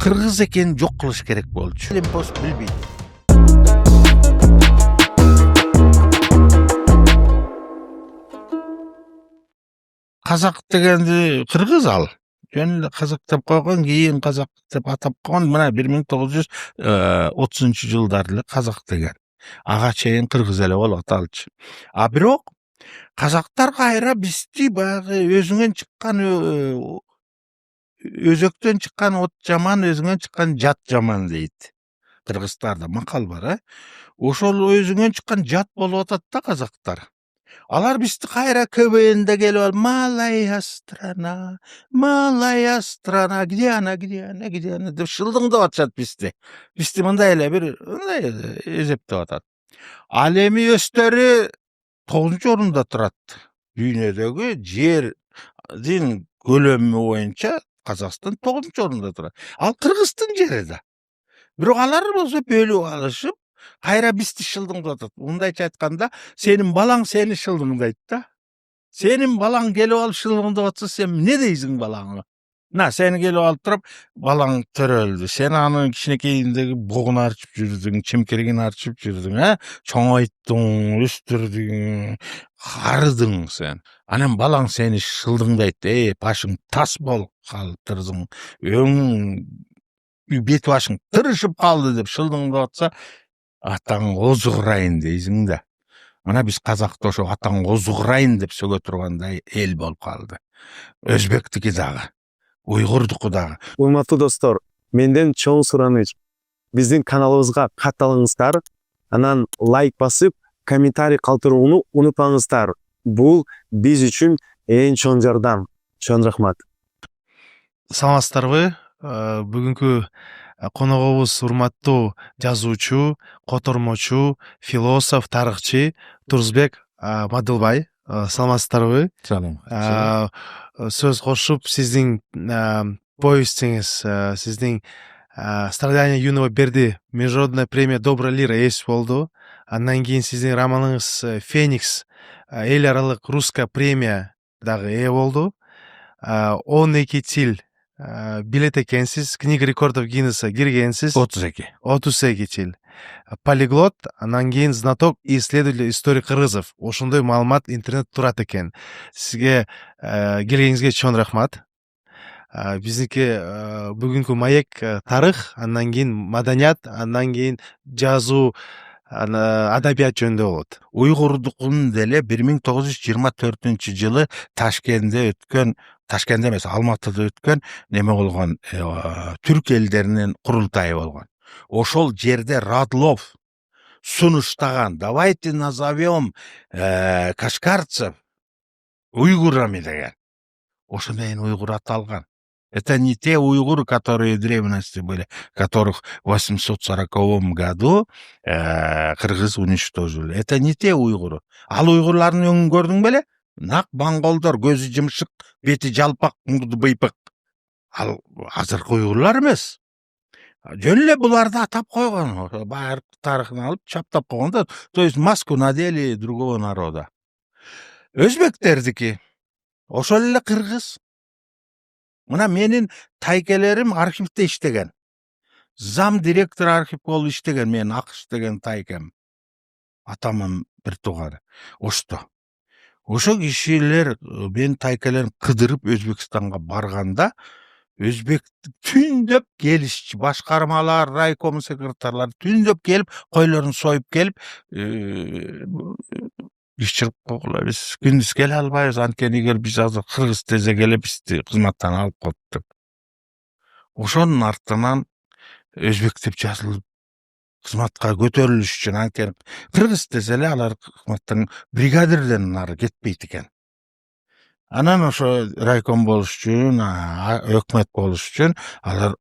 кыргыз экенин жок кылыш керек болчу. Лимпос билбейт. Казак дегенди кыргыз ал. Жөн эле казак деп койгон, кийин казак деп атап койгон. Мына 1930-жылдары эле казак деген. Ага чейин кыргыз эле болуп аталчу. А бирок казактар кайра бизди баягы өзүңөн чыккан өзөктөн чыккан от жаман, өзүңөн чыккан жат жаман дейт. Кыргыздарда макал бар, Ошол өзүңөн чыккан жат болуп атат да казактар. Алар бизди кайра КВН'де келип алып, малая страна, где она деп шылдыңдап атышат бизди. Бизди мындай эле бир эзептеп атат. Ал эми өздөрү 9-орунда турат. Дүйнөдөгү жердин көлөмү боюнча Казакстан 9-орунда турат. Ал Кыргыздын жери да. Бирок алар болсо бөлүп алышып, кайра бизди шылдыңдап атат. Мындайча айтканда, сенин балаң сени шылдыңдайт да. Сенин балаң келип алып шылдыңдап атса, сен эмне дейсиң балаңа? Сени келип алып туруп, балаң төрөлдү. Сен анын кичинекейиндеги богун арчып жүрдүң, чимкиригин арчып жүрдүң, чоңойттуң, өстүрдүң, карыдың сен. Анан балаң сени шылдыңдайт, башың тас болуп калыптырсың, өңүң, бет башың тырышып калды деп шылдыңдап атса, атаң озугурайын дейсиң да. Мына биз казакта ошо атаң озугурайын деп сөгө тургандай эл болуп калды. Өзбектики дагы, уйгурдуку дагы. Урматтуу достор, менден чоң сураныч. Биздин каналыбызга катталыңыздар, анан лайк басып, комментарий калтырууну унутпаңыздар. Бул биз үчүн эң чоң жардам. Чоң рахмат. Саламатсыздарбы? Бүгүнкү коногубуз урматтуу жазуучу, котормочу, философ, тарыхчы Турузбек Мадылбай. Саламатсыздарбы? Салам. Сөз кошуп, сиздин повестиңиз, сиздин «Страдания юного Берди» международная премия «Добрая лира» эс болду. Андан кийин сиздин романыңыз «Феникс» эл аралык русская премия дагы ээ болду. 12 тил билет экенсиз, книга рекордов Гиннесса киргенсиз. 32 тил. Полиглот, андан кийин знаток и исследователь истории кыргызов. Ошондой маалымат интернет турат экен. Сизге келгениңизге чоң рахмат. Биздики бүгүнкү маек тарых, андан кийин маданият, андан кийин жазуу, адабият жөнүндө болот. Уйгурдукун деле 1924-жылы Ташкентте өткөн, Ташкентте эмес, Алматыда өткөн неме болгон, түрк элдеринин курултайы болгон. Ошол жерде Радлов сунуштаган, давайте назовем кашгарцев уйгурами деген. Ошо менен уйгур аталган. Это не те уйгуры, которые в древности были, которых в 840 году кыргыз уничтожили. Это не те уйгуры. Ал уйгурлардын өңүн көрдүң беле? Нак монголдор, көзү жымшык, бети жалпак, мурду быйпык. Ал азыркы уйгурлар эмес. Жөн эле буларды атап койгон, баары тарыхын алып чаптап койгон да. То есть маску надели другого народа. Өзбектердики ошол эле кыргыз. Мына менин тайкелерим архивде иштеген. Зам директор архив болуп иштеген менин Акыш деген тайкем. Атамын бир тууганы. Ошо кишилер менин тайкелерим кыдырып Өзбекстанга барганда, өзбек түндөп келишчи, башкармалар, райком секретарлары түндөп келип, койлорун союп келип, иш чыгып койгула, биз күндүз келе албайбыз, анткени эгер биз азыр кыргыз дезе келе бизди кызматтан алып коет деп. Ошонун артынан өзбек деп жазылып кызматка көтөрүлүш үчүн, анткени кыргыз дезе эле алар кызматтан бригадирден нары кетпейт экен. Анан ошо райком болуш үчүн, өкмөт болуш үчүн алар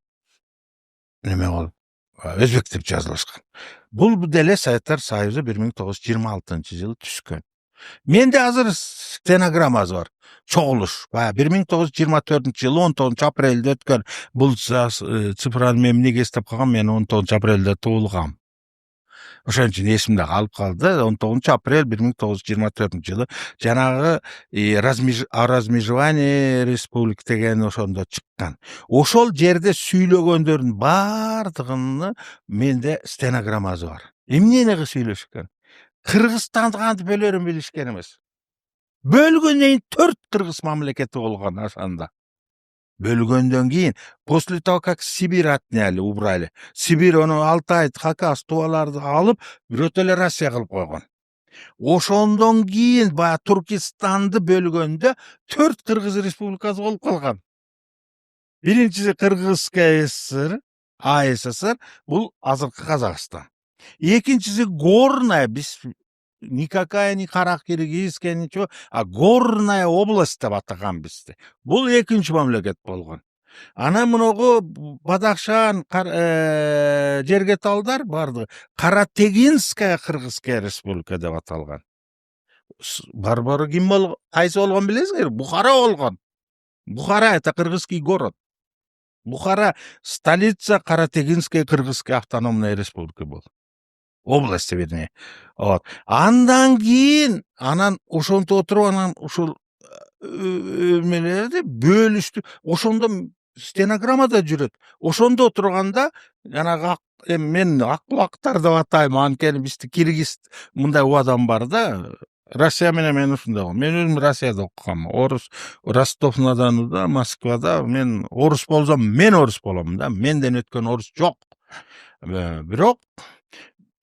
неме болуп, өзбек деп жазылышкан. Бул деле Советтер Союзу 1926-жылы түшкөн. Менде азыр стенограммасы бар. Чогулуш. 1924-жылы 19 апрелде өткөн. Бул цифраны мен эмнеге эстеп калгам? Мен 19 апрелде туулгам. Ошон үчүн эсимде калып калды. 19 апрель 1924-жылы жанагы о размежевании республик деген ошондо чыккан. Ошол жерде сүйлөгөндөрдүн баардыгыны менде стенограммасы бар. Эмнени сүйлөшкөн? Кыргызстанды кантип бөлөрүн билишкен эмес. Бөлгөндөн кийин 4 кыргыз мамлекети болгон ошондо. Бөлгөндөн кийин, после того, как Сибирь отняли, убрали, Сибирь ону Алтай, Хакас, Туваларды алып, бирөтө эле Россия кылып койгон. Ошондон кийин баягы Туркестанды бөлгөндө 4 кыргыз республикасы болуп калган. Биринчиси Кыргызская ССР, АССР, бул азыркы Казакстан. Экинчиси Горная, никакая не Кара-Киргизская, ничего, а Горная область деп атаган бизди. Бул экинчи мамлекет болгон. Анан муногу Бадахшан, Жергеталдар барды. Каратегинская Кыргызская республика деп аталган. Барбары ким болгон? Кайсы болгон билесиңер? Бухара болгон. Бухара — это кыргызский город. Бухара столица Каратегинской Кыргызской автономной республики болду. Области, вернее. Вот. Андан кийин, анан ошонтип отуруп, анан ушул эмелерди бөлүштү. Ошондо стенограммада жүрөт. Ошондо отурганда, жанагы мен ак кулактар деп атайм. Анткени бизде киргиз мындай убадам бар да. Россия менен мен ушундай болгом. Мен өзүм Россияда окугам. Орус, Ростов-на-Донуда, Москвада мен орус болсом, мен орус болом да. Менден өткөн орус жок. Бирок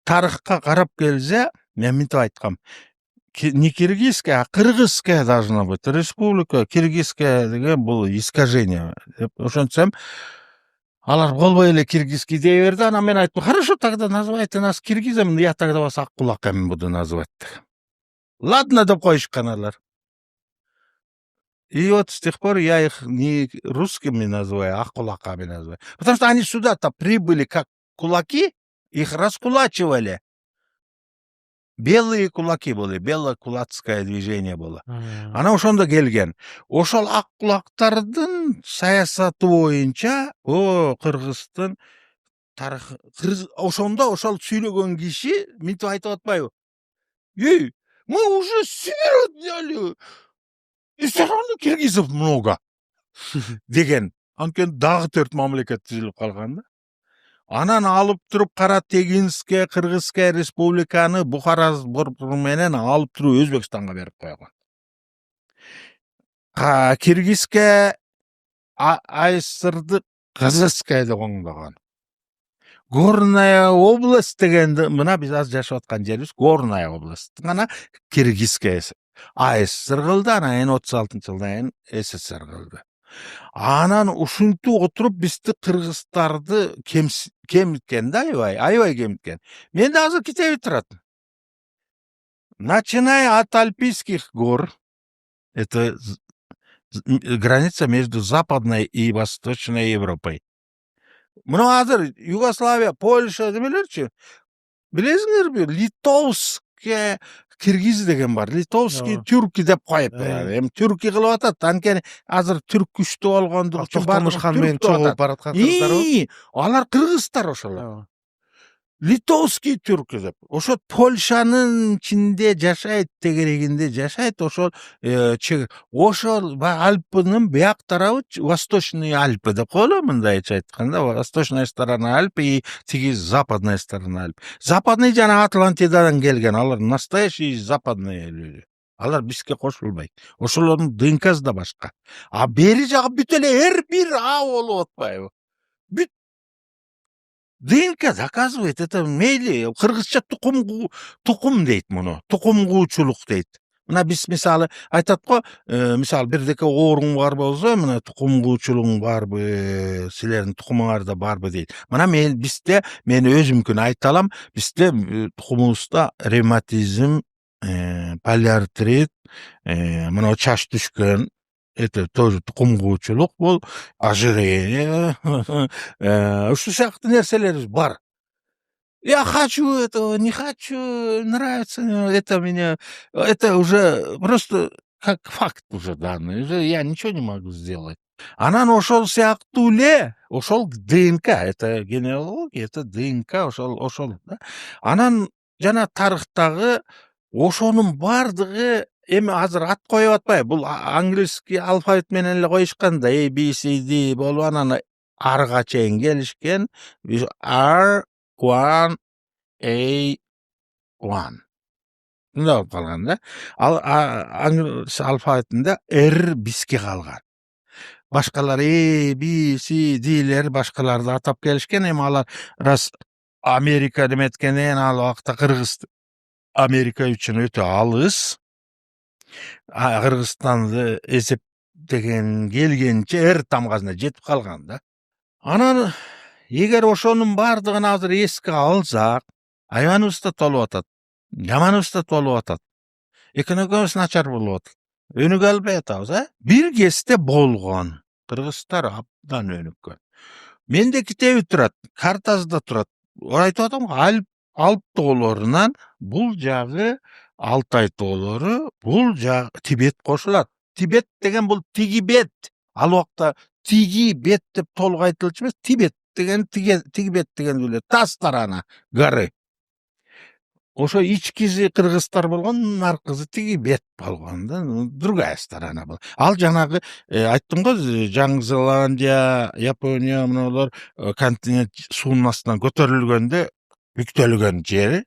тарыхка карап келсе, мен мынтип айткам. Не киргизская, а кыргызская должна быть. Республика киргизская деген бул искажение. Ошентсем, алар болбой эле киргизский дей берди. Анан мен айттым, хорошо, тогда называйте нас киргизом, я тогда вас ак кулаками буду называть. Ладно деп коюшкан алар. И вот с тех пор я их не русскими называю, а кулаками называю. Потому что они сюда-то прибыли как кулаки, их раскулачивали. Белые кулаки были, белокулацкое движение было. Ана ошондо келген. Ошол ак кулактардын саясаты боюнча, Кыргыздын тарыхы, ошондо ошол сүйлөгөн киши мынтип айтып атпайбы? Эй, мы уже Сибирь отняли. И все равно киргизов много. Деген. Анткени дагы 4 мамлекет түзүлүп калган да. Анан алып туруп Каратегинская Кыргызская республиканы Бухара менен алып туруп Өзбекстанга берип койгон. Киргизская АССРды Казахская деп оңдогон. Горная область дегенди, мына биз азыр жашап аткан жерибиз Горная область. Ана Киргизская АССР кылды, анан 36-жылдан кийин СССР кылды. Анан ушинтип отуруп бизди кыргыздарды кемиткен да, аябай кемиткен. Менде азыр китеби турат. Начиная от Альпийских гор, это граница между Западной и Восточной Европой. Мына азыр Югославия, Польша демелерчи, билесиңерби, Литовская киргиз деген бар. Литовский тюрки деп коюп, эми тюрки кылып атат. Анткени азыр түрк күчтүү болгондугу үчүн Токтомушхан менен чогулуп бараткан кыргыздар. Алар кыргыздар ошолор. Литовский тюрки деп. Ошо Польшанын ичинде жашайт, тегерегинде жашайт, ошол ошол Альпынын бияк тарабы Восточный Альпы деп коелу, мындайча айтканда, Восточная сторона Альпы и тиги Западная сторона Альпы. Западный жана Атлантидадан келген, алар настоящий западный люди. Алар бизге кошулбайт. Ошолордун ДНКсы да башка. А бери жагы бүт эле эр бир А болуп атпайбы? Бүт ДНК доказывает, это мейли, кыргызча тукум дейт муну, тукумгуучулук дейт. Мына биз мисалы айтат го, мисалы бирдеке ооруң бар болсо, мына тукумгуучулугуң барбы, силердин тукумуңарда барбы дейт. Мына бизде, мен өзүмкүн айта алам, бизде тукумубузда ревматизм, полиартрит, мына чач түшкөн, это тоже тукумгуучулук бул, ожирение, ушул сыяктуу нерселер бар. Я хочу этого, не хочу, нравится, это меня, это уже просто как факт уже данный, уже я ничего не могу сделать. Анан ошол сыяктуу эле ошол ДНК, это генеалогия, это ДНК ошол да. Анан жана тарыхтагы ошонун бардыгы эми азыр ат коюп атпайбы. Бул английский алфавит менен эле коюшкан да. A, B, C, D болуп анан R'га чейин келишкен. R1, A1. Мындай болуп калган да. Ал англис алфавитинде R биске калган. Башкалар A, B, C, D'лер башкаларды атап келишкен. Эми алар рас Америка деметкенден ал убакта Кыргыз Америка үчүн өтө алыс. Кыргызстанды эсептеген келгенче R тамгасына жетип калган да. Анан эгер ошонун бардыгын азыр эске алсак, аябаныбыз да толуп атат. Жаманыбыз да толуп атат. Экономикабыз начар болуп атат. Өнүгө албай атабыз, Бир кезде болгон. Кыргызстар абдан өнүккөн. Менде китеби турат, картасы да турат. Айтып атам, Алп тоолорунан бул жагы Алтай тоолору, бул жагы Тибет кошулат. Тибет деген бул тиги бет. Ал убакта тиги бет деп толук айтылчу эмес, Тибет деген тиги бет деген эле тас тарана горы. Ошо ичкиси кыргыздар болгон, наркысы тиги бет болгон да, другая сторона был. Ал жанагы айттым го, Жаңы Зеландия, Япония мыналар континент суунун астынан көтөрүлгөндө бүктөлгөн жери.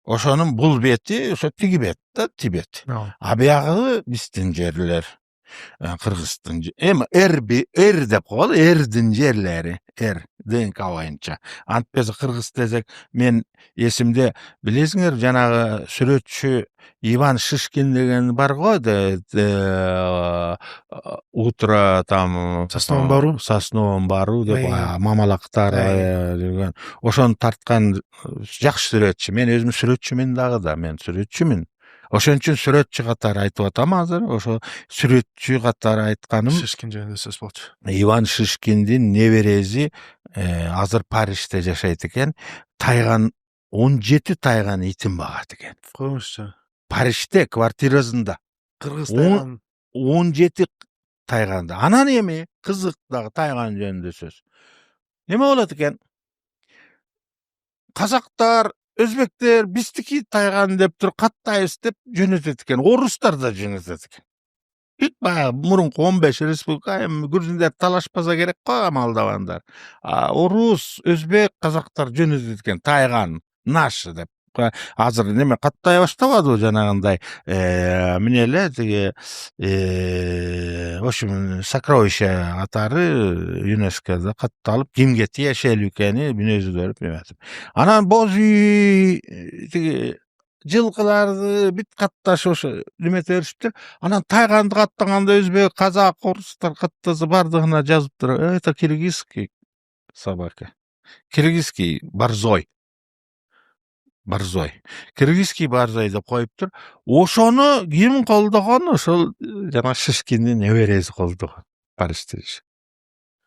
Ошонун бул бети ошо тиги бет да, Тибет. А биягы биздин жерлер. Кыргыздын эми Р деп коелу, Рдин жерлери, Р ДНК боюнча. Антпесе кыргыз десек, мен эсимде билесиңер, жанагы сүрөтчү Иван Шишкин деген бар го, утро там Сосновом бару деп мамалактар деген. Ошону тарткан жакшы сүрөтчү. Мен өзүм сүрөтчүмүн дагы да, мен сүрөтчүмүн. Ошон үчүн сүрөтчү катары айтып атам азыр. Ошо сүрөтчү катары айтканым Шишкин жөнүндө сөз болчу. Иван Шишкиндин неберези азыр Парижде жашайт экен. Тайган 17 тайган итин багат экен. Коюңузчу. Парижде квартирасында Кыргыз тайган 17 тайганды. Анан эми кызык дагы тайган жөнүндө сөз. Неме болот экен? Казактар, өзбектер биздики тайган деп туруп каттайбыз деп жөнөтөт экен. Орустар да жөнөтөт экен. Бүт баягы мурунку 15 республика эми грузиндер талашпаса керек го, амалдабандар. Орус, өзбек, казактар жөнөтөт экен тайган, наш деп. Азыр неме каттай баштабадыбы жанагындай эмне эле тиги в общем сокровища катары ЮНЕСКОда катталып, кимге тиешелүү экени мүнөздөп эметип. Анан боз үй тиги жылкыларды бүт катташып ошо неметип беришиптир. Анан тайганды каттаганда өзбек, казак, орустар каттаса бардыгына жазыптыр. Это киргизский собака. Киргизский борзой. Киргизский борзой деп коюптур. Ошону ким колдогон? Ошол жана Шишкиндин небереси колдогон. Парижде.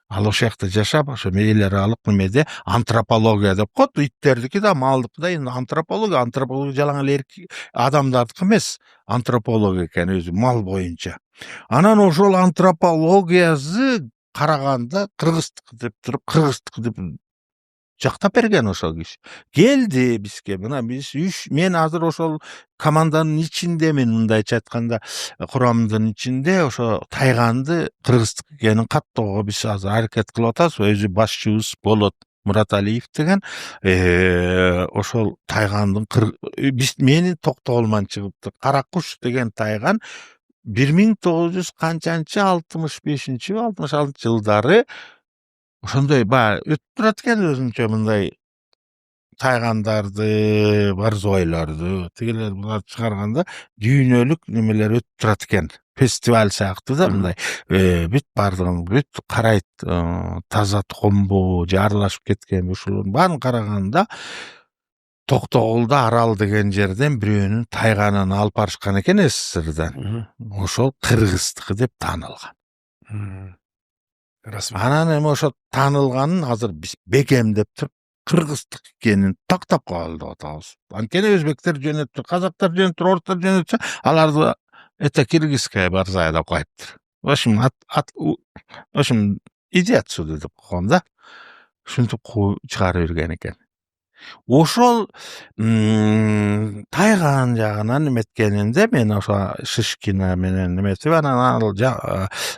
Ал ошол жакта жашап, ошо мээлери алып немеде антропология деп коет. Иттердики да, малдыкы да эми антропология жалаң эле адамдардыкы эмес, антропология экен өзү мал боюнча. Анан ошол антропологиясы караганда кыргыздыкы деп туруп, кыргыздыкы деп жактап берген ошол киши. Келди бизге. Мына биз мен азыр ошол команданын ичиндемин, мындайча айтканда, курамдын ичинде ошо тайганды кыргыздык экенин каттоого биз азыр аракет кылып атабыз. Өзү башчыбыз Болот Мураталиев деген ошол тайгандын биз менин токтогулман чыгыптыр. Кара куш деген тайган 1900 канчанчы 65-66 жылдары ошондой өтүп турат экен өзүнчө мындай тайгандарды, борзойлорду, тигилер булар чыгарганда дүйнөлүк немелер өтүп турат экен. Фестиваль сыяктуу да мындай бүт бардыгын бүт карайт, таза токомбу, аралашып кеткен ушулардын баарын караганда Токтогулда Арал деген жерден бирөөнүн тайганын алып барышкан экен СССРдан. Ошол кыргыздыкы деп таанылган. Анан эми ошо таанылганын азыр биз бекемдеп туруп кыргыздык экенин тактап калып атабыз. Анткени өзбектер жөнөттү, казактар жөнөттү, орустар жөнөтсө, аларды это киргизская борзая деп коюптур. Başım başım idiot sudu dep koygon da. Şuntip çıgarып берген экен. Ошол тайган жагынан эметкенинде мен ошо Шишкина менен эметип анан ал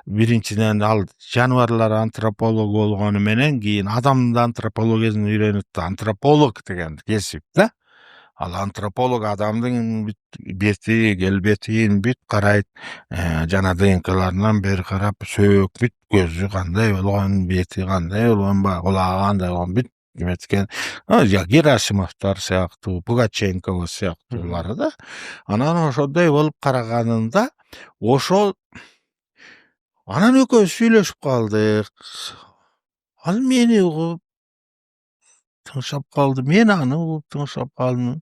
биринчиден ал жаныбарлар антропологу болгону менен кийин адамдын антропологиясын үйрөнүп да антрополог деген кесип да. Ал антрополог адамдын бүт бети, келбетин бүт карайт. Жана ДНКларынан бери карап, сөөк бүт көзү кандай болгон, бети кандай болгон, кулагы кандай болгон бүт эметкен. Герасимовдор сыяктуу, Пугаченко сыяктуулары да. Анан ошондой болуп караганында ошол анан экөөбүз сүйлөшүп калдык. Ал мени угуп тыңшап калды, мен аны угуп тыңшап калдым.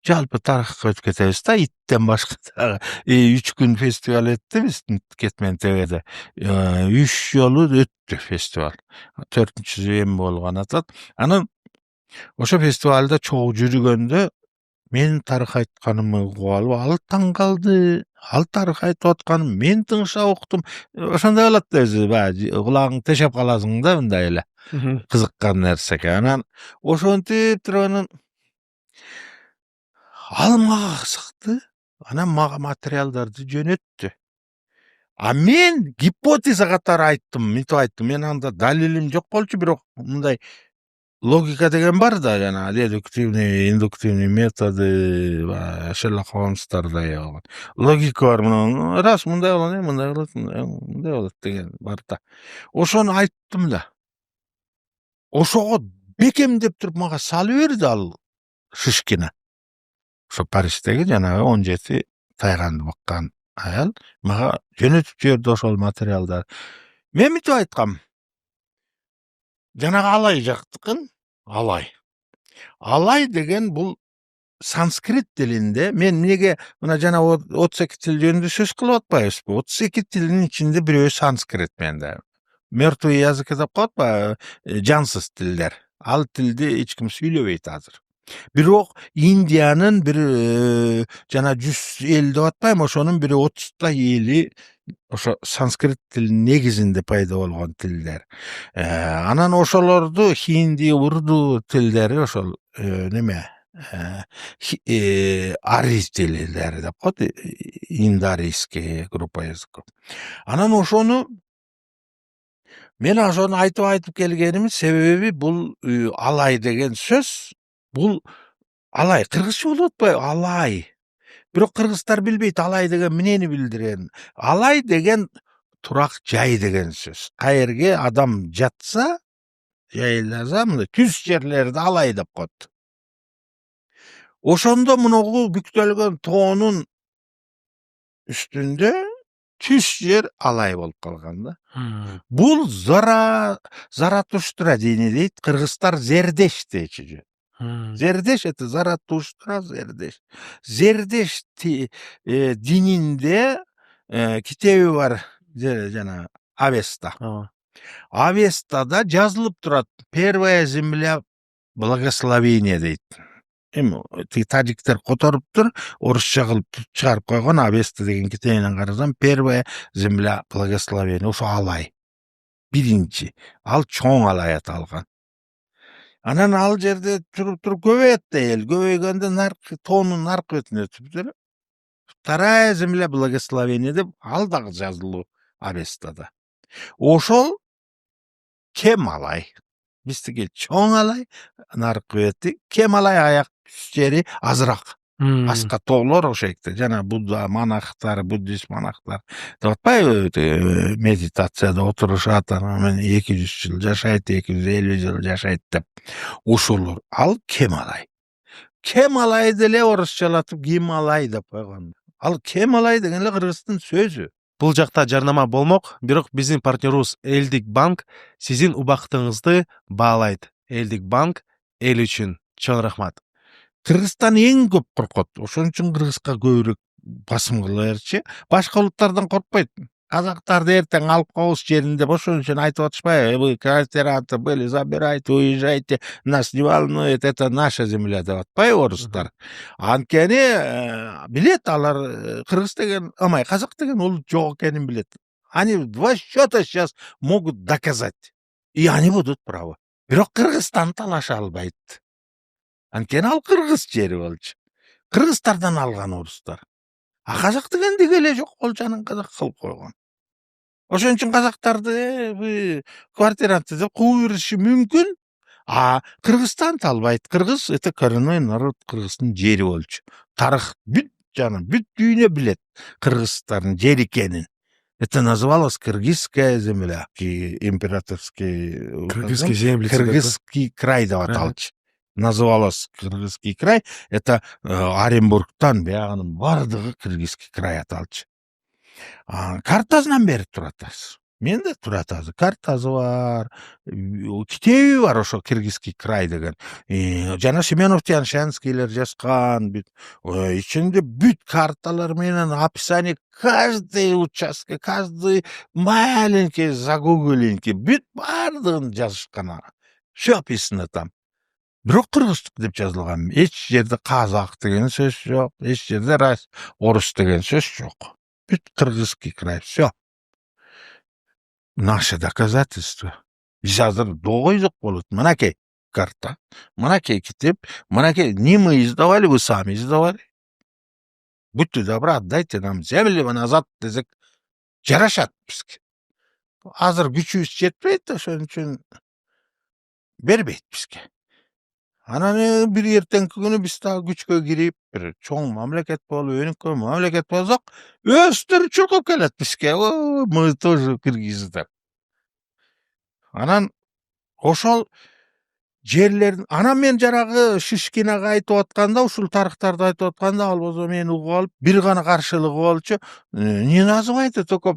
Жалпы тарыхка өтүп кетебиз да, иттен башка дагы 3 күн фестиваль өттү биздин Кетмен-ТV'де. 3 жолу өттү фестиваль. 4-чүсү эми болгон атат. Анан ошо фестивалда чогуу жүргөндө мен тарых айтканымды угуп алып, ал таң калды. Ал тарых айтып атканын мен тыңшап уктум. Ошондой болот да өзү, баягы кулагың тешеп каласың да мындай эле. Кызыккан нерсеге. Анан ошентип туруп анан ал мага кызыкты. Анан мага материалдарды жөнөттү. А мен гипотеза катары айттым, мынтип айттым. Мен анда далилим жок болчу, бирок мындай логика деген бар да, жана дедуктивный, индуктивный методы, Шерлок Холмстардай болгон. Логика бар, мына рас мындай болот, мындай болот, мындай болот деген бар да. Ошону айттым да. Ошого бекемдеп туруп мага салып берди ал Шишкина. Ошо Париждеги жанагы 17 тайганды баккан аял мага жөнөтүп жиберди ошол материалдарды. Мен мынтип айткам. Жанагы алай жактыкын, алай. Алай деген бул санскрит тилинде, мен неге мына жана 32 тил жөнүндө сөз кылып атпайбызбы? 32 тилдин ичинде бирөө санскрит менде. Мертвый язык деп коет, жансыз тилдер. Ал тилди эч ким сүйлөбөйт азыр. Бирок Индиянын бир жана 150 деп атпайм, ошонун бир 30 эли ошо санскрит тилинин негизинде пайда болгон тилдер. Анан ошолорду хинди, урду тилдери ошол неме арий тилдери деп коет, индоарийский группа языков. Анан ошону мен ошону айтып келгеним себеби бул алай деген сөз, бул алай кыргызча болуп атпайбы? Алай. Бирок кыргыздар билбейт алай деген эмнени билдирген. Алай деген турак жай деген сөз. Каерге адам жатса, жайласа, мындай түз жерлерди алай деп коет. Ошондо мунугу бүктөлгөн тоонун үстүндө түз жер алай болуп калган да. Бул Заратуштра дини дейт, кыргыздар Зердеш дейчү. Зердеш это Заратуштра, Зердеш. Зердеш дининде китеби бар, жана Авеста. Авестада жазылып турат: первая земля благословения дейт. Эми тажиктер которуптур, орусча кылып чыгарып койгон Авеста деген китебинен карасам, первая земля благословения. Ошо алай. Биринчи. Ал чоң алай аталган. Анан ал жерде туруп көбөйөт да эл. Көбөйгөндө тоонун наркы бетине өтүп, вторая земля благословения деп ал дагы жазылуу Авестада. Ошол кем алай. Биздики чоң алай, наркы бети, кем алай аяк жери азыраак. Аска тоолор ошекте. Жана Будда монахтар, буддист монахтар деп атпайбы, медитацияда отурушат, анан 200 жыл жашайт, 250 жыл жашайт деп. Ошолор ал кем алай. Кем алай деле орусчалатып Гималай деп койгон. Ал кем алай деген эле кыргыздын сөзү. Бул жакта жарнама болмок, бирок биздин партнерубуз Элдик банк сиздин убактыңызды баалайт. Элдик банк эл үчүн. Чоң рахмат. Кыргызстан эң көп коркот. Ошон үчүн кыргызга көбүрөөк басым кыла берчи. Башка улуттардан коркпойт. Казактарды эртең алып коебуз жеринде, ошон үчүн айтып атышпайбы? Вы квартиранты были, забирайте, уезжайте, нас не волнует, это наша земля деп атпайбы орустар? Анткени билет алар кыргыз деген, казак деген улут жок экенин билет. Они в два счета сейчас могут доказать. И они будут правы. Бирок Кыргызстан талаша албайт. Анткени ал кыргыз жери болчу. Кыргыздардан алган орустар. А казак дегенди эле жок, ол жанын казак кылып койгон. Ошон үчүн казактарды квартиранты деп кууп бериши мүмкүн. А Кыргызстан албайт. Кыргыз это коренной народ, Кыргыздын жери болчу. Тарых бүт дүйнө билет кыргыздардын жери экенин. Это называлось Кыргызская земля, императорский Кыргызские земли. Кыргызский край деп аталчу. Называлось Кыргызский край. Это Оренбургтан биягынын бардыгы Кыргызский край аталчу. Картасынан берип турат. Менде турат азыр. Картасы бар, китеби бар ошо Кыргызский край деген. Жана Семенов Тяншанскийлер жазган, ичинде бүт карталар менен описание каждый участка, каждый маленький загугулинки, бүт бардыгын жазышкан. Все описано там. Бирок кыргыздык деп жазылган. Эч жерде казак деген сөз жок, эч жерде орус деген сөз жок. Бүт Кыргызский край, все. Наше доказательство. Биз азыр догойзок болот. Мынакей карта, мынакей китеп, мынакей. Не мы издавали, вы сами издавали. Будьте добры, отдайте нам земли назад десек жарашат бизге. Азыр күчүбүз жетпейт, ошон үчүн бербейт бизге. Анан бир эртеңки күнү биз дагы күчкө кирип, бир чоң мамлекет болуп, өнүккөн мамлекет болсок, өздөрү чуркап келет бизге. Мы тоже кыргыздар. Анан ошол жерлерин, анан мен жарагы Шишкинага айтып атканда, ушул тарыхтарды айтып атканда, ал болсо мени угуп алып, бир гана каршылыгы болчу. Не называйте только,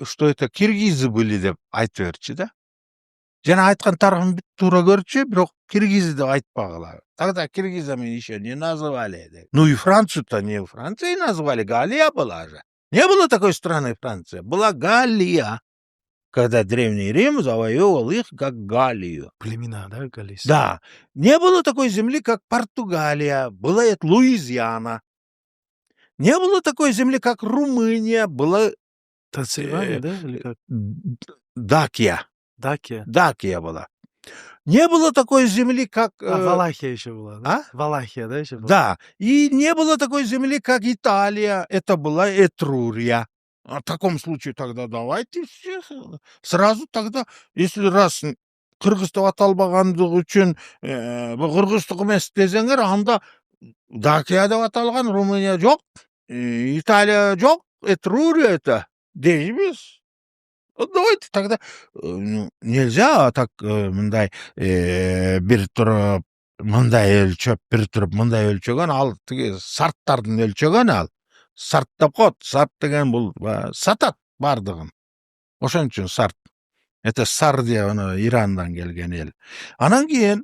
что это киргизы были деп айтып берчү да. Жана айткан тарыхын туура көрчү, бирок киргизы деп айтпагыла. Тогда киргизами еще не называли. Ну и Францию-то не Францией назвали, Галия была же. Не было такой страны Франция, была Галия. Когда Древний Рим завоевывал их как Галию. Племена, да, галийские? Да. Не было такой земли, как Португалия, была это Луизиана. Не было такой земли, как Румыния, была Трансильвания, да, или как? Дакия. Дакия. Дакия была. Не было такой земли, как... Валахия еще была, да? А? Валахия, да, еще была? Да. И не было такой земли, как Италия, это была Этрурия. В таком случае тогда давайте все сразу тогда, если раз кыргыз деп аталбагандыгы үчүн кыргыздык эмес десеңер, анда Дакия деп аталган, Румыния жок, Италия жок, Этрурия это дейбиз. Давайте тогда нельзя так мындай бир туруп мындай өлчөп, бир туруп мындай өлчөгөн, ал тиги сарттардын өлчөгөн ал. Сарт деп коет. Сарт деген бул сатат бардыгын. Ошон үчүн сарт. Это Сардия, Ирандан келген эл. Анан кийин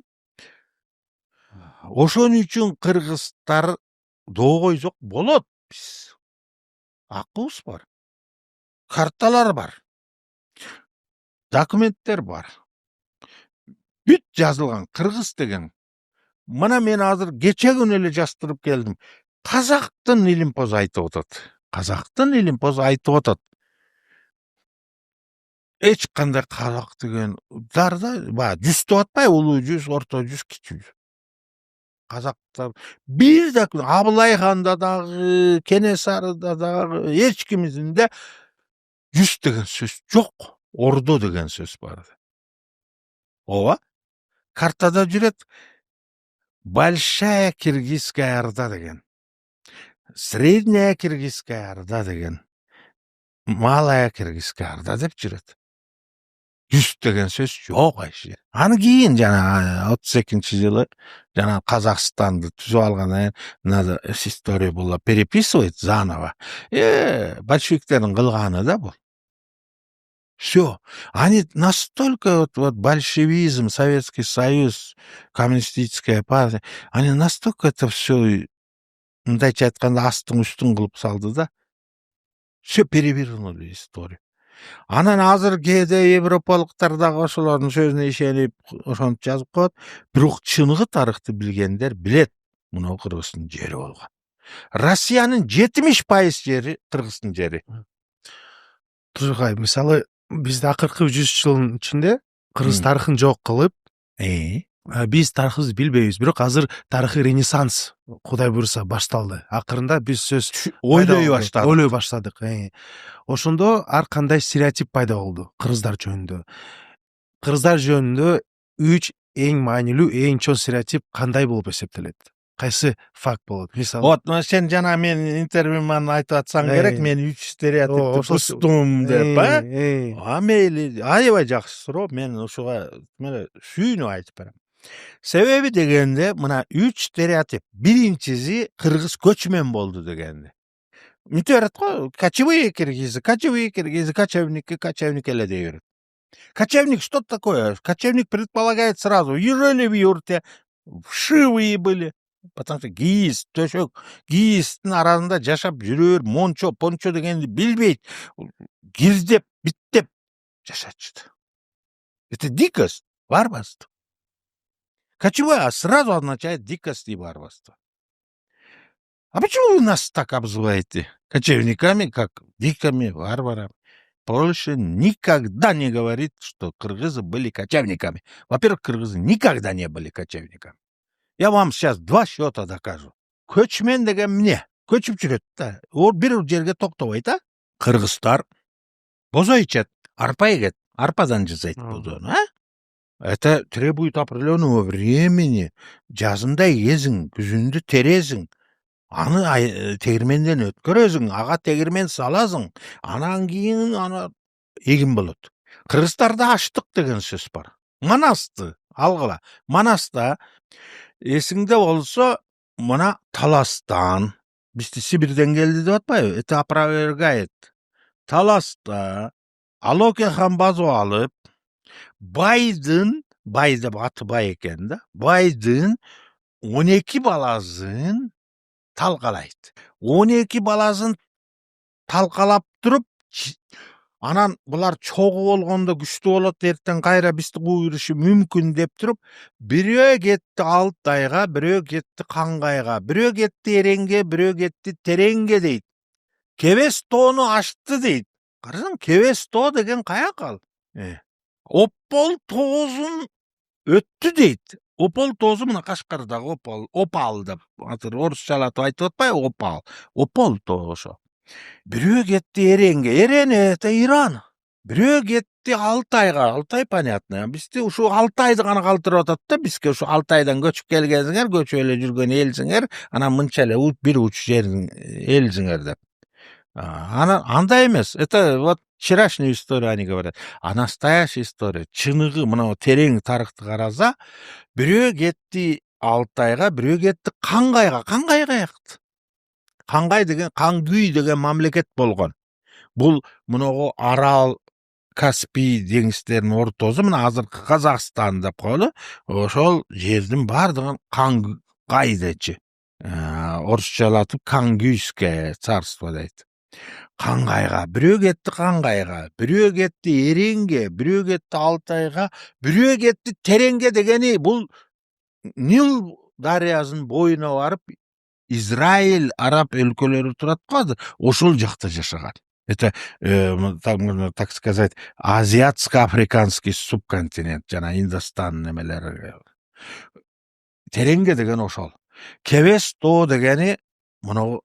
ошон үчүн кыргыздар догойзок болот биз. Акыбыз бар. Карталар бар. Документтер бар. Бүт жазылган кыргыз деген. Мына мен азыр кече күнү эле жаздырып келдим. Казактын илимпоз айтып атат. Казактын илимпоз айтып атат. Эч кандай казак деген дарда, жүз деп атпай, улуу жүз, орто жүз, кичи жүз. Казактар бир да Абылай ханда дагы, Кенесарыда дагы, эч кимизинде жүз деген сөз жок. Ордо деген сөз бар. Ооба. Картада жүрөт. Большая Киргизская Орда деген. Средняя Киргизская Орда деген. Малая Киргизская Орда деп жүрөт. Жүз деген сөз жок айшы. Аны кийин жана 32-жылы жана Казакстанды түзүп алгандан кийин надо история була переписывать заново. Большевиктердин кылганы да бул. Все. Они настолько вот большевизм, Советский Союз, коммунистическая партия, они настолько это все, мындайча айтканда, астын үстүн кылып салды да. Все перевернули историю. Анан азыр кээде европалыктар дагы ошолордун сөзүнө ишенип ошонтип жазып коет. Бирок чыныгы тарыхты билгендер билет. Мына Кыргыздын жери болгон. Россиянын 70% жери Кыргыздын жери. Тургай, мисалы бизде акыркы 100 жылдын ичинде кыргыз М. тарыхын жок кылып, Э? биз тарыхыбызды билбейбиз. Бирок азыр тарыхый ренессанс Кудай буйруса башталды. Акырында биз сөз Ойлой баштадык. Ойлой баштадык. Ошондо ар кандай стереотип пайда болду кыргыздар жөнүндө. Кыргыздар жөнүндө 3 эң маанилүү, эң чоң стереотип кандай болуп эсептелет? Кайсы факт болот? Мисалы, Вот сен жана менин интервьюман айтып атсаң керек, мен 3 стереотипти ошо- бустум деп, а? э? А мейли, аябай жакшы суроо. Мен ушуга сүйүнүп айтып берем. Себеби дегенде мына 3 стереотип. Биринчиси кыргыз көчмөн болду дегенде. Мынтип берет го, кочевые киргизы, кочевник эле дей берет. Кочевник что такое? Кочевник предполагает сразу, жили в юрте, вшивые были. Потому что кийиз, төшөк, кийиздин арасында жашап жүрөр, пончо дегенди билбейт. Кирдеп, биттеп жашачты. Это дикость, варварство. Кочевая сразу означает дикость и варварство. А почему вы нас так обзываете? Кочевниками, как дикими, варварами. Польша никогда не говорит, что кыргызы были кочевниками. Во-первых, кыргызы никогда не были кочевниками. Я вам сейчас 2 счета докажу. Көчмен деген мне. Көчүп жүрөт да. Ол бир жерге токтобойт, а? Кыргыздар бозо ичет, арпа эгет, арпадан жасайт бозону, а? Это требует определенного времени. Жазында эгесиң, күзүндө тересиң. Аны тегирменден өткөрөсүң, ага тегирмен саласың. Анан кийин аны эгин болот. Кыргыздарда аштык деген сөз бар. Манасты алгыла. Манаста эсиңде болсо, мына таластан, бизди Сибирден келди деп атпайбы? Это опровергает. Таласта Алоке хан базу алып, бай деп аты бай экен да, байдын 12 баласын талкалайт. 12 баласын талкалап туруп, анан булар чогуу болгондо күчтүү болот, эртең кайра бизди кууп кириши мүмкүн деп туруп, бирөө кетти Алтайга, бирөө кетти Кангайга, бирөө кетти Эренге, бирөө кетти Тереңге дейт. Кебес тоону ашты дейт. Карасаң, Кебес тоо деген каяка ал? Опол тоозун өттү дейт. Опол тоозу мына Кашкардагы Опал деп азыр орусчалатып айтып атпайбы? Опол тоо ошо. Бирөө кетти Эренге, Эрен это Иран. Бирөө кетти Алтайга, Алтай понятно. Бизди ушу Алтайды гана калтырып атат да, бизге ушу Алтайдан көчүп келгенсиңер, көчүп эле жүргөн элсиңер, анан мынча эле бир уч жердин элсиңер деп. Андай эмес. Это вот вчерашнюю историю они говорят. А настоящая история, чыныгы мына терең тарыхты караса, бирөө кетти Алтайга, бирөө кетти Кангайга. Кангай каякты? Кангай деген Кангүй деген мамлекет болгон. Бул мынагу Арал, Каспий деңиздеринин ортосу, мына азыркы Казакстан деп коелу. Ошол жердин бардыгын Кангай дечи. Орусчалатып Кангүйское царство дейт. Кангайга, бирөө кетти Кангайга, бирөө кетти Эренге, бирөө кетти Алтайга, бирөө кетти Тереңге дегени бул Нил дарыясынын боюна барып, Израиль, араб өлкөлөрү турат го, ошол жакта жашаган. Это, так сказать, азиатско-африканский субконтинент, жана Индостан немелери. Тереңге деген ошол. Кебес тоо дегени мына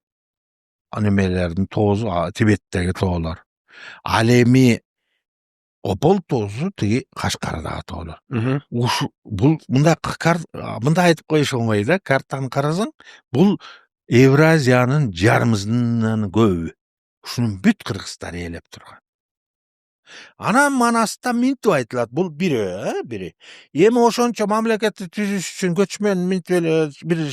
немелердин тоозу, Тибеттеги тоолор. Ал эми Опол тоозу тиги Кашкардагы тоолор. Бул мындай айтып коюш оңой да, картаны карасаң, бул Евразиянын жарымынан көбү. Ушунун бүт кыргыздары ээлеп турган. Анан Манаста минтип айтылат, бул бири. Эми ошончо мамлекетти түзүш үчүн көчмөн минтип эле бир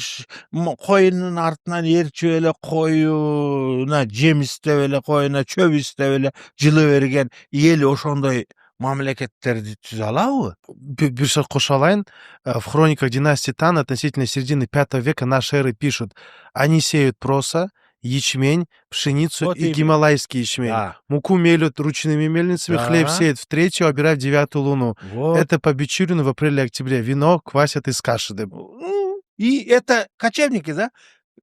коюнун артынан ээрчип эле коюна жем издеп эле, коюна чөп издеп эле жылы берген эл ошондой мамлекеттерди түзө алабы? Бир сөз кошо алайын. В хрониках династии Тан относительно середины V века нашей эры пишут: они сеют проса, ячмень, пшеницу Вот и именно. гималайский ячмень. Да. Муку мелют ручными мельницами, Да. хлеб сеют в 3-ю, обирают в 9-ю луну. Вот. Это по Бичурину в апреле-октябре. Вино квасят из каши. И это кочевники, да?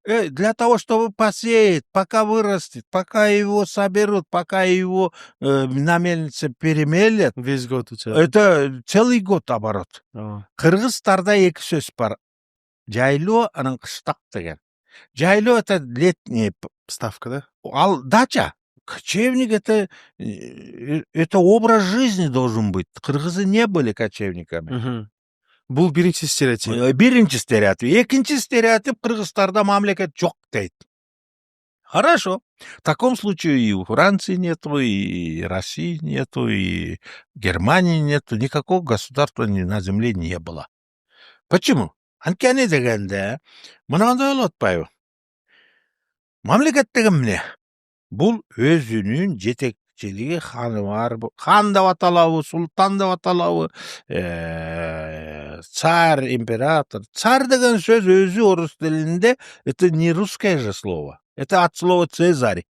Для того, чтобы посеять, пока вырастет, пока его соберут, пока его на мельнице перемелят, Весь год у тебя. это целый год оборот. О. Кыргызстарда екі сөз бар. Жайлоо, анан кыштак деген. Жайлоо это летний, Ставка, да? ал дача. Кочевник это образ жизни должен быть. Кыргызы не были кочевниками. Мгм. Бул биринчи стереотип. Биринчи стереотип. Экинчи стереотип, Кыргызстарда мамлекет жок дейт. Хорошо. В таком случае и у Франции нету, и России нету, и Германии нету. Никакого государства на земле не было. Почему? Анткени дегенде мынандай болуп атпайбы? Мамлекет деген эмне? Бул өзүнүн жетекчилиги ханы бар. Хан деп аталабы, султан деп аталабы, царь, император. Царь деген сөз өзү орус тилинде, это не русское же слово. Это от слова Цезарь.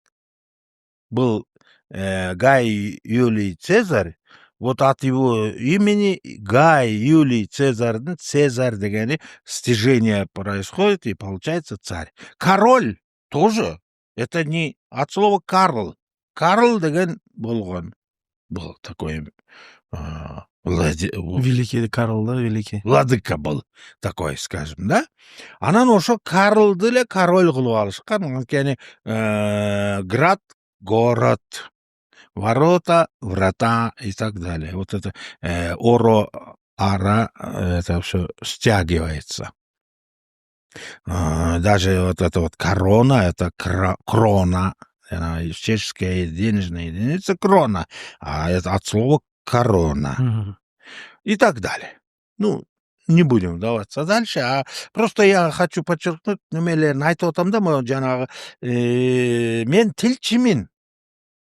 Был Гай Юлий Цезарь. Вот от его имени Гай Юлий Цезарь, Цезарь дегени стяжение происходит, и получается царь. Король тоже. Это не от слова Карл. Карл деген болгон. Был такой Великий Карл, да, великий. владыка был такой, скажем, да? Анан ошо Карлды эле король кылып алышкан. Анткени град, город, ворота, врата и так далее. Вот это оро, ара, это все стягивается. Даже вот это вот корона, это крона, чешская денежная единица крона, а это от слова корона. Мгм. И так далее. Ну, не будем вдаваться дальше, а просто я хочу подчеркнуть, немелерин айтып атам да, могу жанагы мен тилчимин.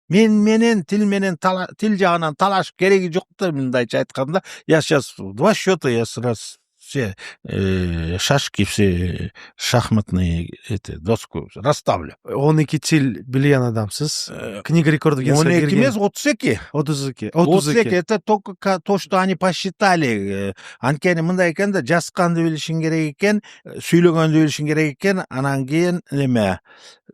Мен менен тил жагынан талашып кереги жок да, мындайча айтканда. Я сейчас в 2 счета, я сразу все шашки, все шахматные доску расставлю. 12 тил билген адамсыз. Книга рекордов Гиннесса 12 кирген. емес, 32. 32. 32 это только то, что они посчитали. Анткени мындай экен да, жазганды билишиң керек экен, сүйлөгөндү билишиң керек экен, анан кийин неме?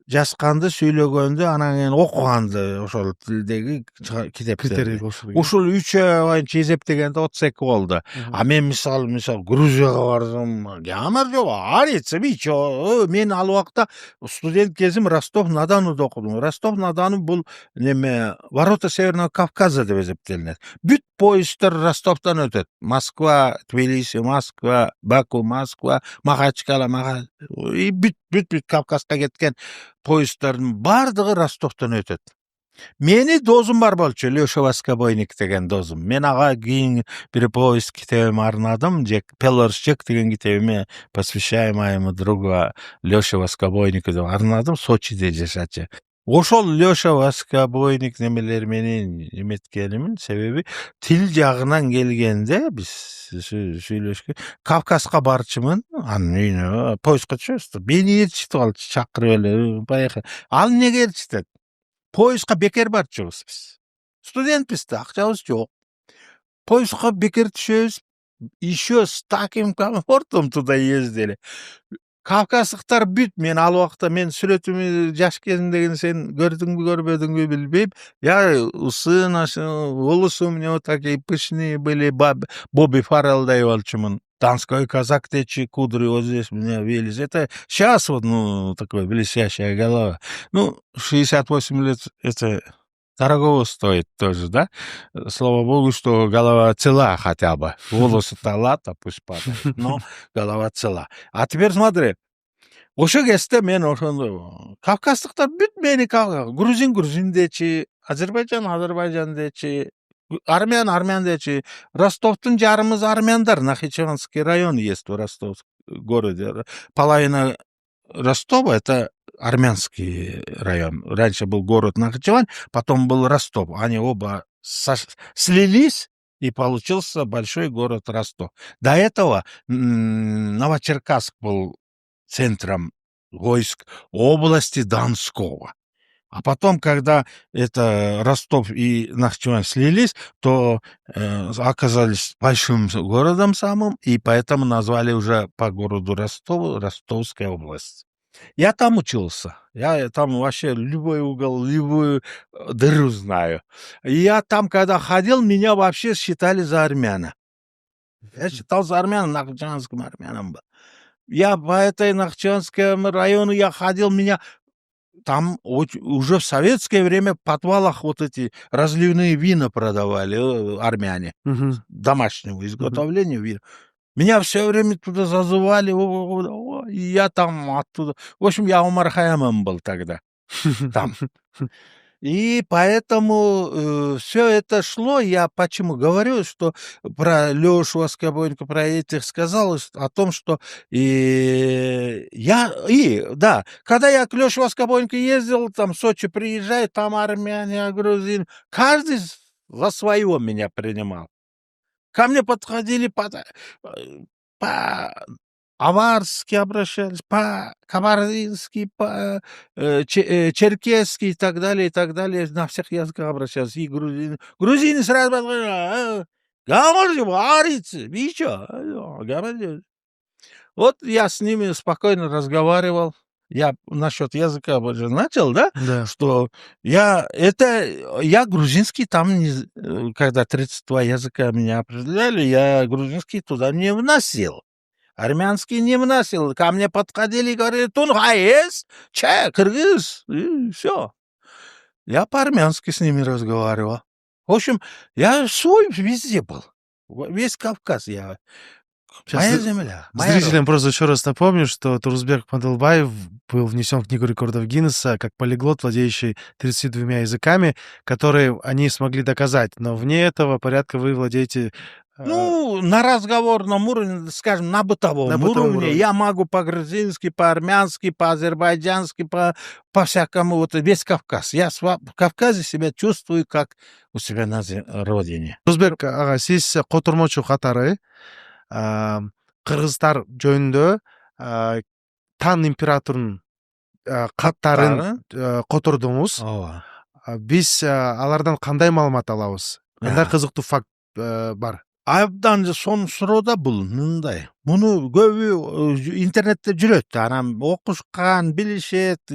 Жазганды, сүйлөгөндү, анан кийин окуганды, ошол тилдеги Критерий китептерди. болушу керек. Ушул 3 боюнча эсептегенде 32 болду. А мен мисалы Грузияга бардым. Ямар жок, арыйца бичо. Мен ал убакта студент кезим Ростов-на-Дону окудум. Ростов-на-Дону бул неме ворота Северного Кавказа деп эсептелинет. Бүт поезддер Ростовдон өтөт. Москва, Тбилиси, Москва, Баку, Москва, Махачкала, и бүт Кавказга кеткен поезддердин бардыгы Ростовдон өтөт. Мени досум бар болчу, Лёша Воскобойник деген досум. Мен ага кийин бир поезд китебим арнадым, Пелорсчек деген китебиме посвящаю моему другу Лёше Воскобойнику деп арнадым, Сочиде жашачу. Ошол Лёша Воскобойник немелер менен эметкенимин себеби тил жагынан келгенде биз сүйлөшкө Кавказга барчумун, анын үйүнө поездго чөбүз. Мени ээрчитип алчу, чакырып эле, поехали. Ал эмнеге ээрчитет? Поездга бекер барчубуз биз. Студентпиз да, акчабыз жок. Поездга бекер түшөбүз. Еще с таким комфортом туда ездили. Кавказдыктар бүт, мен ал убакта мен сүрөтүмү жаш кезимдегини сен көрдүңбү, көрбөдүңбү билбейм. Я усы наши, волосы у меня вот такие пышные были, Бобби Фарреллдай болчумун. Донской казак течи, кудри вот здесь у меня вились. Это сейчас вот, такое блестящая голова. 68 лет, это дорого стоит тоже, да? Слава богу, что голова цела хотя бы. Волосы-то ладно, пусть падают, но голова цела. А теперь смотри. Ошо кезде мен ошондо кавказдыктар бүт мени грузин дечи, Азербайджан дечи, армян дечи. Ростовдун жарымыз армяндар, Нахичеванский район есть в Ростов городе. Половина Ростова это армянский район. Раньше был город Нахичевань, потом был Ростов. Они оба слились, и получился большой город Ростов. До этого Новочеркасск был центром войск области Донского. А потом, когда это Ростов и Нахичевань слились, то оказались большим городом самым, и поэтому назвали уже по городу Ростову Ростовская область. Я там учился. Я там вообще любой угол, любую дыру знаю. И я там, когда ходил, меня вообще считали за армяна. Я считался армяном, нахчеванским армяном был. Я по этой Нахчеванскому району я ходил, меня там уже в советское время в подвалах вот эти разливные вина продавали армяне. Мгм. Домашнего изготовления вина. Меня все время туда зазывали, и я там оттуда. В общем, я Умар Хаямом был тогда там. И поэтому все это шло. Я почему говорю, что про Лешу Воскобойника, про этих сказал о том, что да, когда я к Леше Воскобойнику ездил, там в Сочи приезжаю, там армяне, грузины, каждый за свое меня принимал. Ко мне подходили по-аварски обращались, по-кабардински, черкесски и так далее, и так далее. На всех языках обращались. И грузины. Грузины сразу подходили. Говорите, вы чё? Говорите. Вот я с ними спокойно разговаривал. Я насчет языка уже начал, да? Да. Что я грузинский там, когда 32 языка меня определяли, я грузинский туда не вносил. Армянский не вносил. Ко мне подходили и говорили, тунхаес, кыргыз, и все. Я по-армянски с ними разговаривал. В общем, я свой везде был. Весь Кавказ я. Сейчас Моя земля. Моя зрителям просто еще раз напомню, что Турузбек Мадылбаев был внесен в Книгу рекордов Гиннесса как полиглот, владеющий 32 языками, которые они смогли доказать. Но вне этого порядка вы владеете... Ну, на разговорном уровне, скажем, на бытовом, На бытовом уровне уровне. я могу по-грузински, по-армянски, по-азербайджански, по-всякому, вот весь Кавказ. Я в Кавказе себя чувствую как у себя на родине. Турузбек аға, сиз котормочу катары кыргыздар жөнүндө тан императорунун каттарын котордуңуз. Ооба. Биз алардан кандай маалымат алабыз? Кандай кызыктуу факт бар? Абдан сонун суроодо бул мындай. Муну көбү интернетте жүрөт. Анан окушкан, билишет.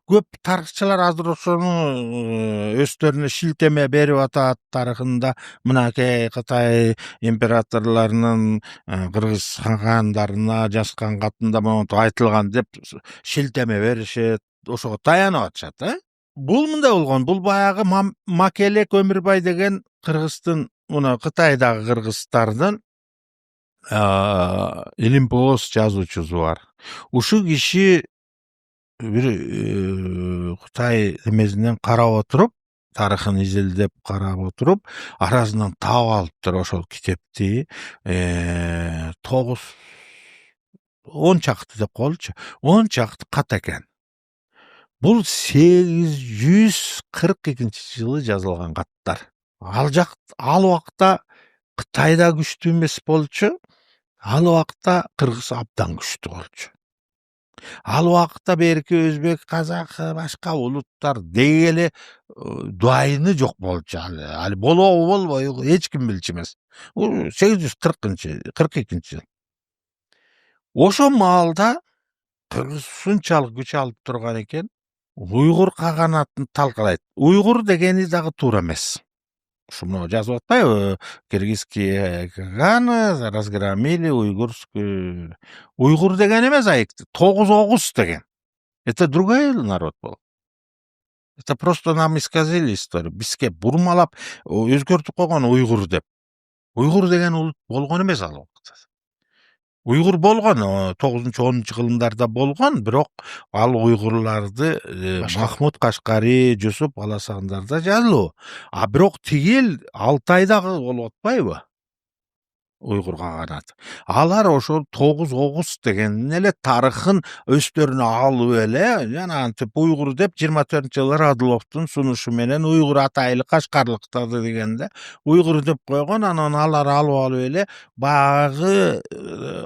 Көп тарыхчылар азыр ошону өздөрүнө шилтеме берип атат тарыхында. Мынакей Кытай императорлорунун кыргыз хандарына жазган катында монтип айтылган деп шилтеме беришет. Ошого таянып атышат, Бул мындай болгон. Бул баягы Макелек Өмүрбай деген кыргыздын, мына Кытайдагы кыргыздардын илимпоз жазуучусу бар. Ушул киши бир Кытай эмесинен карап отуруп, тарыхын изилдеп карап отуруп, арасынан таап алыптыр ошол китепти. 10 чакты деп коелучу. 10 чакты кат экен. Бул 842-жылы жазылган каттар. Ал убакта Кытайда күчтүү эмес болчу. Ал убакта кыргыз абдан күчтүү болчу. Ал убакта берки өзбек, казак, башка улуттар деги эле дуайыны жок болчу. Ал болобу болбойбу эч ким билчү эмес. 842-жыл. Ошол маалда кыргыз ушунчалык күч алып турган экен. Уйгур каганатын талкалайт. Уйгур дегени дагы туура эмес. Шуну жазып атпайбы? Киргизские каганы разгромили уйгурскую. Уйгур деген эмес, 9 деген. Это другой народ был. Это просто нам исказили историю. Бизге бурмалап өзгөртүп койгон уйгур деп. Уйгур деген улут болгон эмес ал убакта. Уйгур болгон 9-10 кылымдарда болгон, бирок ал уйгурларды Махмуд Кашкари, Жусуп Аласандарда жазылуу. А бирок тигил Алтайдагы болуп атпайбы? Уйгур каганаты. Алар ошол 9 деген эле тарыхын өздөрүнө алып эле, жана антип уйгур деп 24-жылы Радыловдун сунушу менен уйгур атайлы Кашкарлыктарды дегенде уйгур деп койгон. Анан алар алып эле баягы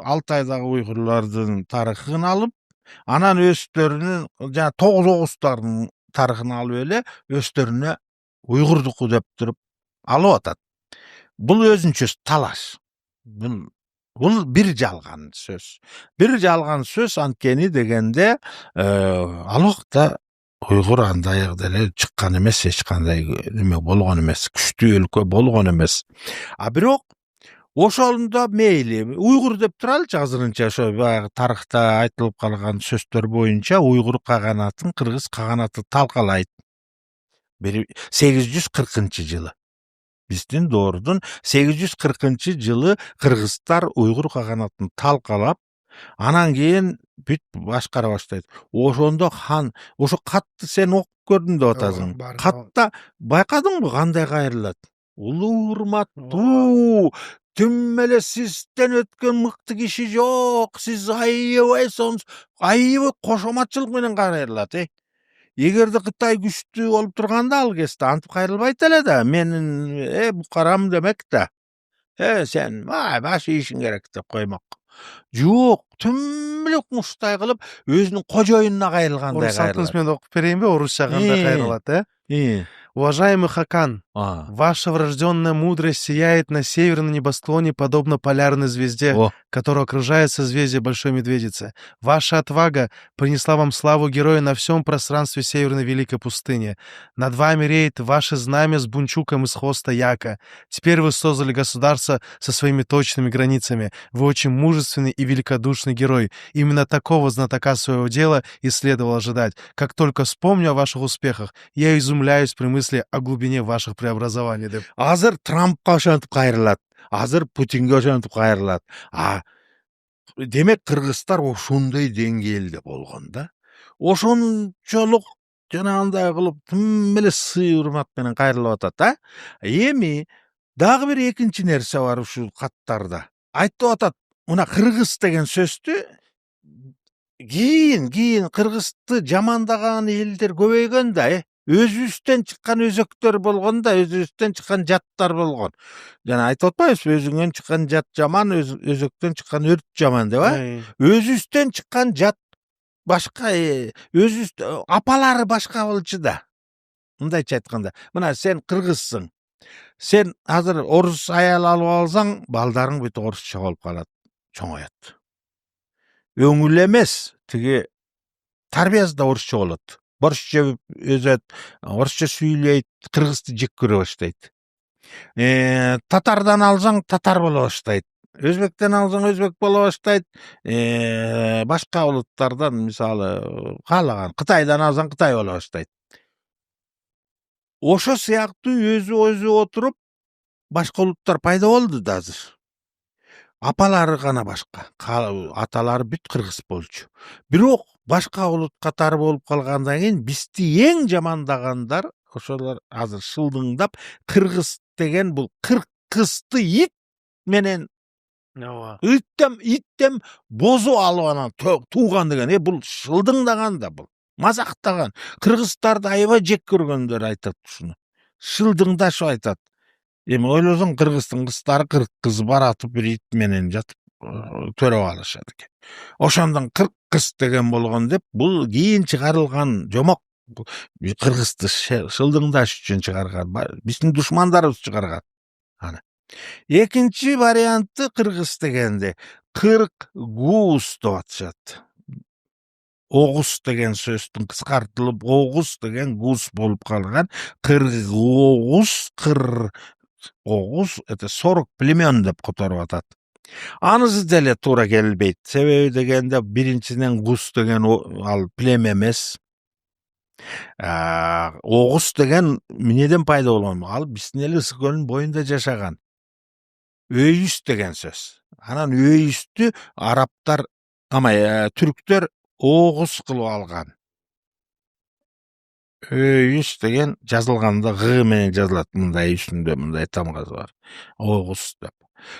Алтайдагы уйгурлардын тарыхын алып, анан өздөрүнүн жана 9 тарыхын алып эле өздөрүнө уйгурдуку деп туруп алып атат. Бул өзүнчө талаш. Бул Бул бир жалган сөз. Бир жалган сөз анткени дегенде ал убакта уйгур андай деле чыккан эмес, эч кандай неме болгон эмес, күчтүү өлкө болгон эмес. А бирок ошондо мейли уйгур деп туралычы азырынча ошо баягы тарыхта айтылып калган сөздөр боюнча уйгур каганатын кыргыз каганаты талкалайт. 840-жылы. Биздин доордун 840-жылы кыргыздар уйгур каганатын талкалап, анан кийин бүт башкара баштайт. Ошондо хан, ошо катты сен окуп көрдүм деп атасың. Катта байкадыңбы кандай кайрылат? Улуу урматтуу, түм эле сизден өткөн мыкты киши жок, сиз аябай кошоматчылык менен кайрылат. Эгерде Кытай күчтүү болуп турганда ал кезде антип кайрылбайт эле да. Мен букарам демек да. Сен баш ийишиң керек деп коймок. Жок, түм эле куштай кылып өзүнүн кожоюнуна кайрылгандай Орус алтын кайрылат. мен окуп берейинби? Орусча кандай кайрылат, Уважаемый Хакан, ваша врожденная мудрость сияет на северном небосклоне, подобно полярной звезде, которая окружает созвездие Большой Медведицы. Ваша отвага принесла вам славу героя на всем пространстве Северной Великой пустыни. Над вами реет ваше знамя с бунчуком из хвоста яка. Теперь вы создали государство со своими точными границами. Вы очень мужественный и великодушный герой. Именно такого знатока своего дела и следовало ожидать. Как только вспомню о ваших успехах, я изумляюсь при мысли о глубине ваших преобразований. Азыр Трампка ошентип кайрылат. Азыр Путинге ошентип кайрылат. Демек кыргыздар ошондой деңгээлде болгон да. Ошончолук жанагындай кылып тым эле сый урмат менен кайрылып атат, Эми дагы бир экинчи нерсе бар ушул каттарда. Айтып атат, мына кыргыз деген сөздү кийин кыргызды жамандаган элдер көбөйгөн да, өзүбүздөн чыккан өзөктөр болгон да, өзүбүздөн чыккан жаттар болгон. Жана айтып атпайбызбы, өзүңөн чыккан жат жаман, өзөктөн чыккан өрт жаман деп, Өзүбүздөн чыккан жат башка, апалары башка болчу да. Мындайча айтканда, мына сен кыргызсың. Сен азыр орус аял алып алсаң, балдарың бүт орусча болуп калат, чоңоет. Өңүл эмес, тиги тарбиясы да орусча болот. Орусча өзөт, орусча сүйлөйт, кыргызды жек көрө баштайт. Татардан алсаң, татар боло баштайт. Өзбектен алсаң, өзбек боло баштайт. Башка улуттардан, мисалы, каалаган, Кытайдан алсаң, Кытай боло баштайт. Ошо сыяктуу өзү отуруп, башка улуттар пайда болду да азыр. Апалары гана башка, аталары бүт кыргыз болчу. Бирок башка улут катары болуп калгандан кийин бизди эң жамандагандар ошолор азыр шылдыңдап, кыргыз деген бул кыргызды ит менен иттем бозу алып анан тууган деген, бул шылдыңдаган да, бул мазактаган. Кыргыздарды аябай жек көргөндөр айтат ушуну. Шылдыңдашып айтат. Эми ойлосоң, кыргыздын кыздары 40 кыз баратып бир ит менен жатып төрөп алышат экен. Ошондон 40 кыз деген болгон деп, бул кийин чыгарылган жомок. Кыргызды шылдыңдаш үчүн чыгарган, биздин душмандарыбыз чыгарган. Экинчи варианты кыргыз дегенде 40 гуз деп атышат. Огуз деген сөздүн кыскартылып Огуз деген гуз болуп калган. 40 Огуз, это 40 племен деп которуп атат. Анысы деле туура келбейт. Себеби дегенде биринчиден гуз деген ал племе эмес. Огуз деген эмнеден пайда болгон? Ал биздин эл Ысык көлүнүн боюнда жашаган. Өйүс деген сөз. Анан өйүстү арабтар, түрктөр Огуз кылып алган. Өйүс деген жазылганда Г менен жазылат, мындай үстүндө мындай тамгасы бар. Огуз деп.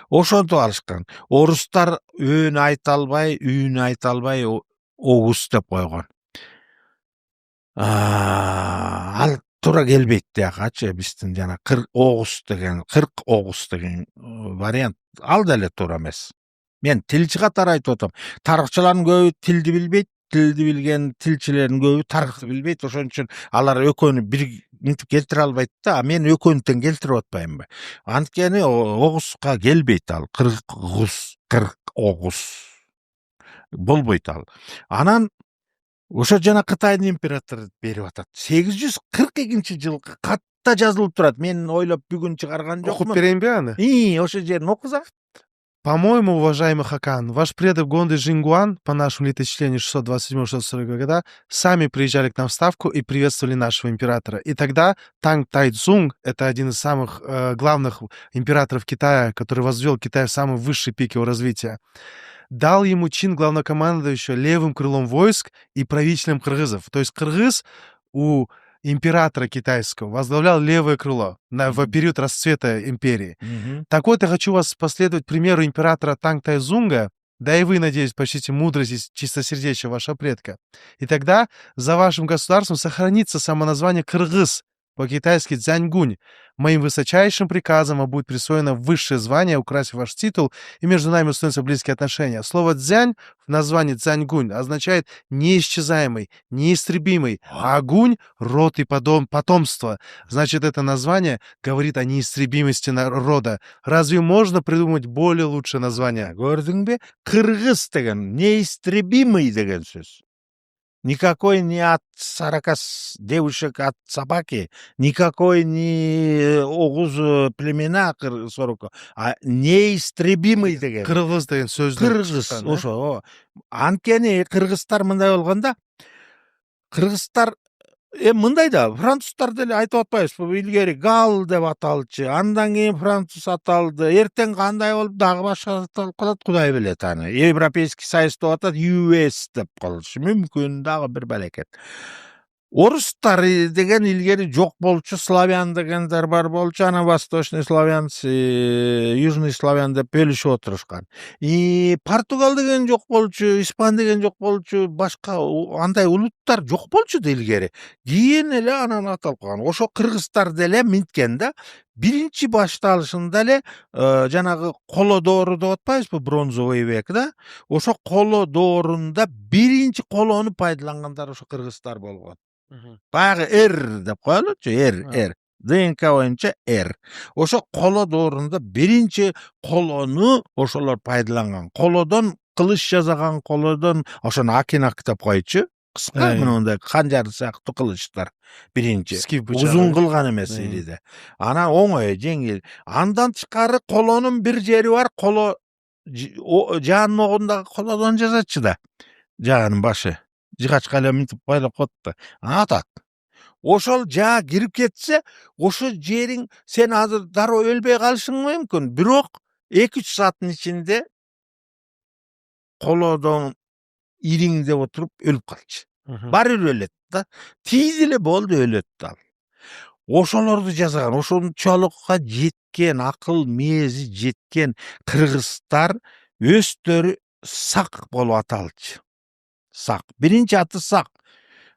Ошонтип алышкан. Орустар өөнү айта албай, үйүнү айта албай Огуз деп койгон. Ал туура келбейт диякачы, биздин жана 40 Огуз деген вариант. Ал деле туура эмес. Мен тилчи катары айтып атам. Тарыхчылардын көбү тилди билбейт, tildi bilgen tilçilerin köbü tarıhty bilbeyt. Oşon üçin alar ökönü bir mintip keltire albayt da, men ökönten keltirip atpayım. Antkeni Oğuzga gelbeyt al. Kırk Oğuz bolboyt al. Anan oşo jana Kытайдын императору берип атат. 842-жылкы катта жазылып турат. Мен ойлоп бүгүн чыгарган Окуп жокмун. берейинби аны? Ошо жерин окузак. По-моему, уважаемый Хакан, ваш предок Гонды Жингуан по нашему летоисчислению 627-640 года сами приезжали к нам в Ставку и приветствовали нашего императора. И тогда Танг Тайцзунг, это один из самых главных императоров Китая, который возвел Китай в самый высший пик его развития, дал ему чин главнокомандующего левым крылом войск и правителем кыргызов. То есть кыргыз у императора китайского возглавлял левое крыло в период расцвета империи. Так вот, я хочу вас последовать примеру императора Танг Тайцзунга, да и вы, надеюсь, почтите мудрость и чистосердечие вашего предка. И тогда за вашим государством сохранится самоназвание Кыргыз, по-китайски Цзяньгунь. Моим высочайшим приказом вам будет присвоено высшее звание, украсив ваш титул, и между нами установятся близкие отношения. Слово «дзянь» в названии Цзяньгунь означает неисчезаемый, неистребимый, а гунь — род и потомство. Значит, это название говорит о неистребимости рода. Разве можно придумать более лучшее название? Көрдүңбү? Кыргыз деген, неистребимый деген сөз. Никакой не от 40 девушек от собаки, никакой не Оғуз племена 40, а неистребимый деген. Кыргыз деген сөздүн. Кыргыз, ошо. Анткени кыргыздар мындай болгондо, кыргыздар мындай да, француздар деле айтып атпайбызбы, илгери гал деп аталчы, андан кийин француз аталды, эртең кандай болуп дагы башка аталып калат, Кудай билет аны. Европейский союз деп атат, US деп калышы мүмкүн, дагы бир балекет. Орустар деген илгери жок болчу, славян дегендер бар болчу, анан восточный славянцы, южный славян деп бөлүшүп отурушкан. Португал деген жок болчу, испан деген жок болчу, башка андай улуттар жок болчу да илгери. Кийин эле анан аталып калган. Ошо кыргыздар деле минткен да, биринчи башталышында эле жанагы коло доору деп атпайбызбы, бронзовый век да? Ошо коло доорунда биринчи колону пайдалангандар ошо кыргыздар болгон. Баягы Р деп коелучу, Р. ДНК боюнча Р. Ошо коло доорунда биринчи колону ошолор пайдаланган. Колодон кылыч жасаган, колодон ошону акинак деп койчу. Кыска мындай канжар сыяктуу кылычтар биринчи. Узун кылган эмес ириде. Анан оңой, жеңил. Андан тышкары колонун бир жери бар, коло жаанын огундагы колодон жасачу да. Жаанын башы. Жыгачка эле мынтип байлап коет да. Атат. Ошол жаа кирип кетсе, ошо жериң сен азыр дароо өлбөй калышың мүмкүн. Бирок 2-3 сааттын ичинде колодон ириңдеп отуруп өлүп калчу. Баары өлөт да. Тийди эле болду, өлөт да. Ошолорду жасаган, ошончолукка жеткен, акыл мээзи жеткен кыргыздар өздөрү сак болуп аталчу. Сак. Биринчи аты Сак.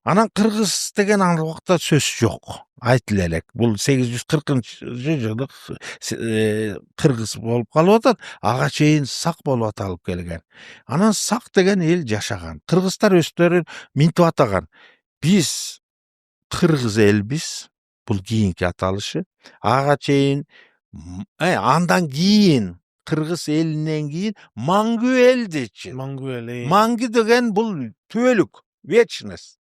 Анан кыргыз деген аны убакта сөз жок. Айтылы элек. Бул 840-жылы кыргыз болуп калып атат. Ага чейин Сак болуп аталып келген. Анан Сак деген эл жашаган. Кыргыздар өздөрүн минтип атаган. Биз кыргыз элбиз. Бул кийинки аталышы. Ага чейин андан кийин кыргыз элинен кийин Мангу эл дейчи. Мангу деген бул түбөлүк, вечность.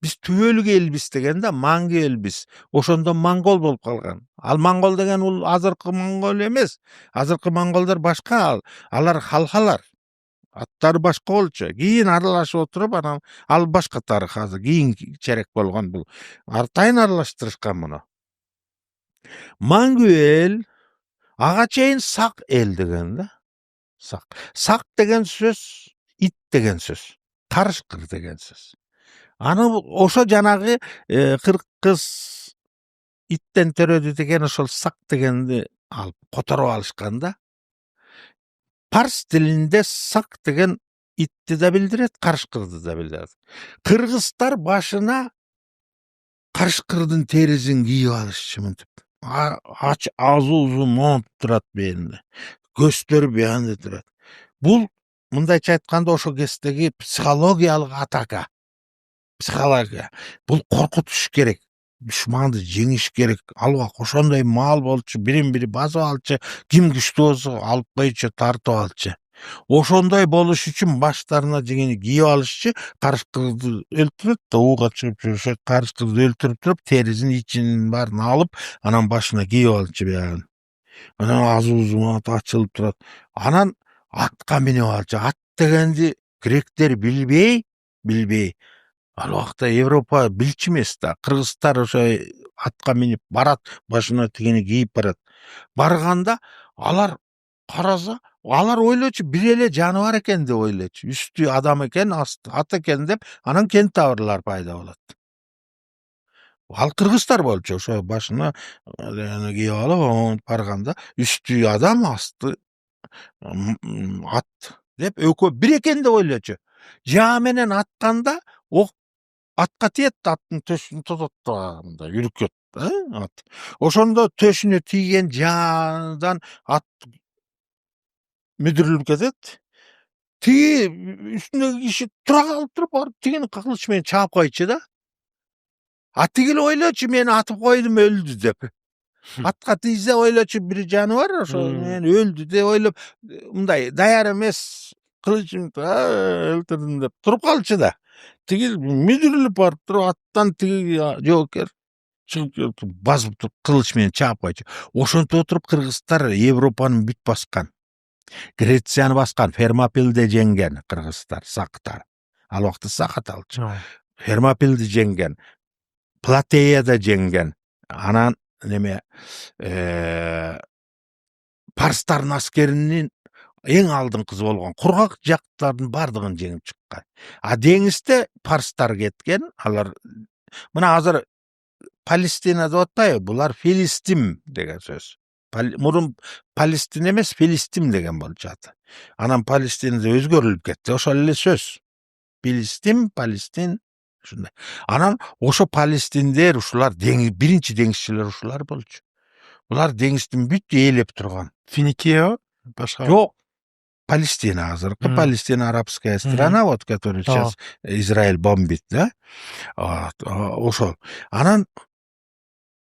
Биз түбөлүк элбиз деген да, Мангу элбиз. Ошондо монгол болуп калган. Ал монгол деген ул азыркы монгол эмес. Азыркы монголдор башка, алар халкалар. Аттары башка болчу. Кийин аралашып отуруп, анан ал башка тарых азыр. Кийин черек болгон бул. Артайын аралаштырышкан муну. Мангу эл, ага чейин Сак эл деген да. Сак. Сак деген сөз, ит деген сөз. Карышкыр деген сөз. Аны ошо жанагы кыргыз иттен төрөдү деген ошол Сак дегенди алып которуп алышкан да. Парс тилинде Сак деген итти да билдирет, карышкырды да билдирет. Кыргыздар башына карышкырдын терисин кийип алышчу мынтип. Азу узун монуп турат белинде. Көздөрү бияндуу турат. Бул мындайча айтканда ошол кездеги психологиялык атака. Психология. Бул коркутуш керек. Душманды жеңиш керек. Ал убак ошондой маал болчу, бирин-бири басып алчу, ким күчтүү болсо алып койчу, тартып алчу. Ошондой болуш үчүн баштарына дегени кийип алышчы, карыш кызды өлтүрөт да ууга чыгып жүрүшөт. Карыш кызды өлтүрүп туруп, терисин, ичинин баарын алып, анан башына кийип алчу биягын. Анан азуу ачылып турат. Анан атка минип алчу. Ат дегенди гректер билбей. Ал убакта Европа билчү эмес да. Кыргыздар ошо атка минип барат, башына тигени кийип барат. Барганда алар караса, алар ойлочу бир эле жаныбар экен деп ойлочу. Үстү адам экен, асты ат экен деп, анан кентаврлар пайда болот. Ал кыргыздар болчу. Ошо башына кийип алып барганда үстү адам, асты ат деп экөө бир экен деп ойлочу. Жаа менен атканда ок атка тиет, аттын төшүн тотот да, мындай үркөт ат. Ошондо төшүнө тийген жаадан ат мүдүрүлүп кетет. Тиги үстүндөгү киши тура калып туруп, барып тигини кылыч менен чаап койчу да. А тиги эле ойлочу, мен атып койдум, өлдү деп. Атка тийсе ойлочу бир жаныбар, ошо мен өлдү деп ойлоп, мындай даяр эмес, кылычын өлтүрдүм деп туруп калчу да. Тиги мүдүрүлүп барып туруп, аттан тиги жоокер чыгып басып туруп, кылыч менен чаап койчу. Ошентип отуруп кыргыздар Европаны бүт баскан. Грецияны баскан, Фермопилди жеңген кыргыздар, сактар. Ал убакта сак аталчу. Фермопилди жеңген. Платеяда жеңген. Анан неме парстардын аскеринин эң алдыңкысы болгон. Кургак жактардын бардыгын жеңип чыккан. А деңизде парстар кеткен. Алар мына азыр Палестина деп атпайбы? Булар Филистим деген сөз. Мурун Палестина эмес, Филистим деген болчу аты. Анан Палестинада өзгөрүлүп кетти. Ошол эле сөз. Филистим, Палестин ушундай. Анан ошо палестиндер ушулар биринчи деңизчилер ушулар болчу. Булар деңиздин бүт ээлеп турган. Финикия башка. Жок. Палестина азыркы. Палестина арабская страна, вот, которую сейчас Израиль бомбит, да? Ошол. Анан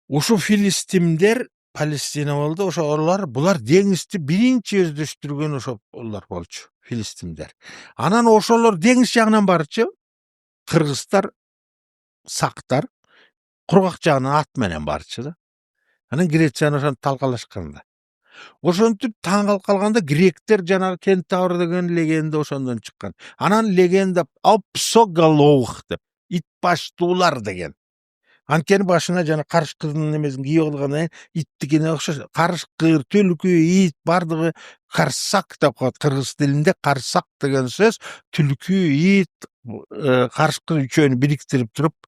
ошо филистимдер Палестина болду. Ошолор булар деңизди биринчи өздөштүргөн ошолор болчу. Филистимдер. Анан ошолор деңиз жагынан барчу. Кыргыздар, сактар кургак жагынан ат менен барчу да. Анан Грецияны ошентип талкалашканда. Ошентип таң калып калганда гректер жанагы кентавр деген легенда ошондон чыккан. Анан легенда Апсоголовых деп, ит баштуулар деген. Анткени башына жана карыш кыздын немесин кийип алгандан иттикине окшош. Карышкыр, түлкү, ит бардыгы карсак деп коет. Кыргыз тилинде карсак деген сөз түлкү, ит, карышкыр үчөөнү бириктирип туруп,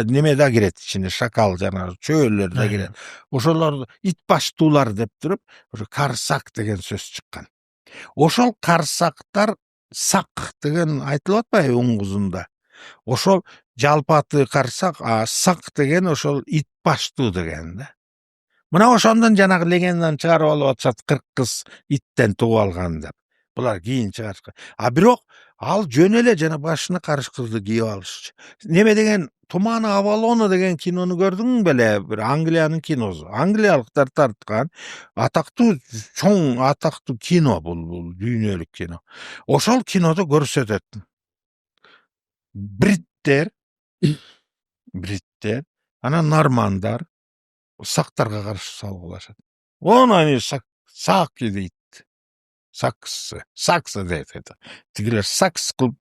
неме да кирет ичине, шакал жанагы чөөлөр да кирет. Ошолорду ит баштуулар деп туруп, ошо карсак деген сөз чыккан. Ошол карсактар сак деген айтылып атпайбы уңгузунда. Ошол жалпы аты карсак, сак деген ошол ит баштуу деген да. Мына ошондон жанагы легенданы чыгарып алып атышат, 40 кыз иттен тугуп алган деп. Булар кийин чыгарышкан. А бирок ал жөн эле жана башына карыш кызды кийип алышчу. Неме деген Туманы Авалона деген кинону көрдүңбү беле? Бир Англиянын киносу. Англиялыктар тарткан атактуу, чоң атактуу кино бул дүйнөлүк кино. Ошол кинодо көрсөтөт. Бриттер, анан нормандар сактарга каршы салгылашат. Они саки дейт. Саксы дейт. Тигилер сакс кылып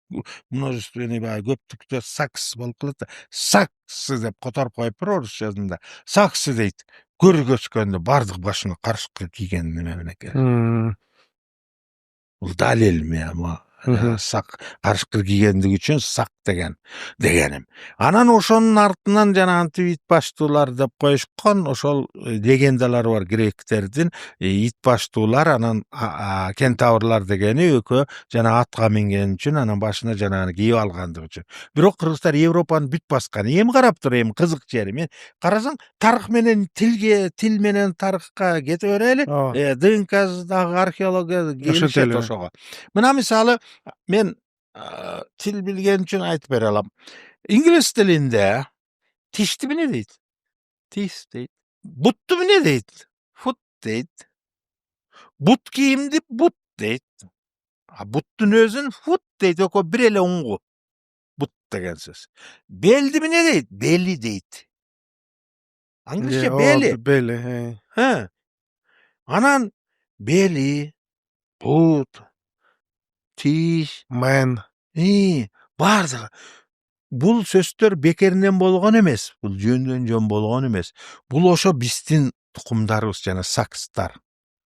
множественный көптүктө сакс болуп калат. Саксы деп которуп коюп орусчасында. Саксы дейт. Көргөчкөндө бардык башына карышкыр кийген неме менен. Бул далил ме, сак карышкыр кийгендиги үчүн сак дегеним. Анан ошонун артынан жанагынтип ит баштуулар деп коюшкан, ошол легендалар бар гректердин. Ит баштуулар анан кентаврлар дегени экөө жана атка минген үчүн анан башына жанагыны кийип алгандыгы үчүн. Бирок кыргыздар Европаны бүт баскан. Эми карап тур, эми кызык жери. Мен карасаң, тарых менен тил менен тарыхка кете берели. ДНК-дагы археология келишет ошого. Мына мисалы мен тил билген үчүн айтып бере алам. Инглиз тилинде тишти эмне дейт? Тис дейт. Бутту эмне дейт? Фут дейт. Бут кийимди бут дейт. Буттун өзүн фут дейт, экөө бир эле уңгу. Бут деген сөз. Белди эмне дейт? Бели дейт. Англисче бели. Бели. Анан бели, бут, тиш, Man. бардыгы. Бул сөздөр бекеринен болгон эмес. Бул жөндөн жөн болгон эмес. Бул ошо биздин тукумдарыбыз жана сакстар.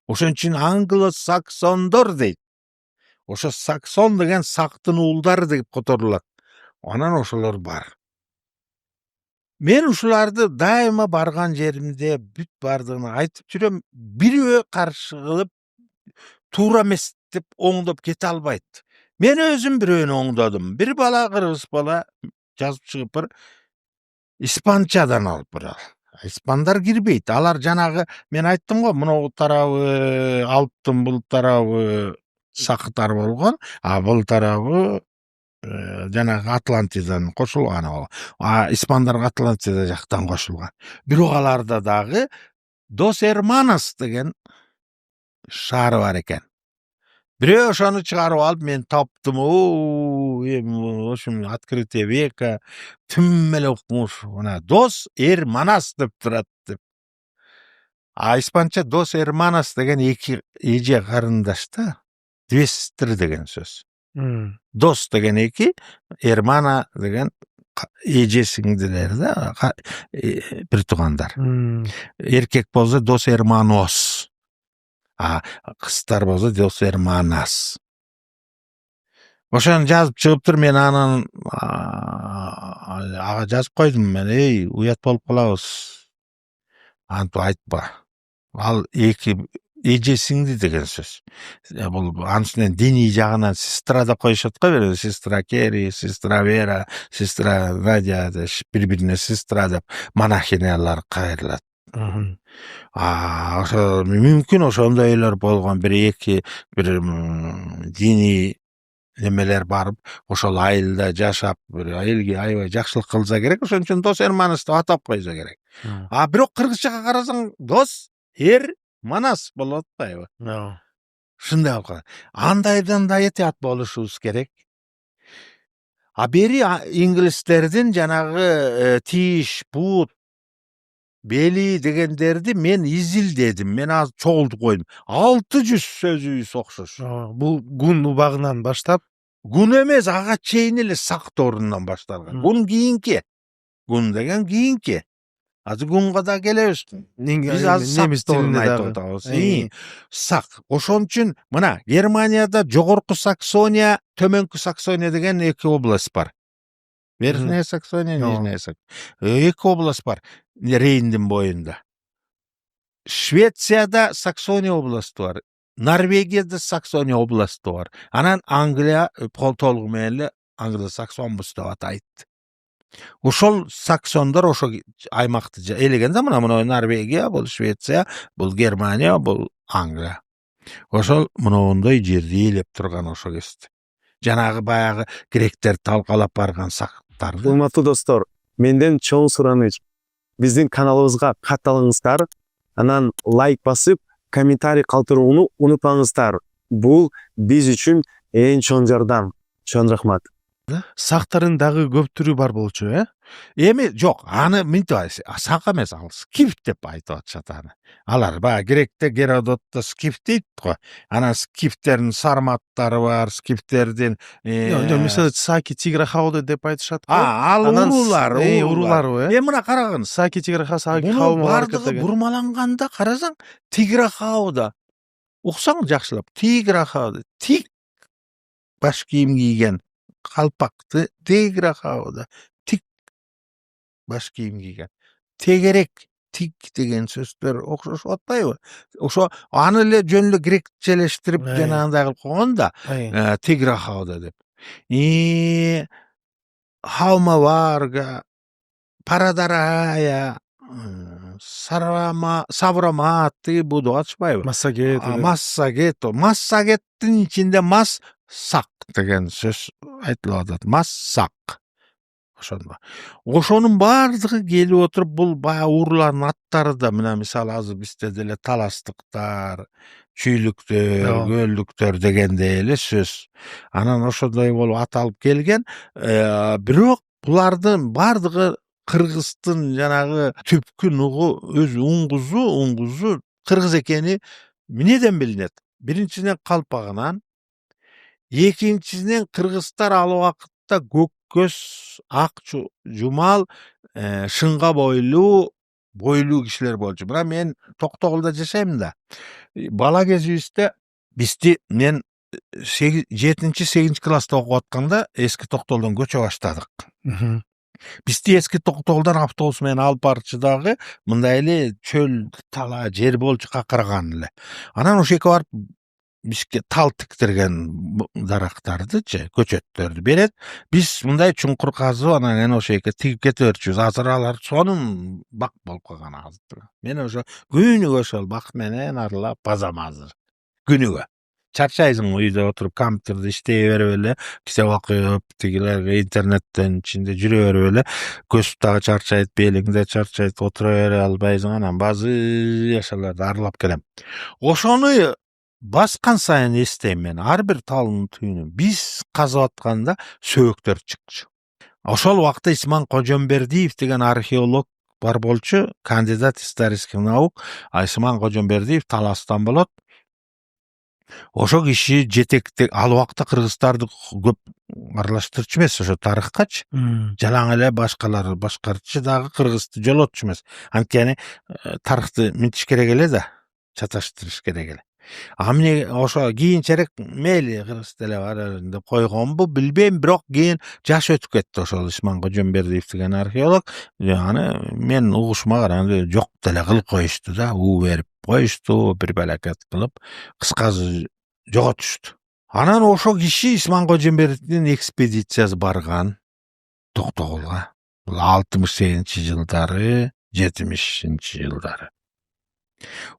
Ошон үчүн англо-саксондор дейт. Ошо саксон деген сактын уулдары деп которулат. Анан ошолор бар. Мен ушуларды дайыма барган жеримде бүт бардыгын айтып жүрөм. Бирөө каршы кылып туура эмес деп оңдоп кете албайт. Мен өзүм бирөөнү оңдодум. Бир бала, кыргыз бала жазып чыгып бир испанчадан алып бирал. Испандар кирбейт. Алар жанагы мен айттым го, мына тарабы Алптын, бул тарабы сактар болгон, бул тарабы жанагы Атлантидадан кошулган. Испандар Атлантида жактан кошулган. Бирок аларда дагы Дос Hermanos деген шаары бар экен. Бирөө ошону чыгарып алып мен таптым. Ошо открытие века тим эле укмуш. Мына Дос Hermanos деп турат деп. Испанча Дос Hermanos деген эки эже карындаш да. Две сестры деген сөз. Дос деген эки, Hermana деген эже сиңдилер да, бир туугандар. Эркек болсо Дос Hermanos. Кыздар болсо Дос Hermanas. Ошону жазып чыгыптыр, мен анан ага жазып койдум мен, уят болуп калабыз. Антип айтпа. Ал эки эже сиңди деген сөз. Бул анысынан диний жагынан сестра деп коюшат го, сестра Кери, сестра Вера, сестра Надя, бири-бирине сестра деп монахинялар кайрылат. Ошо мүмкүн ошондой элер болгон, бир-эки бир диний немелер барып, ошол айылда жашап, бир айылга аябай жакшылык кылса керек, ошон үчүн Дос Hermanos деп атап койсо керек. Бирок кыргызчага карасаң, Дос Hermanos болот да. Шундай болуп калат. Андайдан да этият болушубуз керек. Бери инглиздердин жанагы тиш, бут, бели дегендерди мен изилдедим. Мен азыр чогултуп койдум. 600 сөзүбүз окшош. Бул гун убагынан баштап, гун эмес, ага чейин эле сакт орундан башталган. Гун кийинки. Гун деген кийинки. Азыр гунга да келебиз. Биз азыр немис тилинде айтып атабыз. Сак. Ошон үчүн мына Германияда жогорку Саксония, төмөнкү Саксония деген эки область бар. Верхняя Саксония, Нижняя Саксония. Эки область бар Рейндин боюнда. Швецияда Саксония областы бар. Норвегияда Саксония областы бар. Анан Англия толугу менен эле Англо-Саксонбуз деп атайт. Ошол саксондор ошо аймакты элеген да, мына Норвегия, бул Швеция, бул Германия, бул Англия. Ошол мындай жерди ээлеп турган ошо кести. Жанагы баягы гректер талкалап барган сактар. Урматтуу достор, менден чоң сураныч. Биздин каналыбызга катталыңыздар, анан лайк басып, комментарий калтырууну унутпаңыздар. Бул биз үчүн эң чоң жардам. Чоң рахмат. Сактарын дагы көп түрү бар болчу, Эми жок, аны мынтип сак эмес, ал скифт деп айтып атышат аны. Алар баягы гректе Геродотто скифт дейт го. Анан скифтердин сарматтары бар, скифтердин мисалы Саки Тиграхауды деп айтышат го. Ал урулар. Мен мына карагын, Саки Тиграхау, Саки Хау бардыгы бурмаланганда карасаң, Тиграхауда уксаң жакшылап, Тиграхауда тик баш кийим кийген kalpakты tegrak havada tik baş kiyim giygen. Tegerek tik degen sözler okşoşup atpayбы? Oşo аны эле жөн эле грекчелештирип Ай. жанагындай кылып койгон да, Ай. tegrak havada dep. Havma varga, paradaraya, savramati bu da açpayбы? Массагет. Massaget o. Massagettin içinde massak degen söz aytılıp atat. Massak. Oşonda. Oşonun bardыгы kelip oturup bul bayağı uruların attары da mına misal azı bizde dele talastıktar, çüylüktör, Tamam. göllüktör degende ele söz. Anan oşonday bolup atalıp kelgen, birok bulardın bardыгы Kırgızstın janagı tüpkü nugu öz unguzu Kırgız ekeni neden bilinet? Birincisinden kalpagынан, ekinchisinden Kırgızlar al vakıtta gökköz, ak jumal, şınga boylu kişiler bolчу. Bira men Toktogulda jaşayм da. Bala kezibizde bizdi men 7-8 klasta okup atkanda eski Toktoguldan göçe başladık. Bizdi eski Toktoguldan avtobus menен alып barчыдагы мындай эле чөл тала жер болчу какырган эле. Анан ошо эке барып бизге тал тиктирген дарактардычы, көчөттөрдү берет. Биз мындай чуңкур казып анан ошо эке тигип кете берчүбүз. Азыр алар сонун бак болуп калган азыр. Мен ошо күнүгө ошол бак менен арылап базам азыр. Күнүгө. Чарчайсың үйдө отуруп компьютерде иштей берип эле, китеп окуп, тигилер интернеттен ичинде жүрө берип эле, көз дагы чарчайт, белиң да чарчайт, отура бере албайсың, анан базы ошолорду арылап келем. Ошону баскан сайын эстейм мен, ар бир талдын түйүнүн. Биз казып атканда сөөктөр чыкчу. Ошол убакта Исман Кожомбердиев деген археолог бар болчу, кандидат исторических наук. Исман Кожомбердиев Таластан болот. Ошо киши жетектек, ал убакта кыргыздарды көп аралаштырчу эмес, ошо тарыхкачы. Жалаң эле башкалар башкарчы дагы кыргызды жолотчу эмес. Анткени тарыхты минтиш керек эле да, чаташтырыш керек эле. Амне ошо кийинчерээк мейли кыргыз деле бар деп койгонбу билбейм, бирок кийин жаш өтүп кетти ошол Исман Кожомбердиев деген археолог. Аны мен угушума караганда жок деле кылып коюшту да, уу берип коюшту, бир балакет кылып, кыскасы жоготушту. Анан ошо киши Исман Кожомбердиевдин экспедициясы барган Токтогулга. 68-жылдары, 70-жылдары.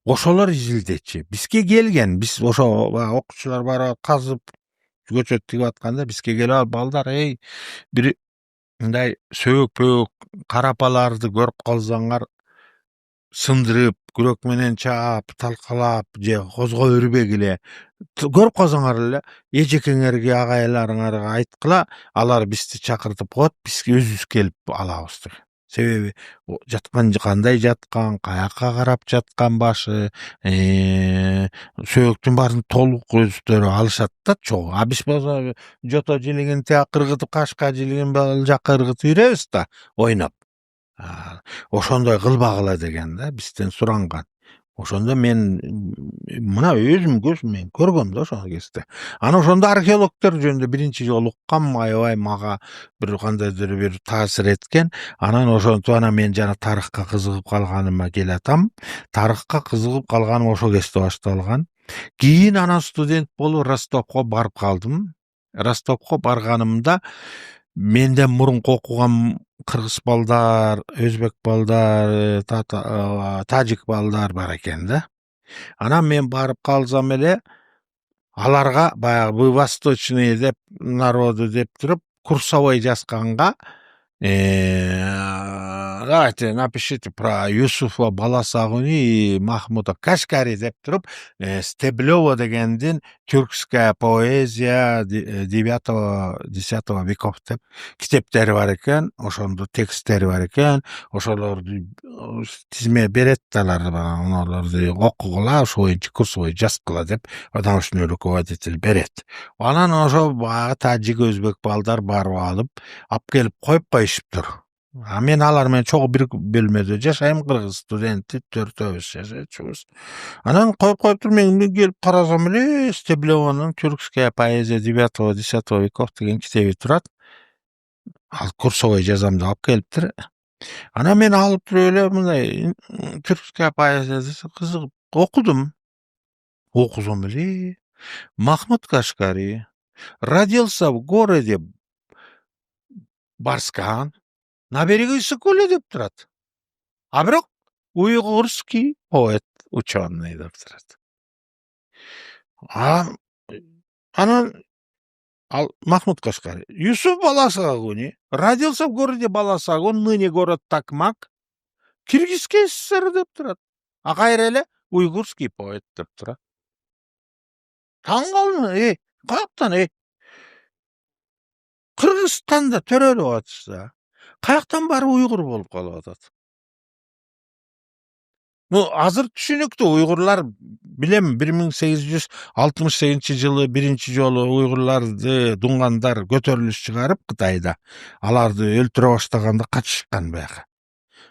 Ошолор изилдечи. Бизге келген, биз ошо окуучулар барып казып көчөт тигип атканда бизге келип алып балдар, бир мындай сөөк карапаларды көрүп калсаңар сындырып, күрөк менен чаап, талкалап, же козго өрбөгүлө көрүп калсаңар эле, эжекеңерге, агайларыңарга айткыла, алар бизди чакыртып коет, бизге өзүбүз келип алабыз деген. Себеби жаткан кандай жаткан, каяка карап жаткан башы, сөөктүн баарын толук өздөрү алышат да чогуу. А биз болсо жото жилигин тияк ыргытып, кашка жилигин бул жакка ыргытып жүрөбүз да, ойноп. Ошондой кылбагыла деген да бизден суранган. Ошондо мен мына өзүм көзүм көргөм да ошол кезде. Анан ошондо археологдор жөнүндө биринчи жолу уккам, аябай мага бир кандайдыр бир таасир эткен. Анан ошондо мен жана тарыхка кызыгып калганыма келатам. Тарыхка кызыгып калганым ошол кезде башталган. Кийин анан студент болуп Ростовко барып калдым. Ростовко барганымда менден мурунку окуган кыргыз балдар, өзбек балдар, тажик балдар бар экен да. Анан мен барып калсам эле аларга баягы вы восточный деп народу деп туруп курсовой жазганга, давайте напишите про Юсуфа Баласагуни и Махмуда Кашкари деп туруп, Стеблёва дегендин тюркская поэзия 9-10 веков деп китептери бар экен, ошондо тексттери бар экен, ошолорду тизме берет алар, аларды окугула, ошо боюнча курсовой жазгыла деп научный руководитель берет. Анан ошо баягы тажик өзбек балдар барып алып келип коюп коюшуптур. Men alar menен чогуу бир бөлмөдө жашайм, кыргыз студенти, 4-өбүз жашачубуз. Анан коюп туруп мен келип карасам эле Стеблевонун «Тюркская поэзия 9-10 веков» деген китеби турат. Ал курсовой жазам деп алып келиптир. Анан мен алып туруп эле мындай «Тюркская поэзия» десе кызыгып окудум. Окусам эле Махмуд Кашкари родился в городе Барскан на берегу Иссык-Кулы деп турат. А бирок уйгурский поэт, ученый деп турат. Анан ал Махмуд Кашкари. Юсуф Баласагуни родился в городе Баласагун, ныне город Такмак, Киргизской ССР деп турат. А кайра эле уйгурский поэт деп турат. Таң калдым, каяктан, Кыргызстанда төрөлүп атышса, каяктан барып уйгур болуп калып атат? Азыр түшүнүктүү, уйгурлар билем 1868-жылы биринчи жолу уйгурларды дуңгандар көтөрүлүш чыгарып Кытайда аларды өлтүрө баштаганда качышкан бияка.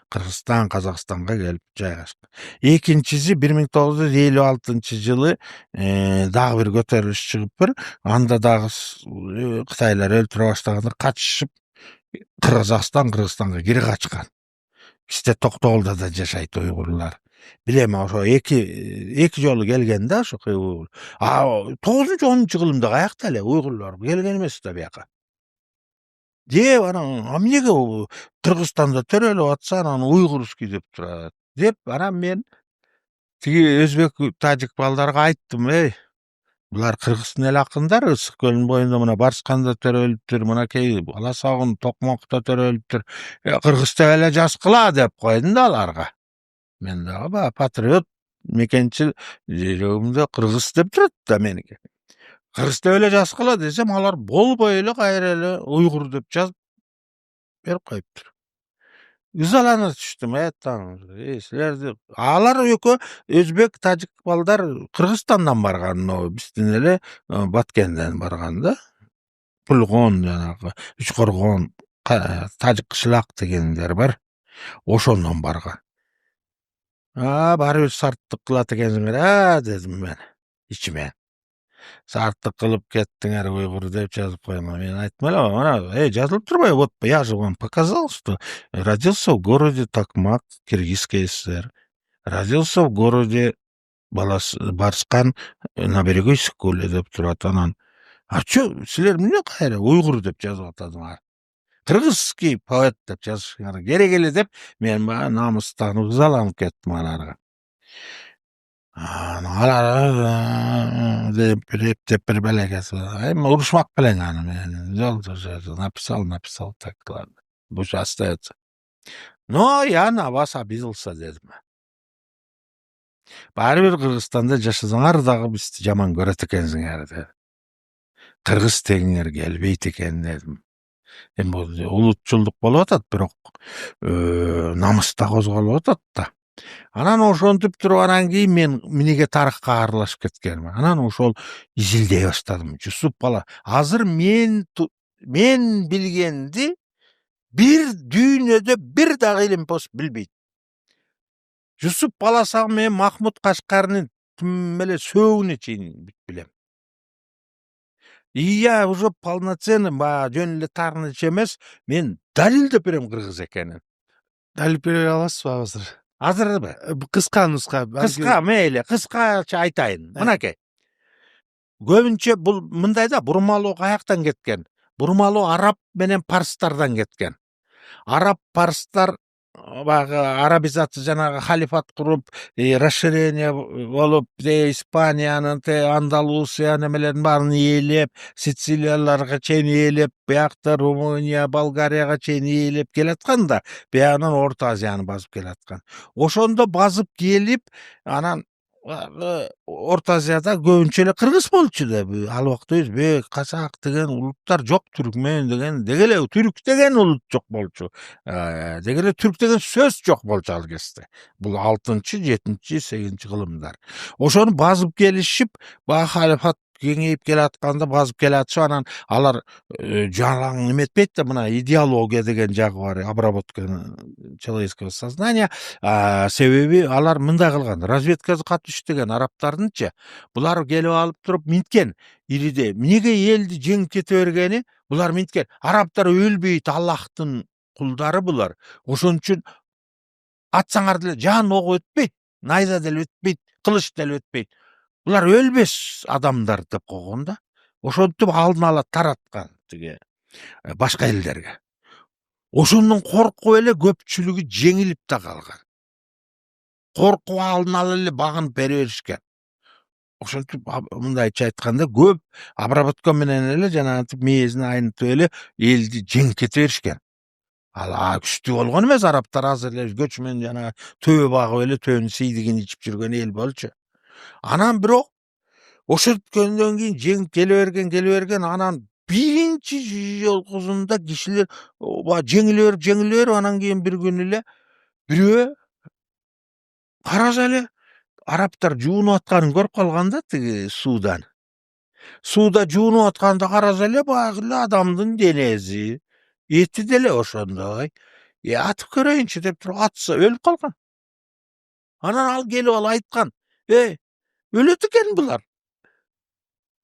Кыргызстан, Казакстанга келип жайгашкан. Экинчиси 1956-жылы дагы бир көтөрүлүш чыгып анда дагы Кытайлар өлтүрө баштаганда качышып Кыргызстанга кире качкан. Бизде Токтогулда да жашайт уйгурлар. Билем, ошо эки жолу келген да ошо уйгур. 9-10 кылымда каякта эле уйгурлар келген эмес да бияка. Деп анан эмнеге Кыргызстанда төрөлүп атса анан уйгурский деп турат деп анан мен тиги өзбек, тажик балдарга айттым, булар кыргыздын эле акындары, Ысык көлүнүн боюнда мына Барсканда төрөлүптүр, мынакей Баласагун, Токмокто төрөлүптүр. Кыргыз деп эле жазгыла деп койдум да аларга. Мен дагы патриот, мекенчил жүрөгүмдө кыргыз деп турат да меники. Кыргыз деп эле жазгыла десем, алар болбой эле кайра эле уйгур деп жазып берип коюптур. Ызалана түштүм, силерди алар экөө өзбек, тажик балдар Кыргызстандан барган, биздин эле Баткенден барган да. Пулгон жанагы, Үчкоргон, Тажик Кышлак дегендер бар. Ошондон барган. Баары бир сарттык кылат экенсиңер, дедим мен ичиме. Сарттык кылып кеттиңер уйгур деп жазып койгон. Мен айттым эле, мына жазылып турбайбы? Вот я же вам показал, что родился в городе Токмак, Киргизской ССР. Родился в городе Барскан на берегу Иссык-Кулы деп турат. Анан, чё силер эмне кайра уйгур деп жазып атасыңар? Кыргызский поэт деп жазышыңар керек эле деп мен намыстанып ызаланып кеттим аларга. Алар деп бир белекеси. Урушмак белең аны мен. Жол написал так, ладно. Пусть остается. Но я на вас обиделся, дедим. Баары бир Кыргызстанда жашасаңар дагы бизди жаман көрөт экенсиңер деп. Кыргыз дегиңер келбейт экен дедим. Бул улутчулдук болуп атат, бирок намыс да козголуп атат да. Анан ошентип туруп анан кийин мен эмнеге тарыхка аралашып кеткеним. Анан ошол изилдей баштадым. Жусуп бала. Азыр мен билгенди бир дүйнөдө бир дагы илимпос билбейт. Жусуп Баласагун мен Махмуд Кашкаринин тим эле сөөгүнө чейин билем. Я уже полноценный, жөн эле таарынча эмес, мен далилдеп берем кыргыз экенин. Далил бере аласызбы азыр? Азырбы? Кыска нуска. Кыска, мейли, кыскача айтайын. Мынакей. Көбүнчө бул мындай да, бурмалоо каяктан кеткен? Бурмалоо араб менен парстардан кеткен. Араб, парстар арабизация, жанагы халифат куруп, расширение болуп, Испаниянын, Андалусия немелерин баарын ээлеп, Сицилияларга чейин ээлеп, биякта Румыния, Болгарияга чейин ээлеп келаткан да, биягынан Орто Азияны басып келаткан. Ошондо басып келип, анан Орто Азияда көбүнчө эле кыргыз болчу да. Ал убакта өзбек, казак деген улуттар жок, түркмен деген, дегеле түрк деген улут жок болчу. Дегеле түрк деген сөз жок болчу ал кезде. Бул 6-7-8 кылымдар. Ошону басып келишип, халифат кеңейип келатканда, базып келатышып, анан алар жалаң эметпейт да, мына идеология деген жагы бар, обработка человеческого сознания. Себеби алар мындай кылган, разведкасы катуу иштеген арабтардынчы, булар келип алып туруп минткен ириде. Эмнеге элди жеңип кете бергени? Булар минткен. Арабтар өлбөйт, Аллахтын кулдары булар. Ошон үчүн атсаңар деле жан ок өтпейт, найза деле өтпейт, кылыч деле өтпейт. Булар өлбөс адамдар деп койгон да. Ошентип алдын ала тараткан тиги башка элдерге. Ошондон коркуп эле көпчүлүгү жеңилип да калган. Коркуп алдын ала эле багынып бере беришкен. Ошентип мындайча айтканда көп обработка менен эле жанагынтип мээзин айнытып эле элди жеңип кете беришкен. Ал күчтүү болгон эмес, арабтар азыр эле көчмөн жана төбө багып эле төбөнүн сейдигин ичип жүргөн эл болчу. Анан бирок ошенткөндөн кийин жеңип келе берген, анан биринчи жолкусунда кишилер жеңиле берип, анан кийин бир күн эле бирөө караса эле арабтар жуунуп атканын көрүп калган да, тиги суудан. Сууда жуунуп атканда караса эле баягы эле адамдын денеси, эти деле ошондой. Атып көрөйүнчү деп туруп атса өлүп калган. Анан ал келип алып айткан: өлөт экен булар.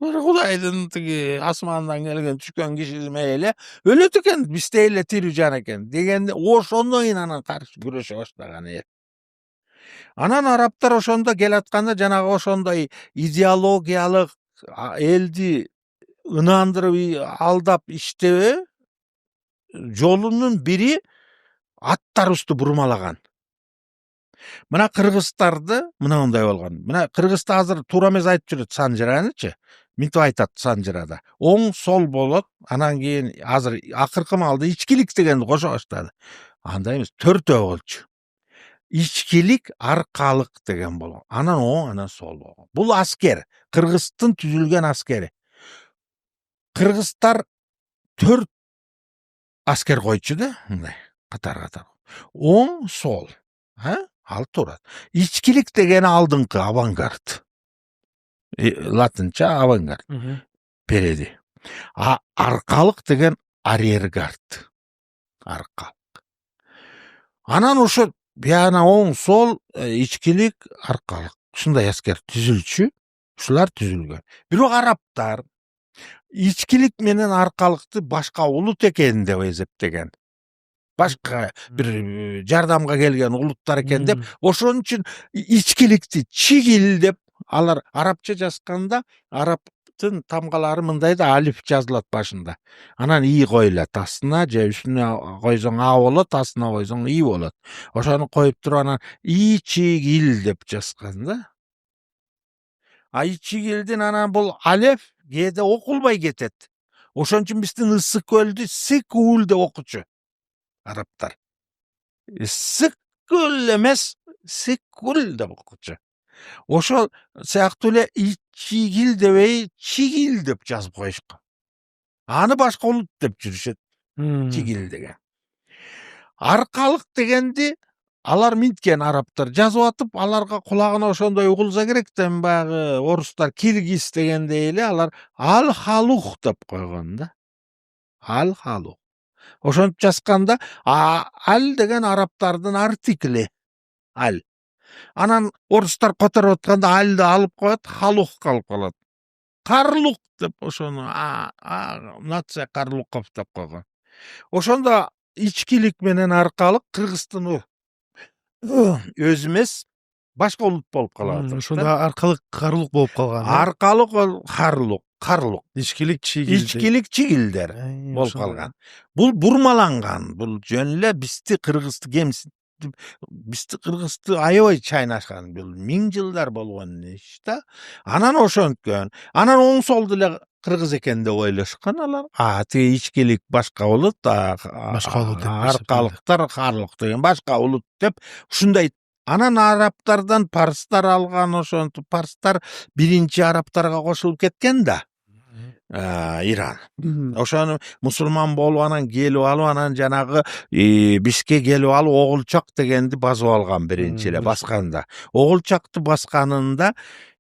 Кудайдын тиги асмандан келген түшкөн кишиме эле өлөт экен, бизде эле тирүү жан экен дегенде, ошондон кийин анан каршы күрөшө баштаган эл. Анан арабтар ошондо келатканда жанагы ошондой идеологиялык элди ынандырып алдап иштебе жолунун бири аттарыбызды бурмалаган. Мына кыргыздарды мындай болгон. Мына кыргызда азыр туура эмес айтып жүрөт Санжыранычы. Минтип айтат Санжырада. Оң сол болот, анан кийин азыр акыркы маалда ичкилик дегенди кошо баштады. Андай эмес, төртөө болчу. Ичкилик, аркалык деген болгон. Анан оң, анан сол болгон. Бул аскер, кыргыздын түзүлгөн аскери. Кыргыздар 4 аскер койчу да, мындай катар. Оң, сол. Ал турат. Ичкилик деген алдыңкы, авангард. Латынча авангард. Переди. Аркалык деген арьергард. Аркалык. Анан ошо бияна оң, сол, ичкилик, аркалык. Ушундай аскер түзүлчү. Ушулар түзүлгөн. Бирок арабтар ичкилик менен аркалыкты башка улут экенин деп эсептеген. Башка бир жардамга келген улуттар экен деп, ошон үчүн ичкиликти чигил деп, алар арабча жазганда арабтын тамгалары мындай да, алиф жазылат башында. Анан и коюлат астына, же үстүнө койсоң а болот, астына койсоң и болот. Ошону коюп туруп анан ичигил деп жазган да. Ичигилдин анан бул алеф кээде окулбай кетет. Ошон үчүн биздин ысык көлдү сыкул деп окучу арабтар. Сыкул эмес, сыкул деп окучу. Ошол сыяктуу эле ичигил дебей, чигил деп жазып коюшкан. Аны башка улут деп жүрүшөт. Чигил деген. Аркалык дегенди алар минткен арабтар жазып атып, аларга кулагына ошондой угулса керек да, баягы орустар киргиз дегендей эле алар ал-халух деп койгон да. Ал-халух. Ошентип жазганда ал деген арабтардын артикли. Ал. Анан орустар которуп атканда алды алып коет, халух калып калат. Карлук деп ошону нация Карлуков деп койгон. Ошондо ичкилик менен аркалык Кыргыздын өзү эмес, башка улут болуп калат. Ошондо аркалык карлук болуп калган. Аркалык карлук. Ичкилик чигилдер болуп калган. Бул бурмаланган. Бул жөн эле бизди кыргызды кемсинтип, бизди кыргызды аябай чайнашкан. Бул 1000 жылдар болгон иш да. Анан ошонткөн. Анан оң сол деле кыргыз экен деп ойлошкан алар. Тиги ичкилик башка улут, аркалыктар, карлук деген башка улут деп ушундай. Анан арабтардан парстар алган, ошентип парстар биринчи арабтарга кошулуп кеткен да. Иран. Ошону мусулман болуп анан келип алып анан жанагы бизге келип алып Оголчак дегенди басып алган биринчи эле басканда. Оголчакты басканында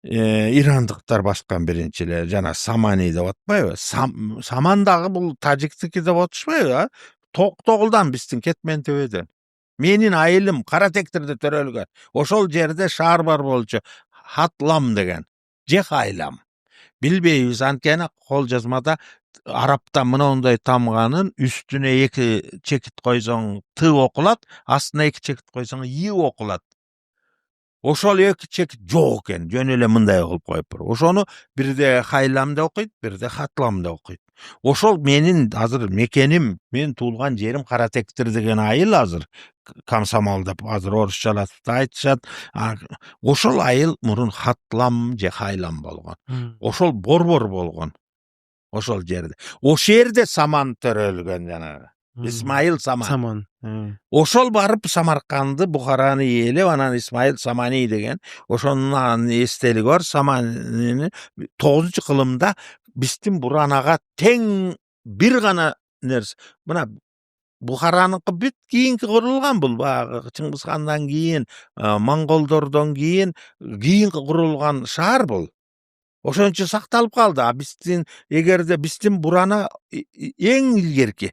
ирандыктар баскан биринчи эле жана Самани деп атпайбы? Саман дагы бул тажиктики деп атышпайбы? Токтогулдан биздин Кетмен төбөдөн. Менин айылым Каратектерде төрөлгөн. Ошол жерде шаар бар болчу. Хатлам деген. Же Хайлам. Билбейбиз, анткени кол жазмада арабта мындай тамганын үстүнө 2 чекит койсоң Т окулат, астына 2 чекит койсоң И окулат. Ошол 2 чекит жок экен, жөн эле мындай кылып коюптур. Ошону бирде Хайлам деп окуйт, бирде Хатлам деп окуйт. Ошол менин азыр мекеним, мен туулган жерим Каратектер деген айыл азыр. Комсомол деп азыр орусчалатып да айтышат. Ошол айыл мурун Хатлам же Хайлам болгон. Ошол борбор болгон. Ошол жерде. Ошол жерде Саман төрөлгөн жанагы. Исмаил Саман. Ошол барып Самарканды, Бухараны ээлеп, анан Исмаил Самани деген ошонун эстелиги бар. Саманини 9-кылымда биздин Буранага тең бир гана нерсе. Мына Бухараныкы бүт кийинки курулган бул баягы Чыңгызхандан кийин, монголдордон кийин курулган шаар бул. Ошон үчүн сакталып калды. Биздин эгерде биздин Бурана эң илгерки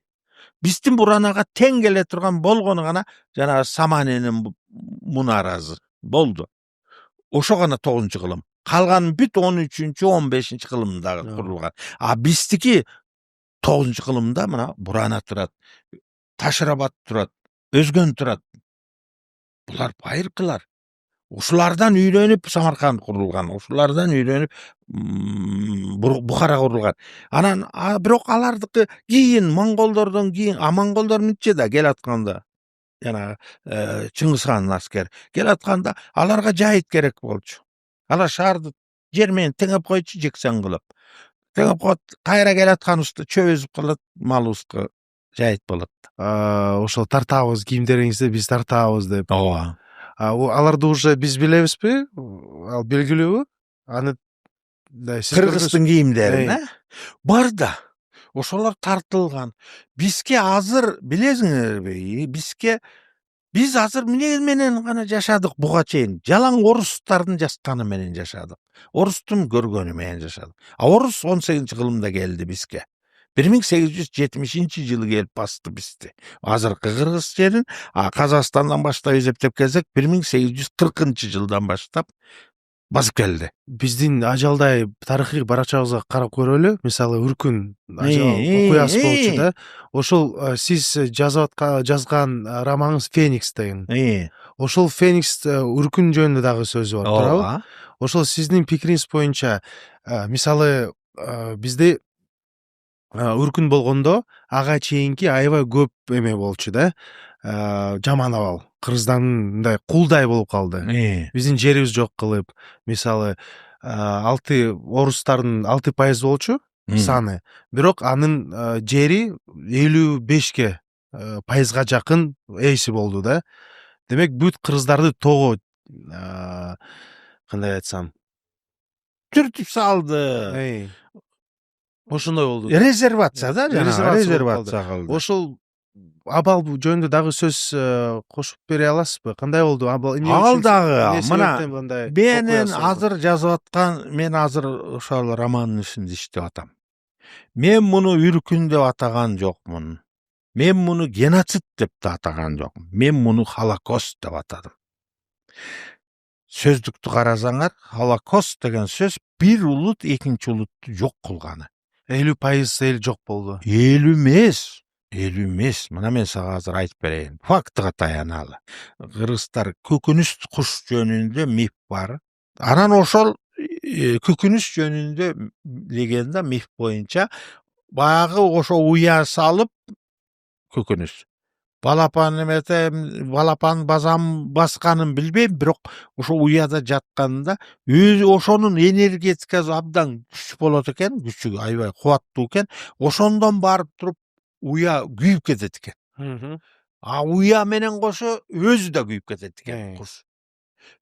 биздин Буранага тең келе турган болгону гана жана Саманинин мунаразы болду. Ошо гана 9-кылым. Калган бүт 13-15-кылымда курулган. Биздики 9-кылымда мына Бурана турат. Ташрабат турат, Өзгөн турат. Булар байыркылар. Ушулардан үйрөнүп Самарканд курулган, ушулардан үйрөнүп Бухара курулган. Анан бирок алардыкы кийин монголдордон кийин, монголдор мынча да келатканда жана Чыңгызхандын аскери келатканда аларга жайыт керек болчу. Алар шаарды жер менен теңеп койчу, жексен кылып. Теңеп коет, кайра келаткан уста чөбүзүп калат, малыбызга жайыт болот. Ошол тартабыз, кийимдериңизди биз тартабыз деп. Ооба. Аларды уже биз билебизби? Ал белгилүүбү? Аны Кыргыздын кийимдерин, бар да. Ошолор тартылган. Бизге азыр билесиңерби? Биз азыр эмне менен гана жашадык буга чейин? Жалаң орустардын жазганы менен жашадык. Орустун көргөнү менен жашадык. Орус 18-кылымда келди бизге. 1870-жылы келип басты бизди. Азыркы Кыргыз жерин, Казакстандан баштап эсептеп келсек, 1840-жылдан баштап басып келди. Биздин ажалдай тарыхый баракчабызга карап көрөлү. Мисалы Үркүн ажал окуясы болчу да. Ошол сиз жазган романыңыз Феникс деген. Ошол Феникс Үркүн жөнүндө дагы сөзү бар, туурабы? Ошол сиздин пикириңиз боюнча, мисалы бизде Үркүн болгондо ага чейинки аябай көп эме болчу да. Жаман абал. Кыргыздан мындай кулдай болуп калды. Биздин жерибиз жок кылып, мисалы 6 орустардын 6% болчу саны. Бирок анын жери 55 пайызга жакын ээси болду да. Демек бүт кыргыздарды того кандай айтсам, түртүп салды. Ошондой болду. Резервация да, резервация кылды. Ошол абал жөнүндө дагы сөз кошуп бере аласызбы? Кандай болду абал? Ал дагы мына менин азыр жазып аткан, мен азыр ошол романдын үстүндө иштеп атам. Мен муну Үркүн деп атаган жокмун. Мен муну геноцид деп да атаган жокмун. Мен муну Холокост деп атадым. Сөздүктү карасаңар, Холокост деген сөз бир улут экинчи улутту жок кылганы. 50% эл жок болду. 50 эмес. Мына мен сага азыр айтып берейин. Фактыга таяналы. Кыргыздар көкүнүс куш жөнүндө миф бар. Анан ошол көкүнүс жөнүндө легенда, миф боюнча баягы ошо уя салып көкүнүс. Балапан базам басканын билбейм, бирок ошо уяда жатканда ошонун энергетикасы абдан күчтүү болот экен, күчү аябай кубаттуу экен. Ошондон барып туруп уя күйүп кетет экен. Уя менен кошо өзү да күйүп кетет экен, куш.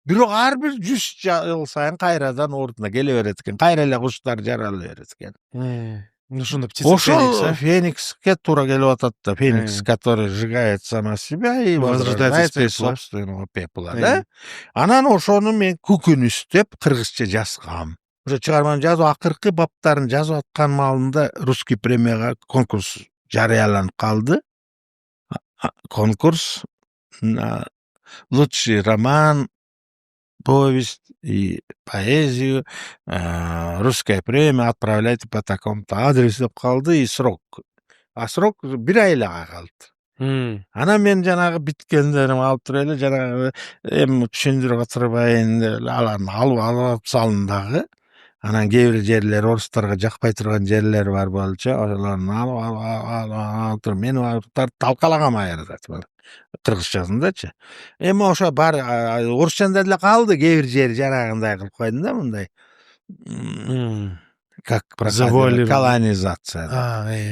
Бирок ар бир 100 жыл сайын кайрадан ордуна келе берет экен. Кайра эле куштар жарала берет экен. Ошондо птица Феникс, Ошол Феникске туура келип атат да. Феникс, который сжигает сама себя и Возрождается из возрождается из пепла. собственного пепла, да? Анан ошону мен көкөнүстөп кыргызча жазгам. Ошо чыгарманы жазуу акыркы баптарын жазып аткан маалында русский премияга конкурс жарыяланып калды. Конкурс на лучший роман, повесть и поэзию, русская премия отправляйте по такому-то адресу деп калды, и срок. А срок 1 ай эле калды. Анан мен жанагы биткендерим алып туруп эле жанагы эми түшүндүрүп катырбайын деп эле аларды алып салдым дагы. Анан кээ бир жерлер орустарга жакпай турган жерлер бар болчу. Ошолорду алып туруп мени талкалаган аерда кыргызчасындачы. Эми ошо бар орусчанда деле калды, кээ бир жери жанагындай кылып койдум да, мындай. Как Завуалирован. колонизация.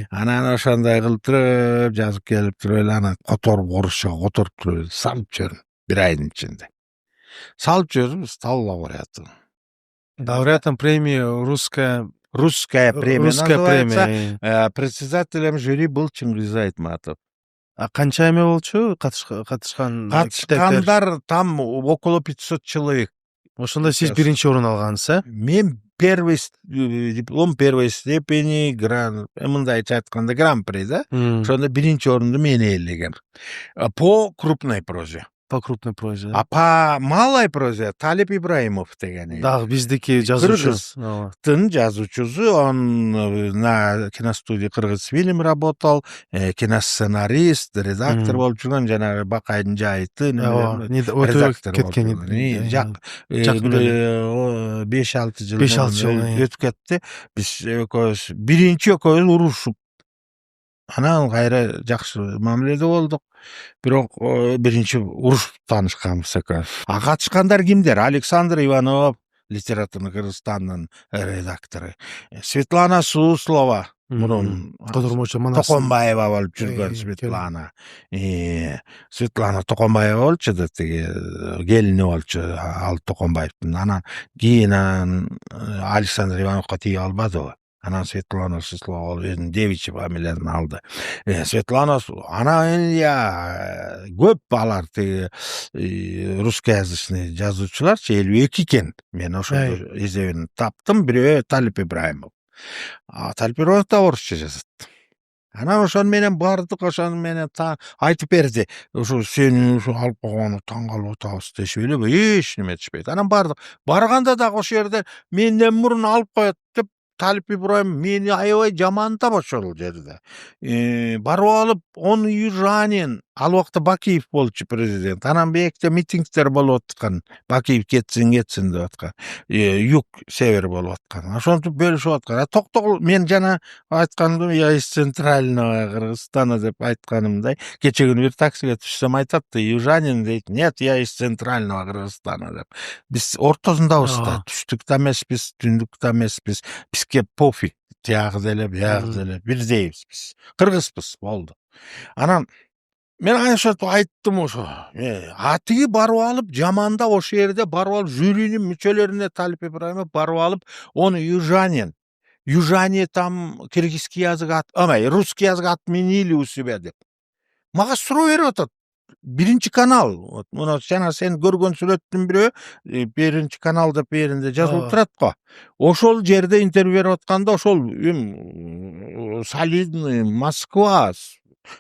Анан ошондой кылып туруп жазып келип туруп эле анан которуп орусчага которуп туруп эле салып жибердим 1 айдын ичинде. Салып жибердим, стал лауреатом. Лауреатом премии Русская премия Русская называется. премия. Председателем жюри был Чингиз Айтматов. А канча эме болчу катышкан? Катышкандар там около 500 человек. Ошондо сиз биринчи орун алгансыз, Мен первый диплом первой степени, мындайча айтканда гран-при, да? Ошондо биринчи орунду мен ээлегем. По крупной прозе. По крупной прозе. А по малой прозе Талип Ибраимов деген. Дагы биздики жазуучу. Кыргыздын жазуучусу, он на киностудии Кыргыз фильм работал, киносценарист, редактор болуп жүргөн, жанагы Бакайдын жайыты, редактор кеткен. Жак 5-6 жыл өтүп кетти. Биз экөөбүз биринчи экөөбүз урушуп, анан кайра жакшы мамиледе болдук. Бирок биринчи урушуп таанышканбыз экөөбүз. А катышкандар кимдер? Александр Иванов, литературный Кыргызстандын редактору. Светлана Суслова, мурун Токонбаева болуп жүргөн Светлана. Светлана Токонбаева болчу да, тиги келини болчу ал Токонбаевдин. Анан кийин Александр Ивановго тийип албады. Анан Светлана Суслова өзүнүн девичий фамилиясын алды. Светлана, она көп алар тиги русскоязычный жазуучуларчы 52 экен. Мен ошол эзебин таптым. Бирөө Талип Ибраимов. Талип Ибраимов да орусча жазат. Анан ошону менен бардык, ошону менен айтып берди. Ошо сени ошо алып койгону таң калып атабыз дешип эле эч неме этишпейт. Анан бардык. Барганда дагы ошол жерде менден мурун алып коет деп Талип Ибраимов мени аябай жамандап ошол жерде. Барып алып, он южанин, ал убакта Бакиев болчу президент. Анан бекте митингдер болуп аткан. Бакиев кетсин деп аткан. Юг, север болуп аткан. Ошентип бөлүшүп аткан. Токтогул, мен жана айтканым, я из центрального Кыргызстана деп айтканымдай, кече күнү бир таксиге түшсөм айтат, южанин дейт. Нет, я из центрального Кыргызстана деп. Биз ортосундабыз да, түштүк да эмеспиз, түндүк да эмеспиз. Бизге пофиг. Тиягы деле, биягы деле, бирдейбиз биз. Кыргызбыз, болду. Анан мен ошентип айттым ошо. Атыгы барып алып, жамандап ошол жерде барып алып, жюринин мүчөлөрүнө Талип Ибраимов барып алып, он южанин. Южане там киргизский язык русский язык отменили у себя деп. Мага суроо берип атат. Биринчи канал. Муну жана сен көргөн сүрөттүн бирөө, биринчи канал деп беринде жазылып турат го. Ошол жерде интервью берип атканда ошол солидный Москва,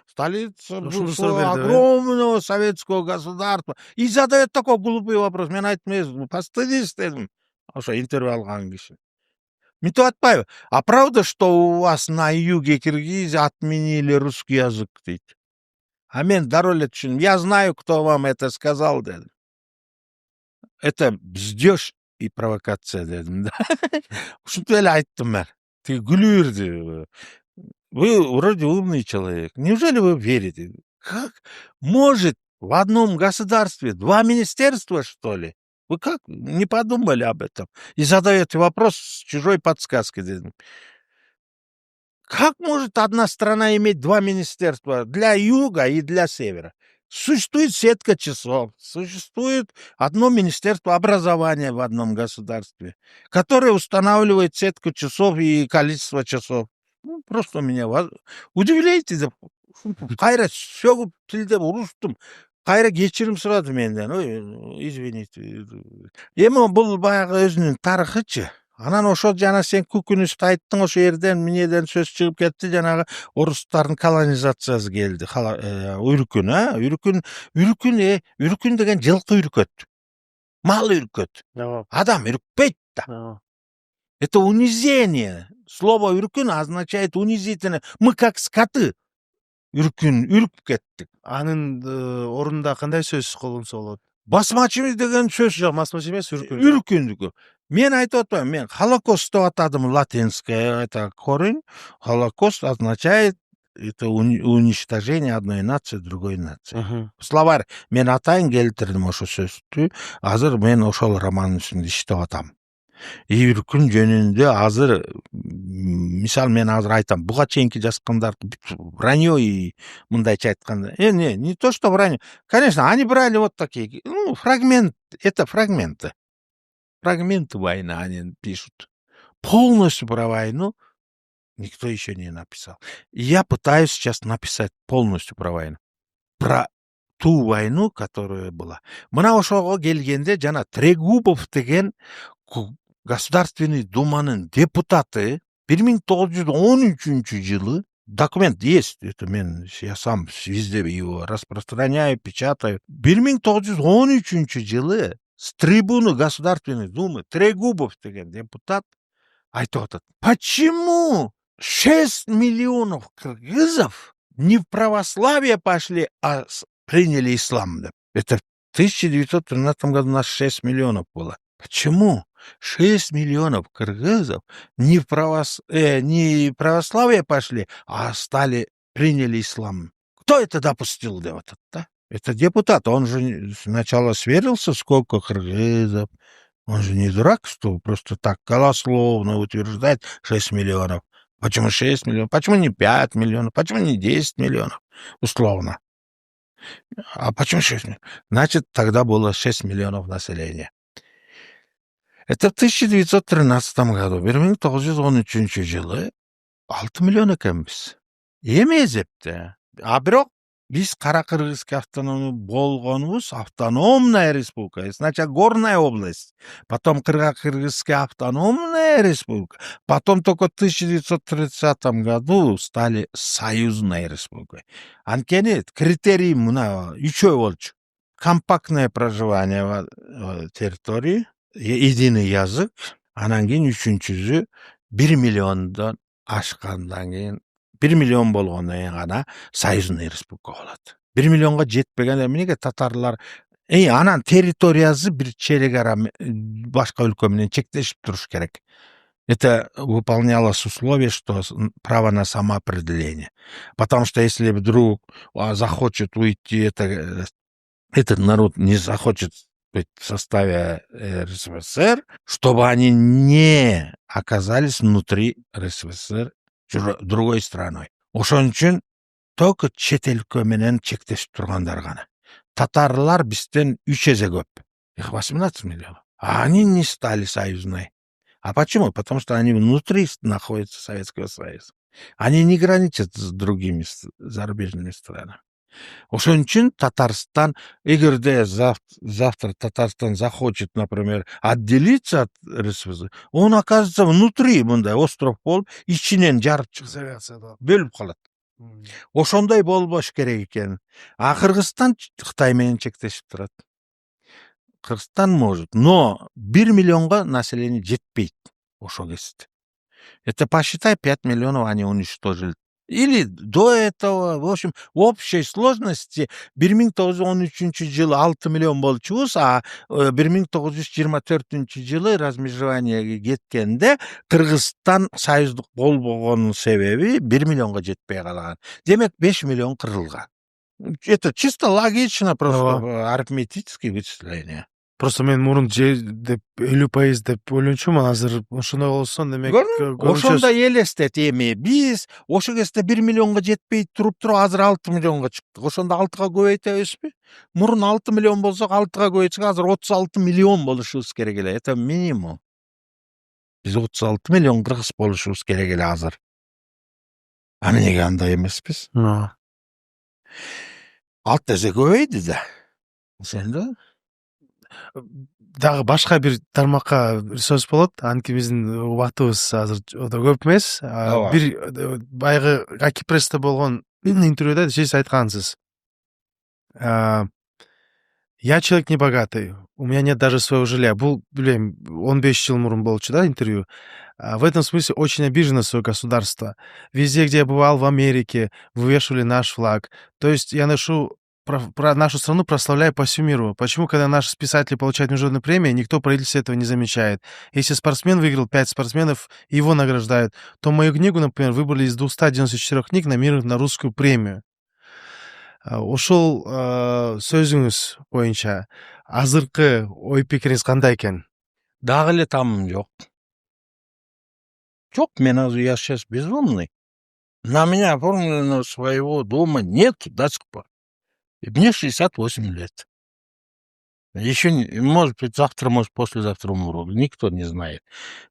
столица огромного советского государства. И задает такой глупый вопрос. Мен айттым, постыдись дедим. Ошо интервью алган киши. Митип атпайбы? А правда, что у вас на юге Киргизии отменили русский язык дейт? А мен дароо эле түшүндүм. Я знаю, кто вам это сказал, дедим. Это бздёж и провокация, дедим да. Ушинтип эле айттым мен. Тиги күлүп берди. Вы вроде умный человек. Неужели вы верите? Как может в одном государстве 2 министерства, что ли? Вы как не подумали об этом? И задаете вопрос с чужой подсказкой, дедим. Как может одна страна иметь 2 министерства для юга и для севера? Существует сетка часов, существует одно министерство образования в одном государстве, которое устанавливает сетку часов и количество часов. Ну, просто меня удивляете. Кайра сөгүп тилдеп уруштум. Кайра кечирим сурады менден. Ой, извините. Эми бул баягы өзүнүн тарыхычы. Анан ошо жана сен күкүнүштү айттың, ошо жерден эмнеден сөз чыгып кетти, жанагы орустардын колонизациясы келди. Үркүн, үркүн деген жылкы үркөт. Мал үркөт. Адам үркпөйт да. Это унижение. Слово үркүн означает унизительно. Мы как скоты. Үркүп кеттик. Анын ордунда кандай сөз колдонсо болот? Басмачы деген сөз. Жок, басмачы эмес, үркүн. Үркүндүкү. Мен айтып атпайм, мен Холокост деп атадым, латинское, это корень. Холокост означает это уничтожение одной нации другой нации. Словарь мен атайын келтирдим ошо сөздү. Азыр мен ошол романын үстүндө иштеп атам. Үркүн жөнүндө азыр, мисал мен азыр айтам, буга чейинки жазгандар вранье и мындайча айтканда. Не то, что вранье. Конечно, они брали вот такие, фрагмент, это фрагменты. Фрагменты войны они пишут. Полностью про войну никто еще не написал. Я пытаюсь сейчас написать полностью про войну. Про ту войну, которая была. Мына ошого келгенде жана Трегубов деген Государственный думанын депутаты 1913 жылы, документ есть, это я сам везде его распространяю, печатаю. 1913 жылы с трибуны Государственной Думы Трегубов деген депутат айтып атат. Почему 6 миллионов кыргызов не в православие пошли, а приняли ислам? Это в 1913 году у нас 6 миллионов было. Почему 6 миллионов кыргызов не в православие пошли, а приняли ислам? Кто это допустил? Да? Это депутат. Он же сначала сверился, сколько кыргызов. Он же не дурак, что просто так голословно утверждает 6 миллионов. Почему 6 миллионов? Почему не 5 миллионов? Почему не 10 миллионов? Условно. А почему 6 миллионов? Значит, тогда было 6 миллионов населения. Это в 1913 году. 1913 жылы 6 миллион экенбиз. Эми эзепте. А бирок биз Кара Кыргызский автономия болгонубуз автономная республика. Сначала Горная область, потом Кыргызская автономная республика, потом только в 1930 году стали союзной республикой. Анткени критерий мына үчөө болчу. Компактное проживание в территории, единый язык, анан кийин үчүнчүсү 1 миллиондон ашкандан кийин 1 миллион болгондон кийин гана союзный республика болот. 1 миллионго жетпегенде эмнеге татарлар анан территориясы бир чейрек ара башка өлкө менен чектешип туруш керек. Это выполнялось условие, что право на самоопределение. Потому что если вдруг захочет уйти, этот народ не захочет быть в составе РСФСР, чтобы они не оказались внутри РСФСР другой страной. Ошон үчүн только чет өлкө менен чектешип тургандар гана. Татарлар бизден 3 эсе көп. Их 18 миллионов. А они не стали союзной. А почему? Потому что они внутри находятся Советского Союза. Они не граничат с другими зарубежными странами. Ошон үчүн Татарстан, эгерде завтра Татарстан захочет, например, отделиться от РСФСР, он окажется внутри, мындай остров болуп, ичинен жарып чыгып, бөлүп калат. Ошондой болбош керек экен. А Кыргызстан Кытай менен чектешип турат. Кыргызстан может, но 1 миллионга население жетпейт ошол кезде. Это посчитай, 5 миллионов они уничтожили. Или до этого, в общем, в общей сложности 1913 жылы 6 миллион болчубуз, а 1924 жылы размежеваниеге кеткенде Кыргызстан союздук болбогонун себеби 1 миллионго жетпей калган. Демек 5 миллион кырылган. Это чисто логично, просто арифметические вычисления. Просто мен мурун деп 50% деп ойлончумун, азыр ошондой болсо демек Ошондо элестет эми биз ошо кезде 1 миллионго жетпей туруп азыр 6 миллионго чыктык. Ошондо 6га көбөйтөбүзбү? Мурун 6 миллион болсок 6га көбөйтсөк азыр 36 миллион болушубуз керек эле. Это минимум. Биз 36 миллион кыргыз болушубуз керек эле азыр. А эмнеге андай эмеспиз? Алт десе көбөйдү да. Ошондо дагы башка бир тармакка сөз болот. Анткени биздин убактыбыз азыр өтө көп эмес. Бир баягы Акипрессте болгон интервьюда сиз айткансыз. Я человек не богатый, у меня нет даже своего жилья. Бул билем 15 жыл мурун болчу да интервью. В этом смысле очень обижен на свое государство. Везде, где я бывал, в Америке, вывешивали наш флаг. То есть я ношу про нашу страну прославляю по всему миру. Почему, когда наши писатели получают международные премии, никто правительство этого не замечает? Если спортсмен выиграл 5 спортсменов, его награждают, то мою книгу, например, выбрали из 294 книг, номинированных на русскую премию. Ошол сөзүңүз боюнча азыркы ой пикириңиз кандай экен? Дагы эле тамым жок. Жок, мен азыр я сейчас безумный. На меня оформленного своего дома нет до сих пор. И мне 68 лет. Еще, может быть, завтра, может, послезавтра умру. Никто не знает.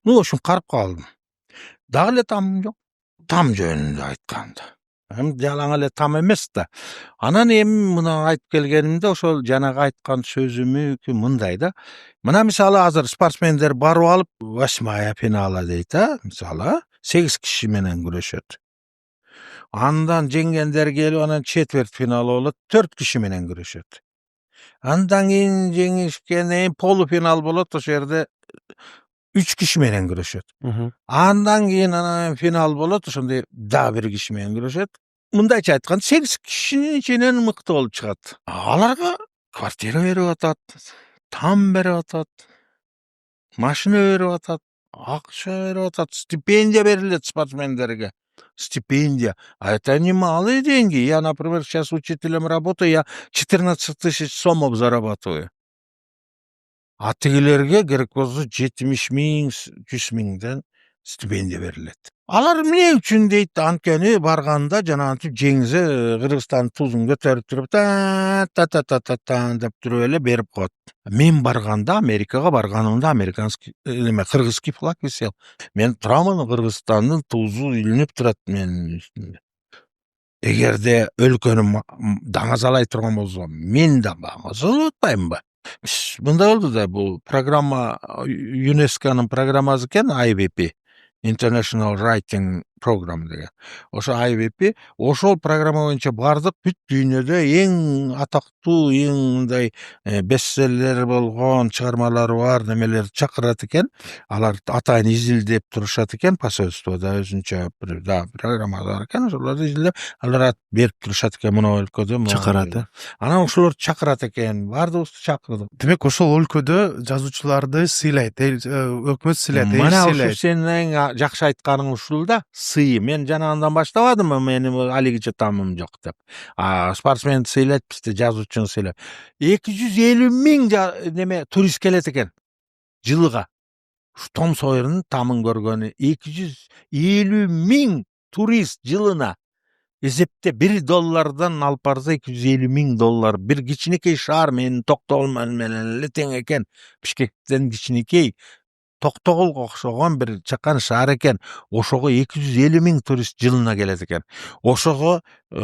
Ну, в общем, карып калдым. Дагы эле тамым жок. Там жөнүндө айтканда. Жалаң эле там эмес да. Анан эми мына айтып келгенимде ошол жанагы айткан сөзүмү мындай да. Мына мисалы азыр спортсмендер барып алып 8 финала дейт, мисалы 8 киши менен күрөшөт. Андан жеңгендер келип анан четверть финал болот, 4 киши менен күрөшөт. Андан кийин жеңишкенден полуфинал болот, ошол жерде 3 киши менен күрөшөт. Андан кийин анан финал болот, ошондо дагы 1 киши менен күрөшөт. Мындайча айтканда 8 кишинин ичинен мыкты болуп чыгат. Аларга квартира берип атат, там берип атат, машина берип атат, акча берип атат, стипендия берилет спортсмендерге. Стипендия. А это немалые деньги. Я, например, сейчас учителем работаю, я 14 тысяч сомов зарабатываю. А тигилерге керек болсо 70 миң, 100 миңден стипендия берилет. Алар эмне үчүн дейт, анткени барганда жанагынтип жеңсе Кыргызстан тузун көтөрүп туруп деп туруп эле берип коет. Мен барганда, Америкага барганымда американский кыргызский флаг висел. Мен турамын, Кыргызстандын тузу илинип турат менин үстүмдө. Эгерде өлкөнүм даңазалай турган болсо, мен да даңазалап атпаймынбы? Мындай болду да, бул программа ЮНЕСКОнун программасы экен, IVP, International Writing Program деген. Ошо IVP, ошол программа боюнча бардык, бүт дүйнөдө эң атактуу, эң мындай бестселлер болгон чыгармалары бар немелер чакырат экен. Алар атайын изилдеп турушат экен, посольстводо өзүнчө бир программа бар экен, ошолорду изилдеп, алар берип турушат экен, мына өлкөдө чакырат. Анан ошолор чакырат экен, бардыгыбызды чакырдык. Демек ошол өлкөдө жазуучуларды сыйлайт, өкмөт сыйлайт, эл Мына сыйлайт. ушу сенин эң жакшы айтканың ушул да, сый. Мен жанагындан баштабадымбы, менин алигиче тамым жок деп. Спортсменди сыйлайт, бизде жазуучуну сыйлайт. 250 миң неме турист келет экен жылыга. Том Сойердун тамын көргөнү 250 миң турист жылына. Эсепте $1 алып барса $250 миң. Бир кичинекей шаар менин Токтогул менен эле тең экен. Бишкектен кичинекей Токтогулга окшогон бир чакан шаар экен. Ошого 250 миң турист жылына келет экен. Ошого $1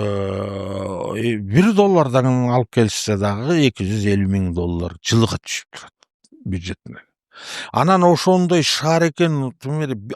алып келишсе дагы $250 миң жылыга түшүп турат бюджетине. Анан ошондой шаар экен,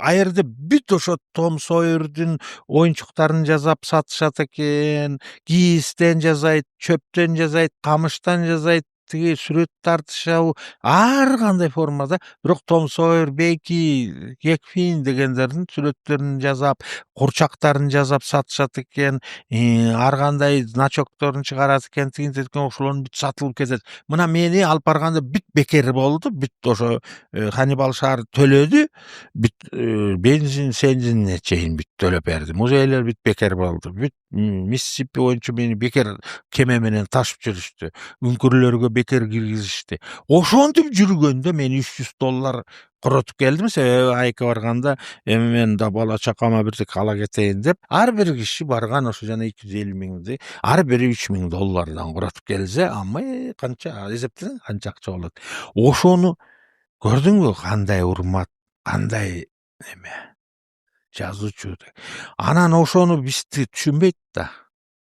аерде бүт ошо Том Сойердин оюнчуктарын жасап сатышат экен, кийистен жасайт, чөптөн жасайт, камыштан жасайт, тиги сүрөт тартышабы, ар кандай формада. Бирок Том Сойер, Бейки, Гекфин дегендердин сүрөттөрүн жасап, курчактарын жасап сатышат экен, ар кандай значокторун чыгарат экен, ошолордун бүт сатылып кетет. Мына мени алып барганда бүт бекер болду, бүт ошо Ханнибал шаар төлөдү, бүт бензинине чейин бүт төлөп берди. Музейлер бүт бекер болду. Бүт Mississippi boyunça meni beker keme menen taşıp жүрүштү. Үңкүрлөргө бекер киргизишти. Ошентип жүргөндө мен $300 коротуп келдим. Себеби айка барганда эми мен да бала чакама бирдик ала кетейин деп, ар бир киши барган ошо жана $250,000 ар бири $3,000 коротуп келсе, амма канча эсептесең канча акча болот. Ошону көрдүңбү кандай урмат, кандай эме жазуучу. Анан ошону бизди түшүнбөйт да.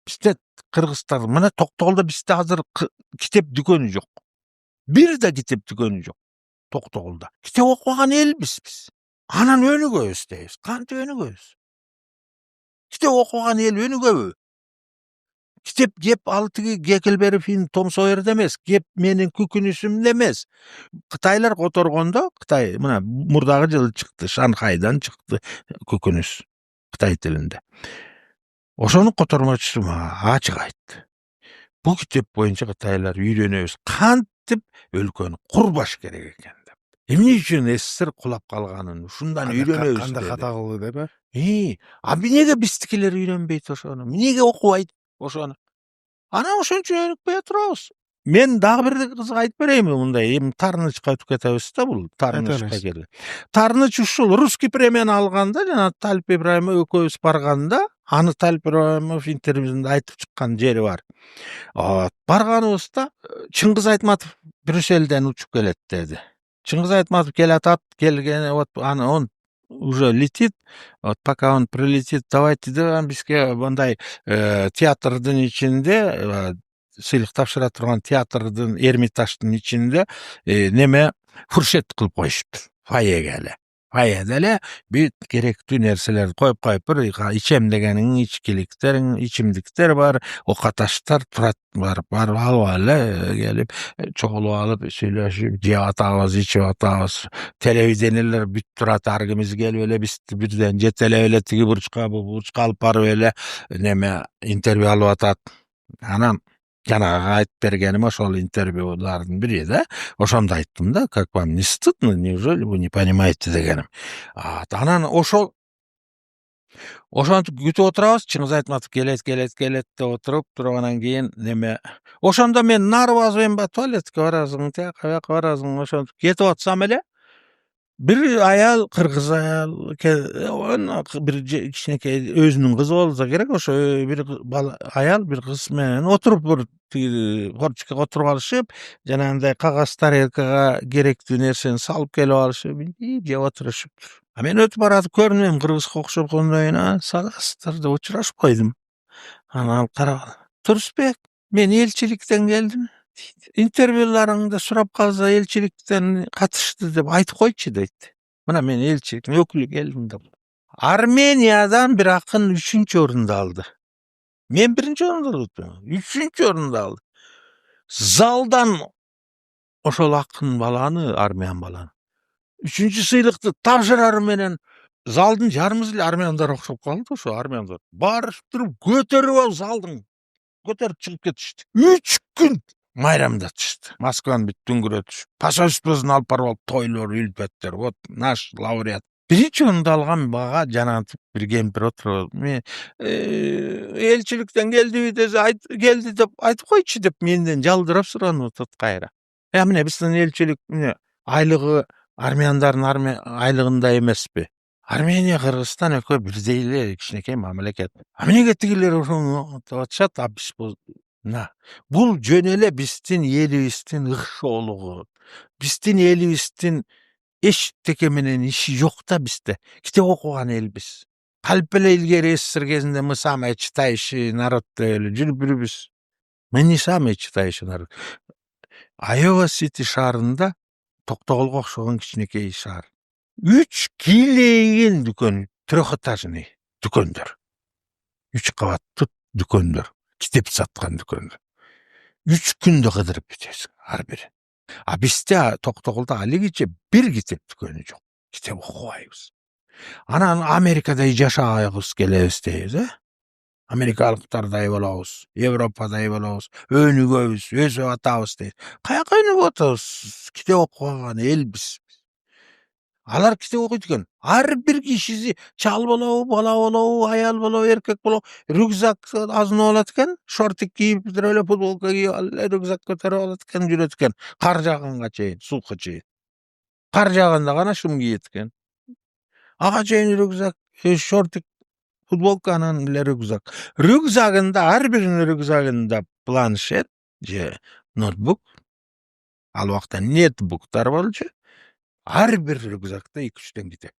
Бизде кыргыздар мына Токтогулда бизде азыр китеп дүкөнү жок. Бир да китеп дүкөнү жок Токтогулда. Китеп окуган элбиз биз. Анан өнүгөбүз дейбиз. Кантип өнүгөбүз? Китеп окуган эл өнүгөбү? Китеп кеп ал тиги Геккельберифин Том Сойерде эмес, кеп менин күкүнүсүмдө эмес. Кытайлар которгондо, Кытай мына мурдагы жылы чыкты, Шанхайдан чыкты күкүнүс Кытай тилинде. Ошону котормочусу ачык айтты. Бул китеп боюнча Кытайлар үйрөнөбүз. Кантип өлкөнү курбаш керек экен деп. Эмне үчүн СССР кулап калганын ушундан үйрөнөбүз. Кандай хата кылды деп э? Эмнеге биздикилер үйрөнбөйт ошону? Эмнеге окубайт ошону? Анан ошончо өнүкпөй турабыз. Мен дагы бир кызык айтып берейинби мындай? Эми Тарнычка өтүп кетебиз да бул Тарнычка келди. Тарныч ушул русский премияны алганда, жана Талип Ибраимов экөөбүз барганда, аны Талип Ибраимов интервьюсунда айтып чыккан жери бар. Барганыбызда Чыңгыз Айтматов Брюссельден учуп келет деди. Чыңгыз Айтматов келатат, келген вот он уже летит, вот пока он прилетит, давайте да бизге мындай театрдын ичинде сыйлык тапшыра турган театрдын Эрмитаждын ичинде неме фуршет кылып коюшту. Фойеге эле. Фойеде эле бүт керектүү нерселерди коюп бир ичемдегениң, ичкиликтериң, ичимдиктер бар, окаташтар турат бар алып эле келип чогулуп алып сүйлөшүп, жеп атабыз, ичип атабыз. Телевидениелер бүт турат, ар кимиз келип эле бизди бирден жетелеп эле тиги бурчка бу бурчка алып барып эле неме интервью алып атат. Анан жанагы айтып бергеним ошол интервьюлардын бири да. Ошондо айттым да, как вам не стыдно, неужели вы не понимаете дегеним. Анан ошентип күтүп отурабыз, Чыңгыз Айтматов келет деп отуруп тургандан кийин неме. Ошондо мен нары базбайм, туалетке барасың, тияка барасың, ошентип кетип атсам эле бир аял, кыргыз аял, бир кичинекей өзүнүн кызы болсо керек, ошо бир аял, бир кыз менен отуруп бир поручкага отуруп алышып, жанагындай кагаз тарелкага керектүү нерсени салып келип алышып, жеп отурушуптур. Мен өтүп баратып көрдүм, кыргызга окшоп кондойн, саламатсыздар деп учурашып койдум. Анан караган, Турсбек, мен элчиликтен келдим. Интервьюларыңды сурап калса элчиликтен катышты деп айтып койчу дейт. Мына мен элчиликтин өкүлү келдим деп. Армениядан бир акын 3-орунду алды. Мен 1-орунду алдым. 3-орунду алды. Залдан ошол акын баланы, армян баланы 3-сыйлыкты тапшырары менен залдын жарымы эле армяндар окшоп калды. Ошо армяндар барып туруп көтөрүп алып залдын көтөрүп чыгып кетишти. 3 күн майрамдатышты. Москваны бүт дүңгүрөтүшүп, посольствосун алып барып алып тойлор, үлпөттөр. Вот наш лауреат. 1-орунду алган бага жанагынтип бир кемпир отуруп, мен элчиликтен келди деп айтып койчу деп менден жалдырап суранып атат кайра. Эмне биздин элчилик айлыгы армяндардын айлыгындай эмеспи? Армения, Кыргызстан экөө бирдей эле кичинекей мамлекет. Эмнеге тигилер ошону деп атышат? Биз бул жөн эле биздин элибиздин ыкшоолугу. Биздин элибиздин эчтеке менен иши жок да бизде. Китеп окуган элбиз. Калп эле илгери СССР кезинде мы самые читающий народ эле жүрүп жүрүбүз. Мы не самые читающий народ. Айова Сити шаарында Токтогулга окшогон кичинекей шаар. 3 килейген дүкөн, трехэтажный дүкөндөр. 3 кабаттуу дүкөндөр. Китеп саткан дүкөндөр. 3 күндө кыдырып бүтөсүң ар бири. Бизде Токтогулда алигиче бир китеп дүкөнү жок. Китеп окубайбыз. Анан Америкада жашагыбыз келебиз дейбиз, Америкалыктардай болобуз, Европадай болобуз, өнүгөбүз, өсүп атабыз дейбиз. Каяка өнүгүп атабыз? Китеп окуган элбиз. Alar kitap okuyotgan. Har bir kişisi çal bolabı, bala bolabı, ayal bolabı, erkek bolabı rükzak azını olatken, şortik giyip öyle futbolka giyip rükzak kotarıp olatken jüretken. Kar jağınga çeyin, suqa çeyin. Kar jağında gana şum giyetken. Aga çeyin rükzak, şortik futbolkanın ile rükzak. Rükzagında her birinin rükzagında planşet, je notebook, al wagtda netbooktar bolju. Her bir rükzakta 2-3 gitek.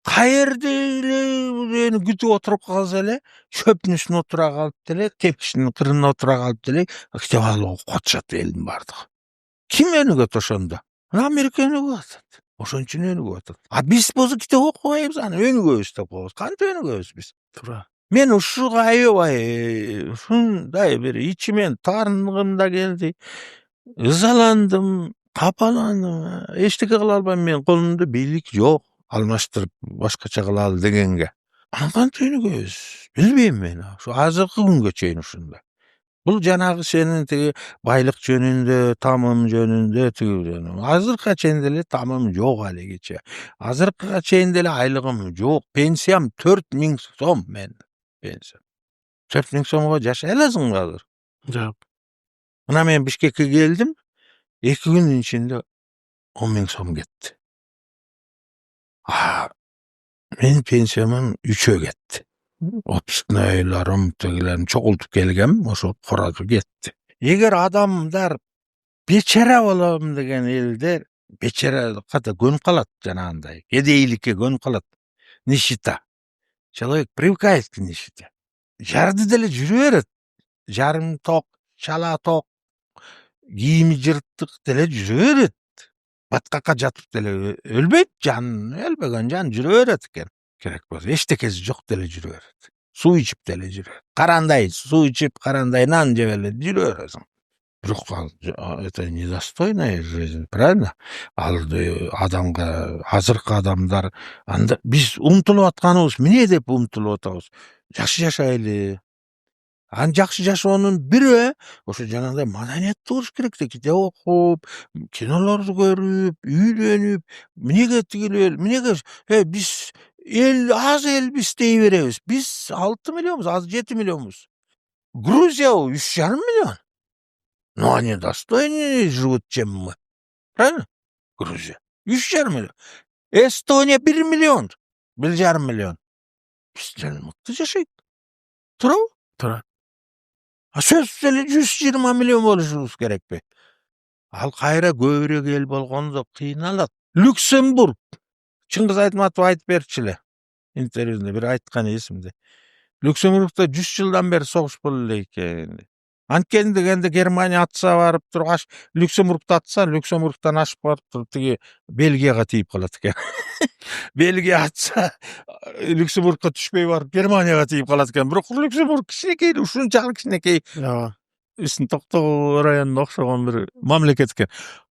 Qayerda ele gütüp oturup kalsa ele, çöpün üstüne otura kalıp dele, tepkişinin kırına otura kalıp dele, kitap alıp okutuşat elin bardık. Kim önüge toşonda? Amerika önüge atat. Oşon için önüge atat. Biz bozu kitap okubayız, önüge östep koyuz. Kanta önüge öz biz. Тура. Men uşu gayıbay, şunday bir içimen tarnığımda geldi. Izalandım, kapalandım. Eştiki kıla albayım men, kolumda birlik yok. Almaştırıp başkaça kıla al degenge. Kanta önüge öz. Bilbeyim men. Şu azırkı gün geçeyin uşunda. Bul janagı senin tigi baylık jönünde, tamam jönünde tigi. Azırka çendeli tamam yok hale geçe. Azırka çendeli aylığım yok. Pensiyam 4000 so'm men. Pensiyam. 4000 so'mga yaşa elasın hazır. Жок. Mına men Bişkek'e geldim. 2 günün içinde 10.000 so'm getdi. Men pensiyamım 3'e getdi. Otuşnaýlarym, tegilerim çoğultup gelgem, oşo koradı getdi. Eger adamlar beçere bolam degen elde, beçere kata gön kalat janagynday. Kedeylikке gön kalat. Nişita. Человек привыкает к нищете. Жарды деле жүрө берет. Жарым ток, чала ток, кийими жыртык деле жүрө берет. Баткакка жатып деле өлбөйт, жан, өлбөгөн жан жүрө берет экен. Керек болсо эчтекеси жок деле жүрө берет. Суу ичип деле жүрө. Карандай суу ичип, карандай нан жеп эле жүрө бересиң. Бирок это недостойная жизнь, правильно? Ал адамга, азыркы адамдар, анда биз умтулуп атканыбыз эмне деп умтулуп атабыз? Жакшы жашайлы. Жакшы жашоонун бири ошо жанагындай маданиятты болуш керек да, китеп окуп, кинолорду көрүп, үйлөнүп, эмнеге тигилип, эмнеге биз аз элбиз дей беребиз. Биз 6 миллионбуз, аз 7 миллионбуз. Грузия 3,5 миллион. Но они достойнее живут, чем мы. Правильно? Грузия. 3,5 миллион. Эстония 1 миллион. 1,5 миллион. Бизден мыкты жашайт. Туурабы? Тура. Сөзсүз эле 120 миллион болушубуз керекпи? Ал кайра көбүрөөк эл болгондо кыйналат. Люксембург. Чыңгыз Айтматов айтып берчү эле. Интервьюсунда бир айткан эсимде. Люксембургда 100 жылдан бери согуш болуп эле экен. Анткени дегенде Германия атса барып тургаш, Люксембургду атса, Люксембургтан ашып барып тиги Бельгияга тиип калат экен. Бельгия атса, Люксембургга түшпөй барып Германияга тиип калат экен. Бирок Люксембург кичинекей, ушунчалык кичинекей. Ооба. Биздин Токтогул районуна окшогон бир мамлекет экен.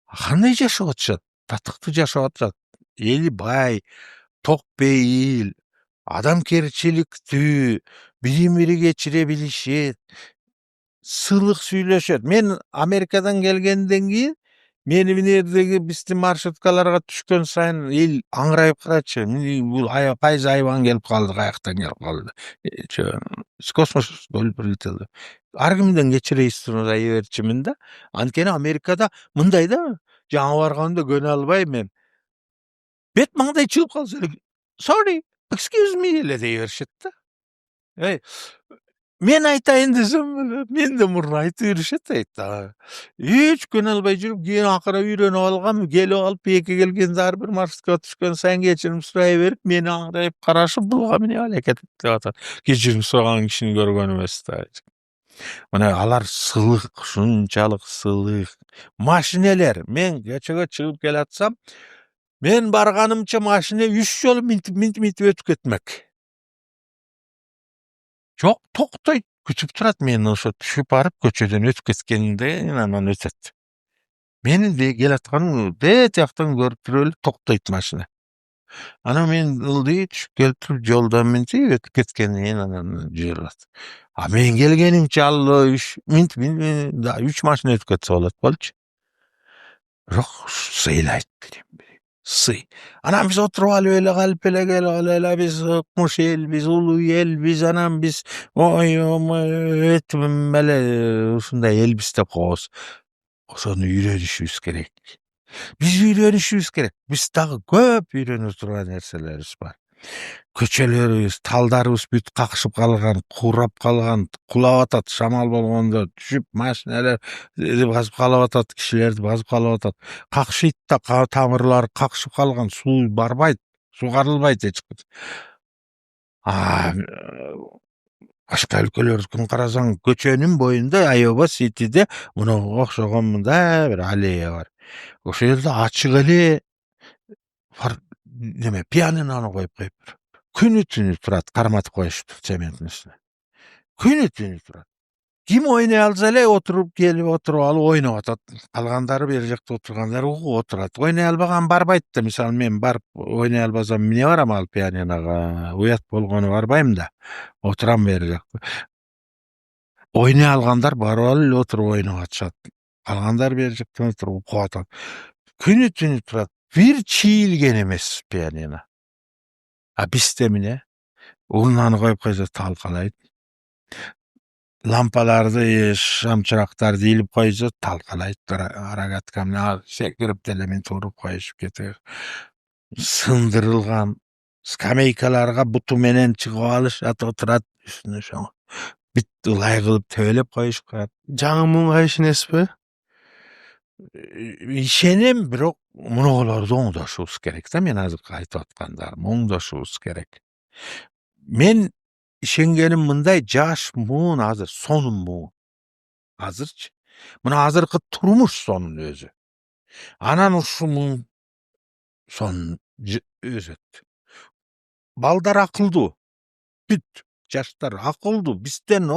Кандай жашап атышат? Татыктуу жашап атышат. Эли бай, ток бейил, адамкерчиликтүү, бири-бири кечире билишет. Сыйлык сүйлөшөт. Мен Америкадан келгенден кийин мени минердеги биздин маршруткаларга түшкөн сайын эл аңырайып карачы. Бул кайсы айбан келип калды, каяктан келип калды. С космос болуп прилетел. Ар кимден кечирейсиз ай берчимин да. Анткени Америкада мындай да, жаңы барганда көнө албай мен. Бет маңдай чыгып калса эле, sorry, excuse me эле дей беришет да. Men aytayın desem, men de murun aytып беришет ayta. Hiç kön albay жүрүp, кийин акыры үйрөнүп алгам, келип алып, эки келгенде ар бир маршрутка түшкөн сайын кечирим сурай берип, мени аңырайып карашып, булга эмне алакет деп атат. Кечирим сураган кишини көргөн эмес да. Мына алар сылык, ушунчалык сылык. Машинелер, мен кечеге чыгып келатсам, мен барганымча машина 3 жолу минтип өтүп кетмек. Жок, токтойт, күтүп турат мени ошо түшүп барып көчөдөн өтүп кеткенинде анан өтөт. Мени келатканым тияктан көрүп туруп эле токтойт машина. Анан мен ылдый түшүп келип туруп жолдон минтип өтүп кеткенин анан жыйырат. А мен келгенимче ал 3 машина өтүп кетсе болот болчу. Бирок сыйлайт. Сый. Анан биз отуруп алып эле калып эле келип эле биз ыкмыш эл, биз улуу эл, биз анан биз этим эле ушундай элбиз деп коебуз. Ошону үйрөнүшүбүз керек. Биз үйрөнүшүбүз керек. Биз дагы көп үйрөнө турган нерселерибиз бар. Көчөлөрүбүз, талдарыбыз бүт какшып калган, курап калган, кулап атат, шамал болгондо түшүп, машиналар басып калып атат, кишилерди басып калып атат. Какшыйт да, тамырлары какшып калган, суу барбайт, сугарылбайт эч качан. Башка өлкөлөрдүкүн карасаң, көчөнүн боюнда Айоба Ситиде мынага окшогон мындай бир аллея бар. Ошол жерде ачык эле неме пианинону коюп күнү түнү турат, карматып коюшуптур цементтин үстүнө. Күнү түнү турат. Ким ойной алса эле келип отуруп алып ойноп атат. Калгандары бери жакта отургандар угуп отурат. Ойной албаган барбайт да. Мисалы мен барып ойной албасам эмне барам ал пианинога? Уят болгону барбайм да. Отурам бери жакта. Ойной алгандар барып алып эле отуруп ойноп атышат. Калгандар бери жактан отуруп угуп атат. Күнү түнү турат. Бир чийилген эмес пианино. Бизде эмне? Урнаны коюп койсо талкалайт. Лампаларды, шамчырактарды илип койсо талкалайт. Рогаткамды секирип деле мен туруп коюшуп кетет. Сындырылган скамейкаларга буту менен чыгып алышат, отурат үстүнө ошо. Бүт ылай кылып төбөлөп коюшкан. Жаңы муңга ишенесизби? Ишенем, бирок мунугуларды оңдошубуз керек да. Мен азыр айтып аткандарым оңдошубуз керек. Мен ишенгеним мындай, жаш муун азыр сонун муун. Азырчы. Мына азыркы турмуш сонун өзү. Анан ушу муун сонун өсөт. Балдар акылдуу. Бүт жаштар акылдуу. Бизден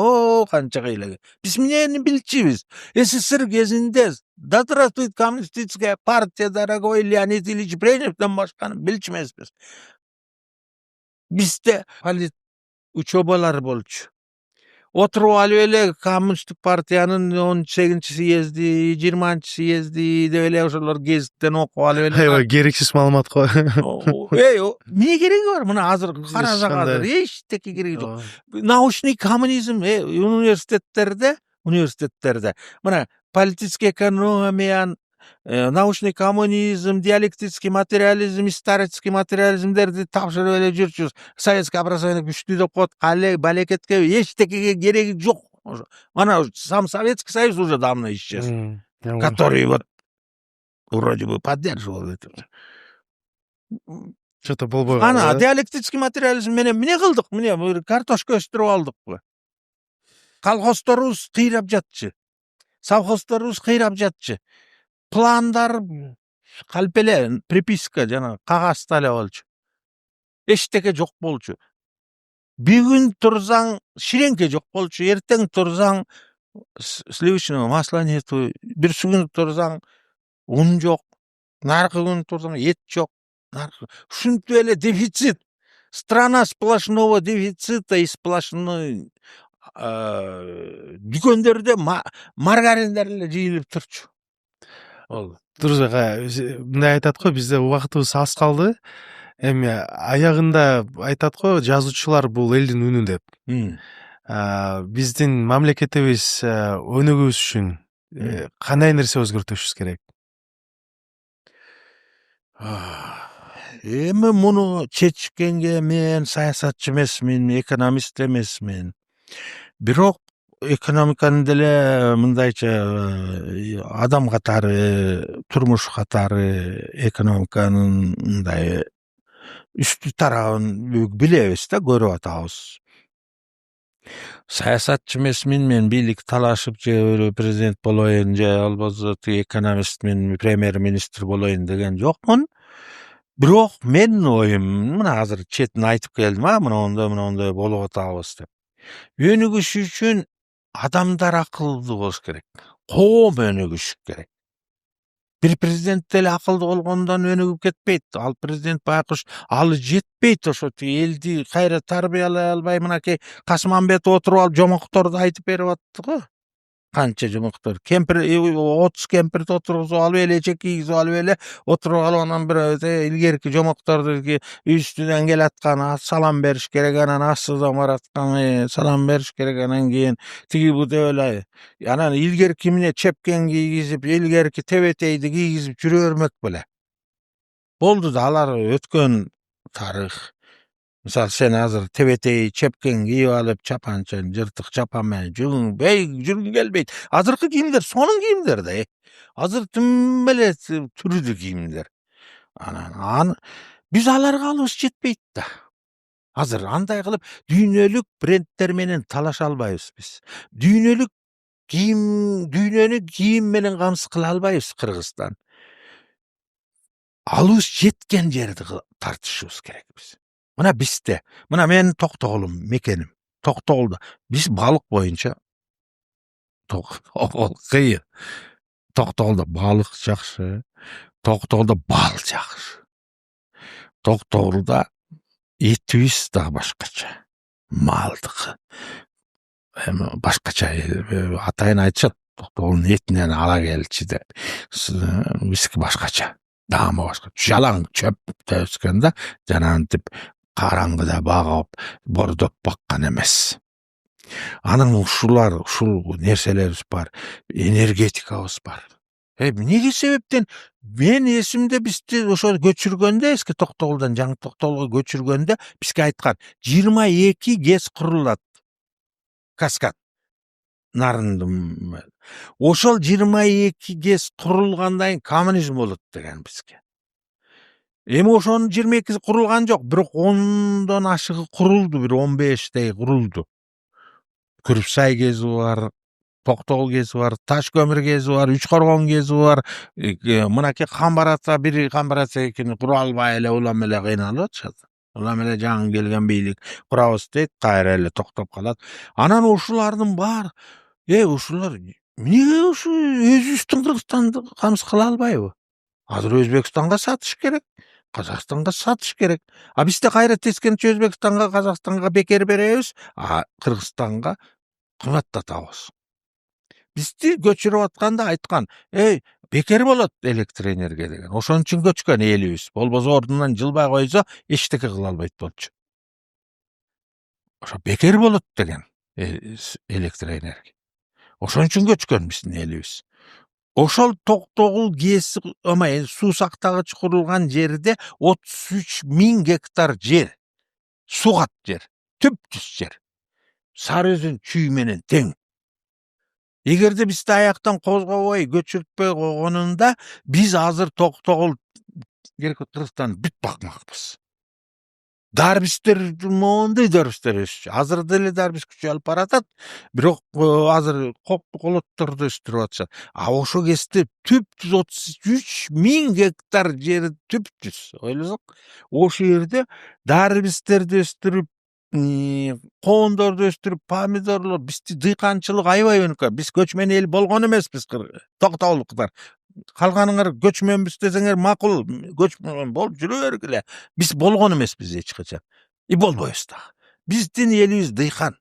канча кыйла. Биз эмнени билчүбүз? СССР кезинде да здравствует коммунистическая партия, дорогой Леонид Ильич Брежневден башканы билчү эмеспиз. Бизде полит учебалар болчу. Отуруп алып эле коммунисттик партиянын 18-съезди, 20-съезди деп эле ошолор гезиттен окуп алып эле. Аябай керексиз маалымат го. Эмне кереги бар? Мына азыр карасак азыр эчтеке кереги жок. Научный коммунизм университеттерде мына политический экономия, научный коммунизм, диалектический материализм, исторический материализмдерди тапшырып эле жүрчүбүз. Советский образование күчтүү деп коет. Балекетке эчтекеге кереги жок. Мана сам Советский Союз уже давно исчез. Который вот вроде бы поддерживал это. Что-то болбой Ана диалектический материализм менен эмне кылдык? Міне картошка өстүрүп алдык. Колхозторубуз кыйрап жатчы. Совхозторубуз кыйрап жатчы. Пландар калп эле приписка жана кагазда эле болчу. Эчтеке жок болчу. Бүгүн турсаң ширеңке жок болчу. Эртең турсаң сливочного масла нету. Бирси күнү турсаң ун жок. Наркы күнү турсаң эт жок. Ушинтип эле дефицит. Страна сплошного дефицита и сплошной дүкөндөрдө маргариндер эле жыйылып турчу. Дурус мындай айтат го, бизде убактыбыз аз калды. Эми аягында айтат го, жазуучулар бул элдин үнү деп. Биздин мамлекетибиз өнүгүш үчүн кандай нерсе өзгөртүшүбүз керек? Эми муну чечкенге мен саясатчы эмесмин, экономист эмесмин. Бирок экономиканы деле мындайча адам катары, турмуш катары экономиканын мындай үстү тарабын билебиз да, көрүп атабыз. Саясатчы эмесмин, мен бийлик талашып же президент болоюн же албосо экономистмин, премьер-министр болоюн деген жокмун. Бирок менин оюм, мына азыр четин айтып келдим, мына болуп атабыз деп. Өнүгүш үчүн адамдар акылдуу болуш керек. Коом өнүгүш керек. Бир президент деле акылдуу болгондон өнүгүп кетпейт. Ал президент байкуш алы жетпейт, ошо элди кайра тарбиялай албай, мынакей Касмамбетов отуруп алып жомокторду айтып берип атты го. Kança jumuktur. Kempir 30 kempirdi oturguzup alıp ele, eçek kiygizip alıp ele oturup alıp bir ilgerki jomoktordu üstüden gelatkan salam beriş gerek, anan assızdan baratkan salam beriş gerek, anan keyin tigi bu öyle. Anan ilgerki mine çepken kiygizip, ilgerki tebeteydi kiygizip jürebermek bile. Boldu da alar ötkön tarih. Misal sen hazır tebeteyi çepken giyip alıp çapançan, jırtık çapanmen жүрgün gelbeyt. Hazırkı giyimler, sonun giyimler de. Hazır tüm bele türüdü giyimler. Biz alarga alış jetpeyt da. Hazır anday kılıp dünyölük brendler menen talaşa albayız biz. Dünyölük dünyönü giyim menen gamsı kıla albayız Kırgızstan. Alış jetken жерди tartışıyoruz gerek biz. Mına bizde, mına men Toktogulum mekenim. Toktogulda biz balık boyunca kıyı. Toktogulda balık jakşı, Toktogulda bal jakşı. Toktogulda etibis da başkaça. Maldık. Başkaça atayın aytışat. Toktogulun etinden ala gelçi de. Biski başkaça. Dağımı başka. Jalan çöp töskende janantip karangıda bagıp bordop bakkan emes. Anın uşul nerselerimiz bar, energetikabız bar. Negi sebepten men esimde bizdi oşo göçürgönde eski Toktoguldan жаңы Toktogulga göçürgönde bizge aytkan 22 gez kurulat. Kaskad. Narындым. Oşol 22 gez kurulgandan kommunizm bolot degen bizge. Эми ошонун 22 kurulgan жок, бирок 10дон ашыгы kuruldu, bir 15 kuruldu. Күрүпсай gezi var, Toktogul gezi var, Taşkömür gezi var, Üçkorgon gezi var. Mınaki Kambarata, biri Kambarata ekini kura albay ele ulam ele kıynalı atışadı. Ulam ele жаңы gelgen beylik kurabız deyt, kayra ele toktop kalat. Anan uşulardın bar. Uşular, niye uşu özüstün Kırgızstan'da kamız kıla albay bu? Hazır Özbekistan'a satış gerek. Kazakistan'a satış gerek. Biz de kayra teskeniçi Özbekistan'a, Kazakistan'a beker beremiz. Kırgızstan'a kımmatlatabız. Bizdi göçürüp atkanda aytkan, beker bolot elektr energiya degen. Oşon үчүн göçkөн elibиz. Bolbozo ordundan жылбай койсо эчтеке кыла албайт болчу. Oşo beker bolot degen elektr energiya. Oşon үчүн göçkön биздин elibиz. Oşol Toktogul gesi ama Suusактагы kurulgan жерде 33.000 gektar jer. Sugat jer. Tüptüs jer. Sarıözün çüyü menen teң. Эгерде бизди аяктан козгобой көчүртпөй койгонунда биз азыр Токтогул Кыргызстан бүт бакмакпыз. Дарбистер моундай дарбистер өсчү. Азыр деле дарбис күчөлүп баратат, бирок азыр колотторду өстүрүп атышат. Ошо кезде түптүз 33.000 гектар жери түптүз. Ойлосоң, ошол жерде дарбистерди өстүрүп, коондорду өстүрүп, помидорлор, бизди дыйканчылык аябай өнүккөн. Биз көчмөн эл болгон эмеспиз, Токтогулдуктар. Калганыңар көчмөнбүз десеңер макул, көчмөн болуп жүрө бергиле. Биз болгон эмеспиз эч качан. Болбойбуз да. Биздин элибиз дыйкан.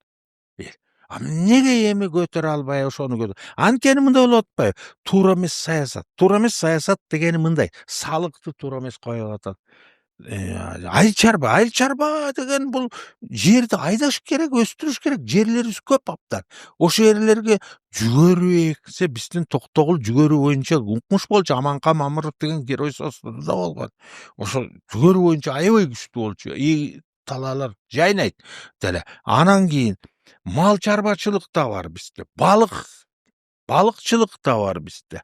Неге эми көтөрө албай ошону көтөр? Анткени мындай болуп атпайбы? Туура эмес саясат. Туура эмес саясат дегени мындай. Салыкты туура эмес коюп атат. Айыл чарба деген бул жерди айдаш керек, өстүрүш керек. Жерлерибиз көп аптар. Ошо жерлерге жүгөрү эксе, биздин Токтогул жүгөрү боюнча укмуш болчу. Аманка Мамыров деген герой состуду да болгон. Ошо жүгөрү боюнча аябай күчтүү болчу. Талаалар жайнайт деле. Анан кийин мал чарбачылык да бар бизде. Балыкчылык да бар бизде.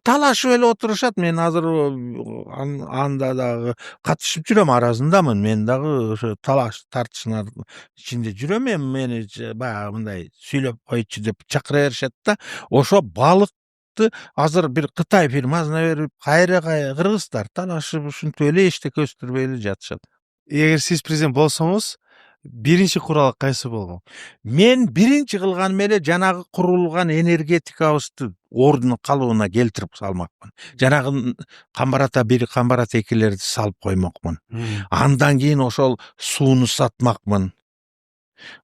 Талашып эле отурушат. Мен азыр анда дагы катышып жүрөм, арасындамын. Мен дагы ошо талаш тартышуулардын ичинде жүрөм. Мени баягы мындай сүйлөп койчу деп чакыра беришет да. Ошо балыкты азыр бир Кытай фирмасына берип, кайра кыргыздар талашып ушинтип эле эчтеке өстүрбөй эле жатышат. Эгер сиз президент болсоңуз, биринчи курал кайсы болгон? Мен биринчи кылганым эле жанагы курулган энергетикабызды ордуна калыбына келтирип салмакмын. Жанагы Камбарата 1, Камбарата 2лерди салып коймокмун. Андан кийин ошол сууну сатмакмын.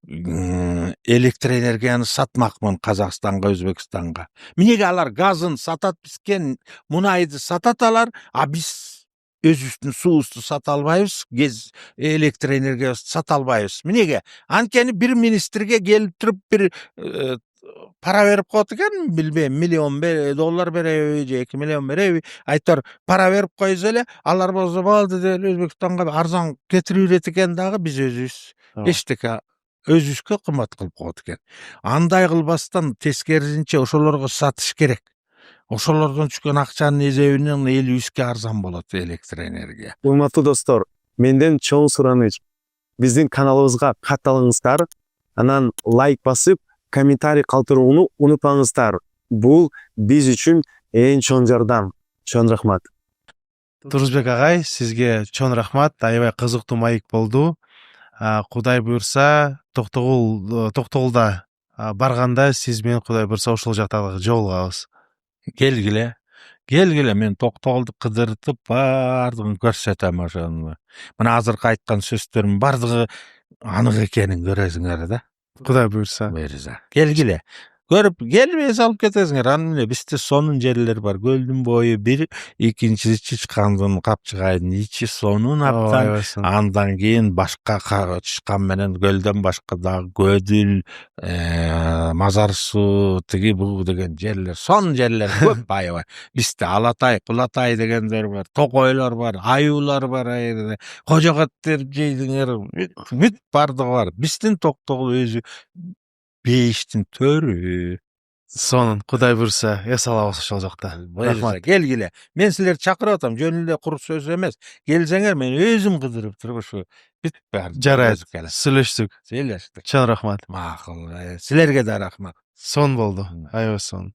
электр энергияны сатмакмын Казакстанга, Өзбекстанга. Эмнеге алар газын сатат бизген, мунайды сатат а биз өзүбүздүн суубузду сата албайбыз, электр энергиябызды сата албайбыз. Эмнеге? Анткени бир министрге келип туруп бир пара берип коет экен, билбейм, $1 миллион доллар береби же 2 миллион береби, айтор пара берип коебуз эле, алар болсо болду деп Өзбекстанга арзан кетирип берет экен дагы, биз өзүбүз эчтеке өзүбүзгө кымбат кылып коет экен. Андай кылбастан тескерисинче ошолорго сатыш керек. Ошолордон түшкөн акчанын эсебинен элибизге арзан болот электр энергия. Урматтуу достор, менден чоң сураныч. Биздин каналыбызга катталыңыздар, анан лайк басып, комментарий калтырууну унутпаңыздар. Бул биз үчүн эң чоң жардам. Чоң рахмат. Турузбек агай, сизге чоң рахмат. Аябай кызыктуу маек болду. Кудай буйрса, Токтогулда барганда сиз менен Кудай буйрса ошол жакта жолугабыз. Келгиле, мен Токтогулду кыдыртып бардыгын көрсөтөм ошону. Мына азыркы айткан сөздөрүм бардыгы анык экенин көрөсүңөр да. Кудай буйрса. Келгиле. Көрүп, келбей салып кетесиңер. Анан эле бизде сонун жерлер бар. Көлдүн бою бир, экинчиси Чычкандын Капчыгайдын ичи сонун аптан. Андан кийин башка Чычкан менен көлдөн башка дагы Көдүл, Мазар суу, тиги бул деген жерлер, сонун жерлер көп аябай. Бизде Алатай, Кулатай дегендер бар, Токойлор бар, Аюулар бар, Кожокоттер жейдиңер, бүт бардыгы бар. Биздин Токтогул өзү бейиштин төрү. Сонун, Кудай буйрса, эс алабыз ошол жакта. Рахмат. Келгиле. Мен силерди чакырып атам, жөн эле кур сөз эмес. Келсеңер, мен өзүм кыдырып туруп ушу бүт баары. Жарайт. Сүйлөштүк. Сүйлөштүк. Чоң рахмат. Макул. Силерге да рахмат. Сон болду. Аябай сон.